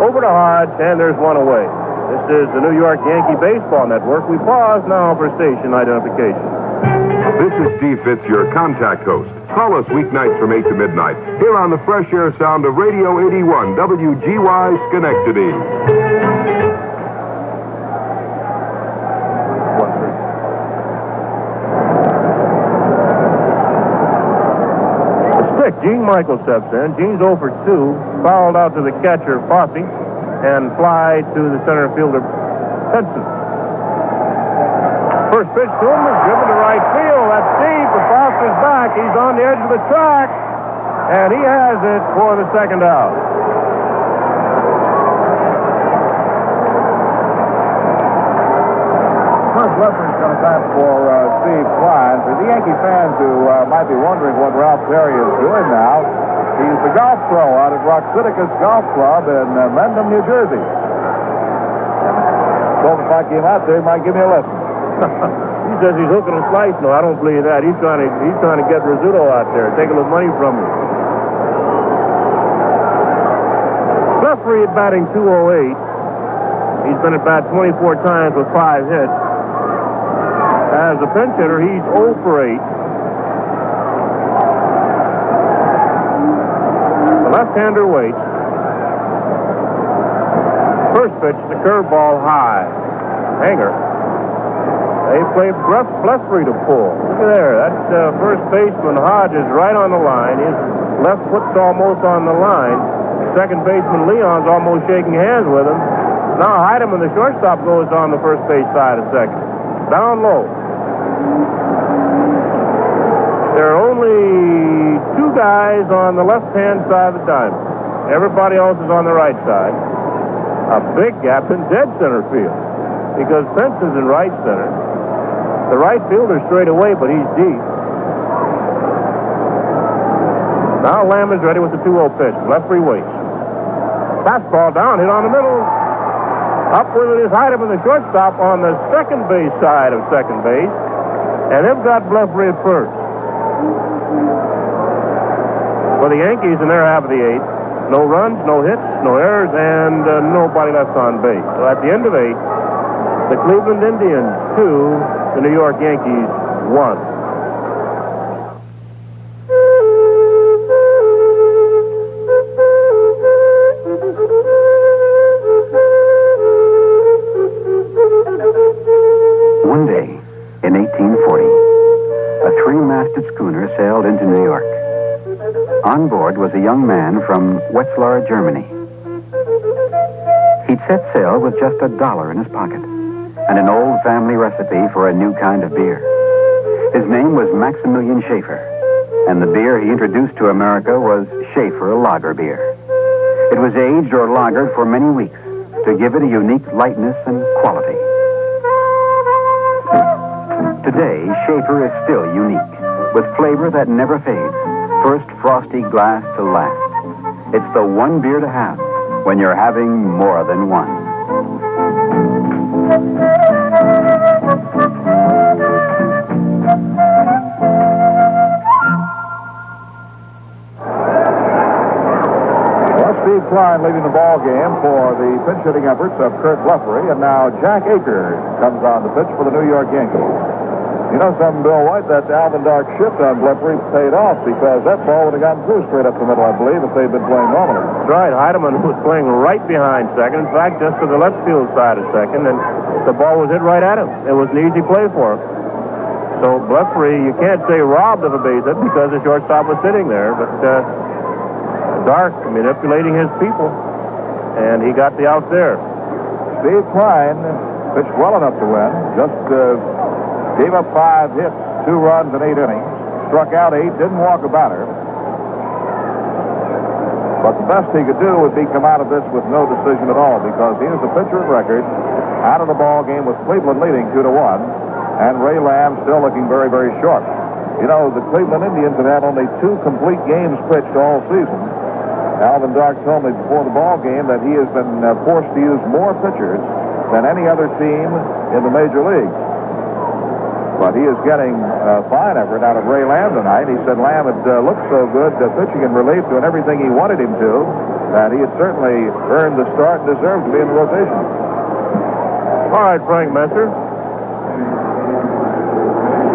over to Hodge, and there's one away. This is the New York Yankee Baseball Network. We pause now for station identification. This is Steve Fitz, your contact host. Call us weeknights from 8 to midnight here on the fresh air sound of Radio 81 WGY Schenectady. Gene Michael steps in. Gene's 0 for 2. Fouled out to the catcher, Fosse, and fly to the center fielder, Henson. First pitch to him is driven to right field. That's deep, but Foster's back. He's on the edge of the track, and he has it for the second out. First reference going to come for Steve Klein. For the Yankee fans who might be wondering what Ralph Perry is doing now, he's the golf pro out at Roxitticus Golf Club in Mendham, New Jersey. So if I came out there, he might give me a lesson. He says he's hooking a slice. No, I don't believe that. He's trying to get Rizzuto out there, taking the money from him. Jeffrey at batting 208. He's been at bat 24 times with 5 hits. As a pinch hitter, he's 0 for 8. The left-hander waits. First pitch, the curveball high. Hanger. They play Blefrey to pull. Look at there. That's first baseman Hodge is right on the line. His left foot's almost on the line. Second baseman Leon's almost shaking hands with him. Now Heidemann, the shortstop, goes on the first base side of second. Down low. There are only 2 guys on the left-hand side of the diamond. Everybody else is on the right side. A big gap in dead center field because Benson's in right center. The right fielder's straight away, but he's deep. Now Lamb is ready with the 2-0 pitch. Blefrey waits. Fastball down, hit on the middle. Up with it is Heidemann, the shortstop, on the second base side of second base. And they've got Blefrey at first. For the Yankees in their half of the 8th, no runs, no hits, no errors, and nobody left on base. So at the end of 8, the Cleveland Indians 2, the New York Yankees 1. One day, in 1840, a 3-masted schooner sailed into New York. On board was a young man from Wetzlar, Germany. He'd set sail with just $1 in his pocket and an old family recipe for a new kind of beer. His name was Maximilian Schaefer, and the beer he introduced to America was Schaefer Lager beer. It was aged or lagered for many weeks to give it a unique lightness and quality. Today, Schaefer is still unique, with flavor that never fades. First frosty glass to last. It's the one beer to have when you're having more than one. Well, Steve Klein leading the ball game for the pinch hitting efforts of Kurt Blefrey, and now Jack Akers comes on the pitch for the New York Yankees. You know something, Bill White, that Alvin Dark shift on Blefrey paid off because that ball would have gotten through straight up the middle, I believe, if they'd been playing normally. That's right. Heidemann was playing right behind second. In fact, just to the left field side of second, and the ball was hit right at him. It was an easy play for him. So Blefrey, you can't say robbed of a base hit because the shortstop was sitting there, but Dark manipulating his people, and he got the out there. Steve Klein pitched well enough to win. Just gave up 5 hits, 2 runs in 8 innings. Struck out 8, didn't walk a batter. But the best he could do would be come out of this with no decision at all because he was the pitcher of record out of the ball game with Cleveland leading 2-1, and Ray Lamb still looking very, very short. You know, the Cleveland Indians have had only 2 complete games pitched all season, Alvin Dark told me before the ball game that he has been forced to use more pitchers than any other team in the major leagues. But he is getting a fine effort out of Ray Lamb tonight. He said Lamb had looked so good pitching in relief, doing everything he wanted him to, that he had certainly earned the start and deserved to be in the rotation. All right, Frank Messer.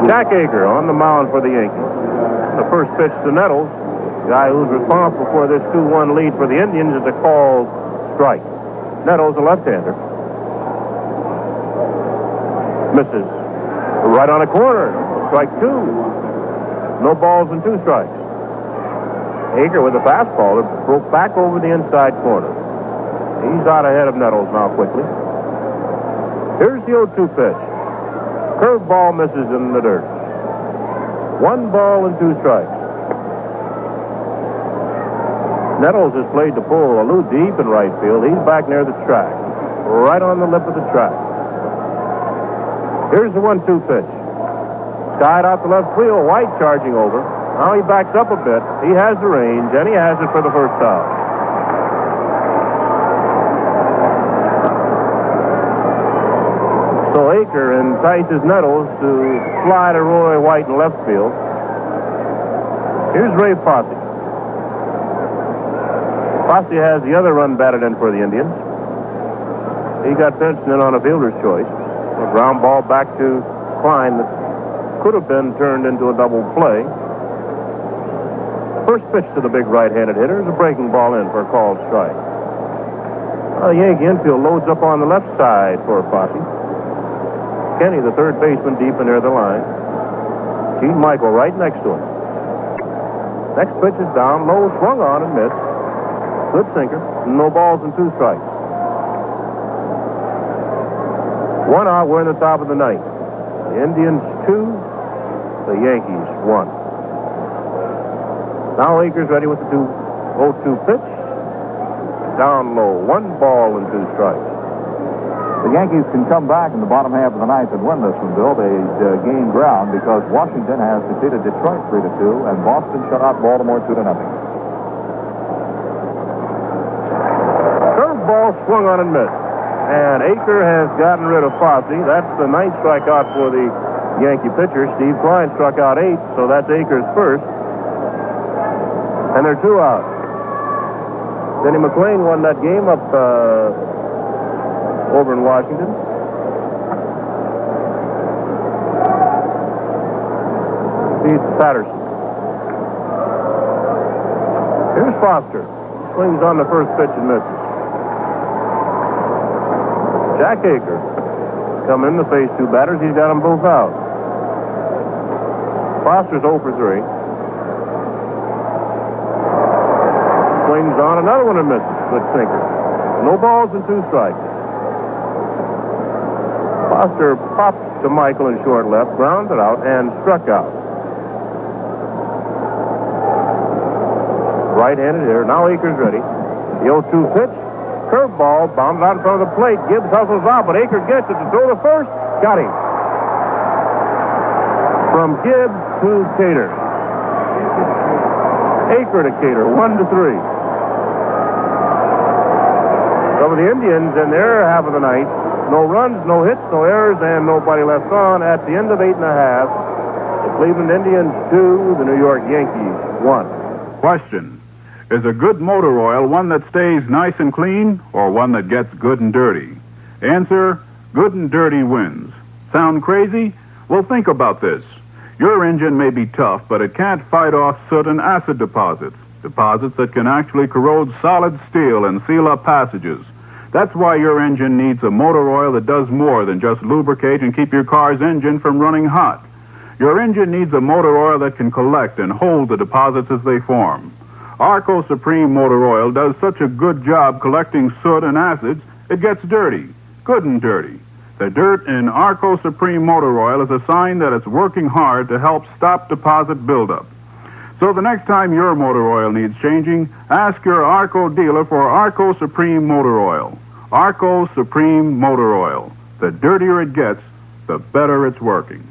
Jack Aker on the mound for the Yankees. The first pitch to Nettles. The guy who's responsible for this 2-1 lead for the Indians is a called strike. Nettles, a left-hander. Misses. Right on a corner. Strike 2. No balls and 2 strikes. Aker with a fastball that broke back over the inside corner. He's out ahead of Nettles now quickly. Here's the 0-2 pitch. Curveball misses in the dirt. 1 ball and 2 strikes. Nettles has played the pull a little deep in right field. He's back near the track. Right on the lip of the track. Here's the 1-2 pitch. Skied out the left field. White charging over. Now he backs up a bit. He has the range, and he has it for the first out. So Aker entices Nettles to fly to Roy White in left field. Here's Ray Fosse. Fosse has the other run batted in for the Indians. He got pinched in on a fielder's choice. A ground ball back to Klein that could have been turned into a double play. First pitch to the big right-handed hitter is a breaking ball in for a called strike. The Yankee infield loads up on the left side for Fosse. Kenny, the third baseman, deep in near the line. Gene Michael right next to him. Next pitch is down low, swung on and missed. Good sinker. No balls and 2 strikes. 1 out. We're in the top of the ninth. The Indians 2, the Yankees 1. Now Aker's ready with the 0-2 pitch. Down low. 1 ball and 2 strikes. The Yankees can come back in the bottom half of the ninth and win this one, Bill. They gain ground because Washington has defeated Detroit 3-2 and Boston shut out Baltimore 2-0. Curveball swung on and missed. And Aker has gotten rid of Fosse. That's the 9th strikeout for the Yankee pitcher. Steve Klein struck out 8, so that's Aker's first. And they're 2 out. Denny McClain won that game up over in Washington. Beats Patterson. Here's Foster. Swings on the first pitch and misses. Jack Aker come in to face 2 batters. He's got them both out. Foster's 0 for 3. Swings on another one and misses. Good sinker. No balls and 2 strikes. Foster popped to Michael in short left, grounded out, and struck out. Right-handed hitter. Now Aker's ready. The 0-2 pitch. Curveball bombed out in front of the plate. Gibbs hustles out, but Aker gets it to throw to first. Got him. From Gibbs to Cater. Aker to Cater, 1-3. So for the Indians in their half of the ninth, no runs, no hits, no errors, and nobody left on. At the end of 8 1/2, the Cleveland Indians 2, the New York Yankees 1. Question. Is a good motor oil one that stays nice and clean or one that gets good and dirty? Answer, good and dirty wins. Sound crazy? Well, think about this. Your engine may be tough, but it can't fight off soot and acid deposits that can actually corrode solid steel and seal up passages. That's why your engine needs a motor oil that does more than just lubricate and keep your car's engine from running hot. Your engine needs a motor oil that can collect and hold the deposits as they form. Arco Supreme Motor Oil does such a good job collecting soot and acids, it gets dirty, good and dirty. The dirt in Arco Supreme Motor Oil is a sign that it's working hard to help stop deposit buildup. So the next time your motor oil needs changing, ask your Arco dealer for Arco Supreme Motor Oil. Arco Supreme Motor Oil. The dirtier it gets, the better it's working.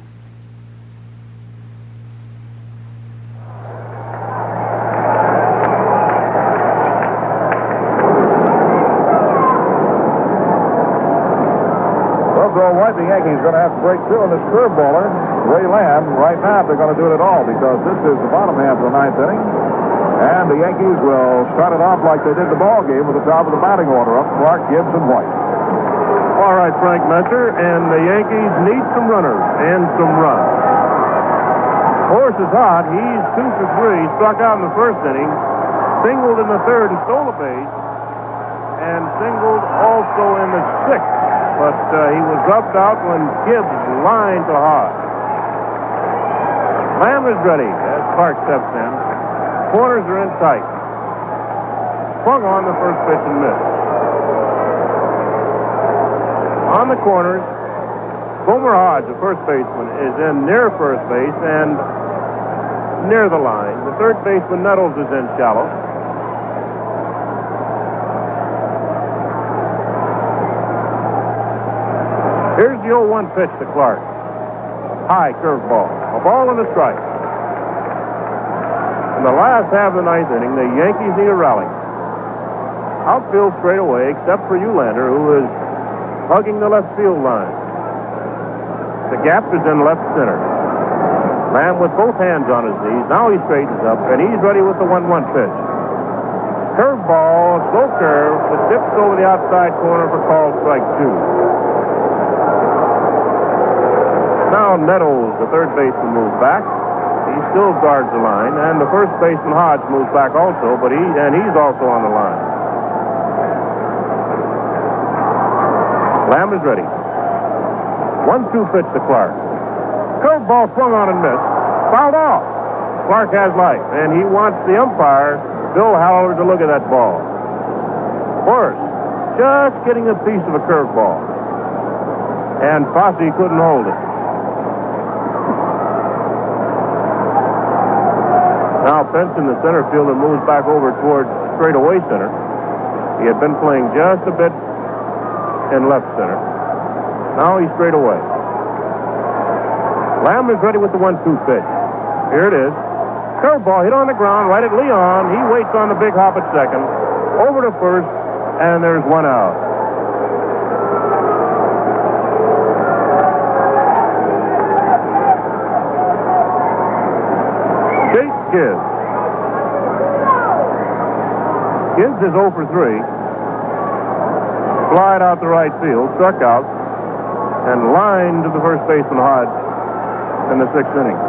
right, the Yankees are going to have to break through on this curveballer, Ray Lamb. Right now, they're going to do it at all because this is the bottom half of the ninth inning. And the Yankees will start it off like they did the ball game with the top of the batting order up, Clark, Gibbs, and White. All right, Frank Messer, and the Yankees need some runners and some runs. Horse is hot. He's 2 for 3. Struck out in the first inning, singled in the third and stole a base, and singled also in the sixth. But he was rubbed out when Gibbs lined to Hodge. Lamb is ready as Clark steps in. Corners are in tight. Swung on the first pitch and missed. On the corners, Gomer Hodge, the first baseman, is in near first base and near the line. The third baseman, Nettles, is in shallow. Here's the 0-1 pitch to Clark. High curveball. A ball and a strike. In the last half of the ninth inning, the Yankees need a rally. Outfield straight away, except for Ulander, who is hugging the left field line. The gap is in left center. Lamb with both hands on his knees. Now he straightens up, and he's ready with the 1-1 pitch. Curveball, slow curve, that dips over the outside corner for called strike 2. Now Nettles, the third baseman, moves back. He still guards the line, and the first baseman Hodge moves back also, but he's also on the line. Lamb is ready. 1-2 pitch to Clark. Curveball swung on and missed. Fouled off. Clark has life, and he wants the umpire, Bill Howard, to look at that ball. First, just getting a piece of a curveball, and Fosse couldn't hold it. Now Benson, the center fielder, moves back over towards straightaway center. He had been playing just a bit in left center. Now he's straight away. Lamb is ready with the 1-2 pitch. Here it is. Curveball hit on the ground right at Leon. He waits on the big hop at second. Over to first, and there's one out. Gibbs. Gibbs is 0 for 3. Flied out the right field, struck out, and lined to the first baseman Hodge in the sixth inning.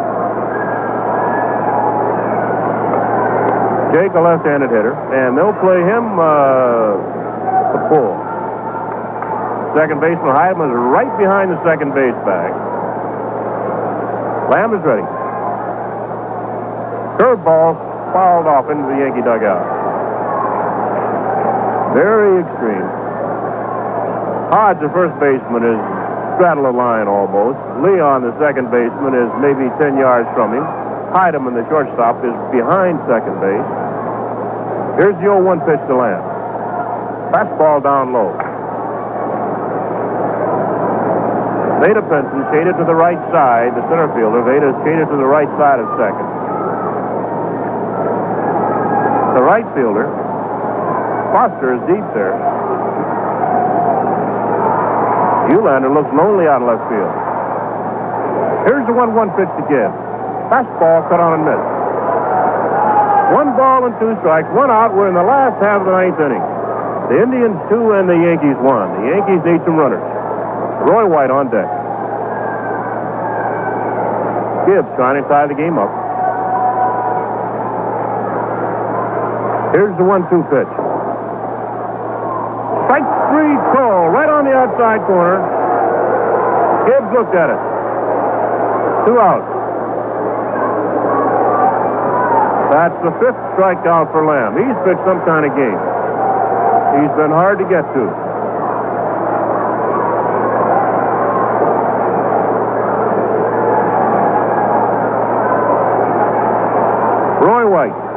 Jake, a left-handed hitter, and they'll play him the pull. Second baseman Heidman is right behind the second base bag. Lamb is ready. Curveball fouled off into the Yankee dugout. Very extreme. Hodge, the first baseman, is straddle the line almost. Leon, the second baseman, is maybe 10 yards from him. Heidemann, the shortstop, is behind second base. Here's the 0-1 pitch to Lamb. Fastball down low. Vada Pinson shaded to the right side, the center fielder. Vada is shaded to the right side of second. The right fielder, Foster, is deep there. Ulander looks lonely out of left field. Here's the 1-1 pitch to Gibbs. Fastball cut on and missed. 1 ball and 2 strikes, 1 out. We're in the last half of the ninth inning. The Indians 2 and the Yankees 1. The Yankees need some runners. Roy White on deck. Gibbs trying to tie the game up. Here's the 1-2 pitch. Strike 3 call right on the outside corner. Gibbs looked at it. 2 outs. That's the 5th strikeout for Lamb. He's pitched some kind of game. He's been hard to get to. Roy White.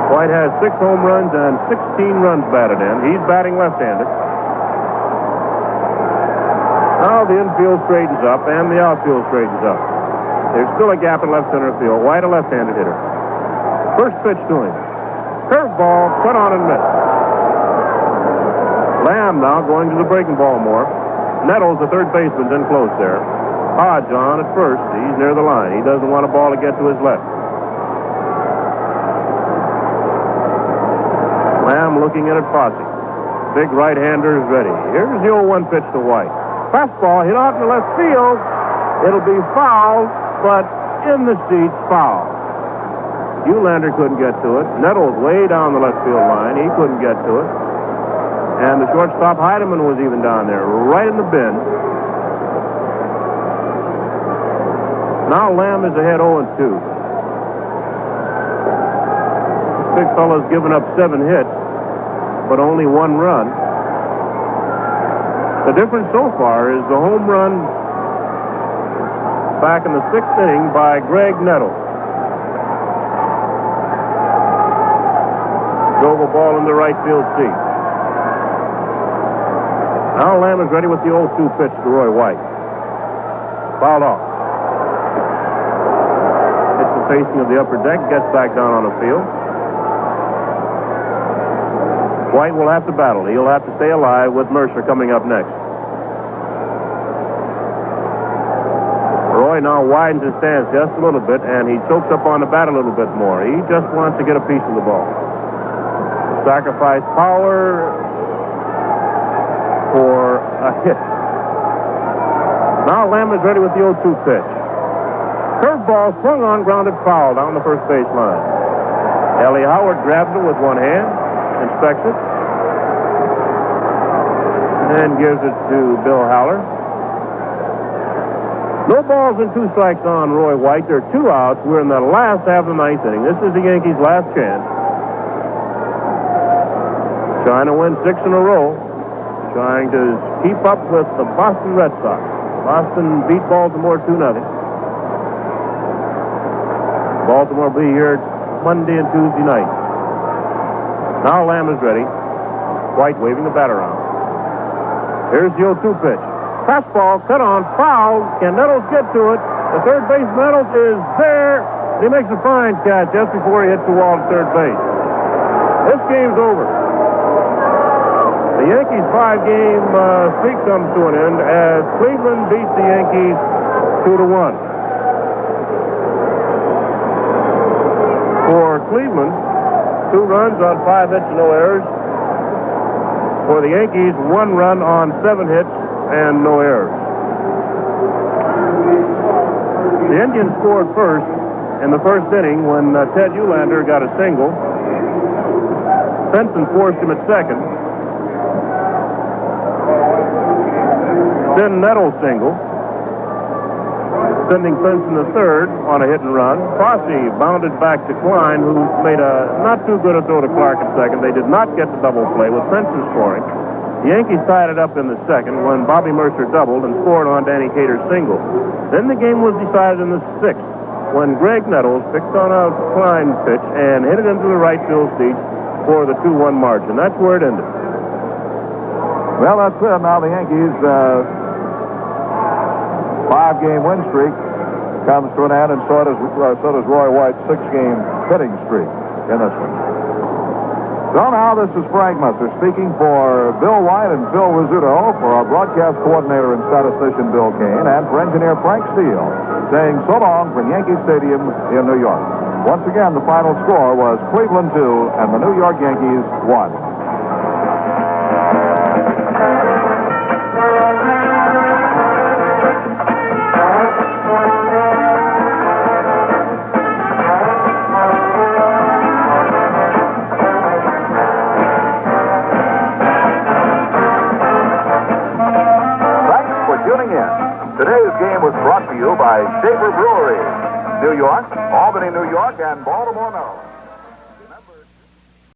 White has 6 home runs and 16 runs batted in. He's batting left-handed. Now the infield straightens up and the outfield straightens up. There's still a gap in left center field. White, a left-handed hitter. First pitch to him. Curveball, cut on and missed. Lamb now going to the breaking ball more. Nettles, the third baseman's in close there. Hodge on at first. He's near the line. He doesn't want a ball to get to his left. Lamb looking in at Fosse. Big right-hander is ready. Here's the 0-1 pitch to White. Fastball hit out in the left field. It'll be foul, but in the seats, foul. Eulander couldn't get to it. Nettles way down the left field line. He couldn't get to it. And the shortstop, Heidemann, was even down there, right in the bin. Now Lamb is ahead 0-2. This big fella's given up 7 hits, but only 1 run. The difference so far is the home run back in the 6th inning by Greg Nettles. Drove a ball in the right field seat. Now Lamb is ready with the 0-2 pitch to Roy White. Fouled off. Hits the facing of the upper deck, gets back down on the field. White will have to battle. He'll have to stay alive with Mercer coming up next. Roy now widens his stance just a little bit, and he chokes up on the bat a little bit more. He just wants to get a piece of the ball. Sacrifice power for a hit. Now Lamb is ready with the 0-2 pitch. Curveball swung on, grounded foul down the first base line. Ellie Howard grabs it with one hand, inspects it, and gives it to Bill Haller. No balls and 2 strikes on Roy White. There are 2 outs. We're in the last half of the 9th inning. This is the Yankees' last chance. Trying to win 6 in a row. Trying to keep up with the Boston Red Sox. Boston beat Baltimore 2-0. Baltimore will be here Monday and Tuesday night. Now Lamb is ready. White waving the bat around. Here's the 0-2 pitch. Fastball cut on, foul. Can Nettles get to it? The third base Nettles is there. He makes a fine catch just before he hits the wall at third base. This game's over. The Yankees' 5-game streak comes to an end as Cleveland beats the Yankees 2-1. For Cleveland, 2 runs on 5 hits and no errors. For the Yankees, 1 run on 7 hits and no errors. The Indians scored first in the first inning when Ted Eulander got a single. Benson forced him at second. Then Nettles single, sending Benson to third on a hit and run. Fosse bounded back to Klein, who made a not too good a throw to Clark at second. They did not get the double play with Benson scoring. The Yankees tied it up in the second when Bobby Mercer doubled and scored on Danny Cater's single. Then the game was decided in the 6th when Greg Nettles picked on a Klein pitch and hit it into the right field seat for the 2-1 margin. That's where it ended. Well, that's it. Now the Yankees' 5-game win streak comes to an end, and so does Roy White's 6-game hitting streak in this one. So now this is Frank Messer speaking for Bill White and Phil Rizzuto, for our broadcast coordinator and statistician Bill Kane, and for engineer Frank Steele, saying so long from Yankee Stadium in New York. Once again, the final score was Cleveland 2 and the New York Yankees 1. Today's game was brought to you by Schaefer Brewery, New York, Albany, New York, and Baltimore, Maryland.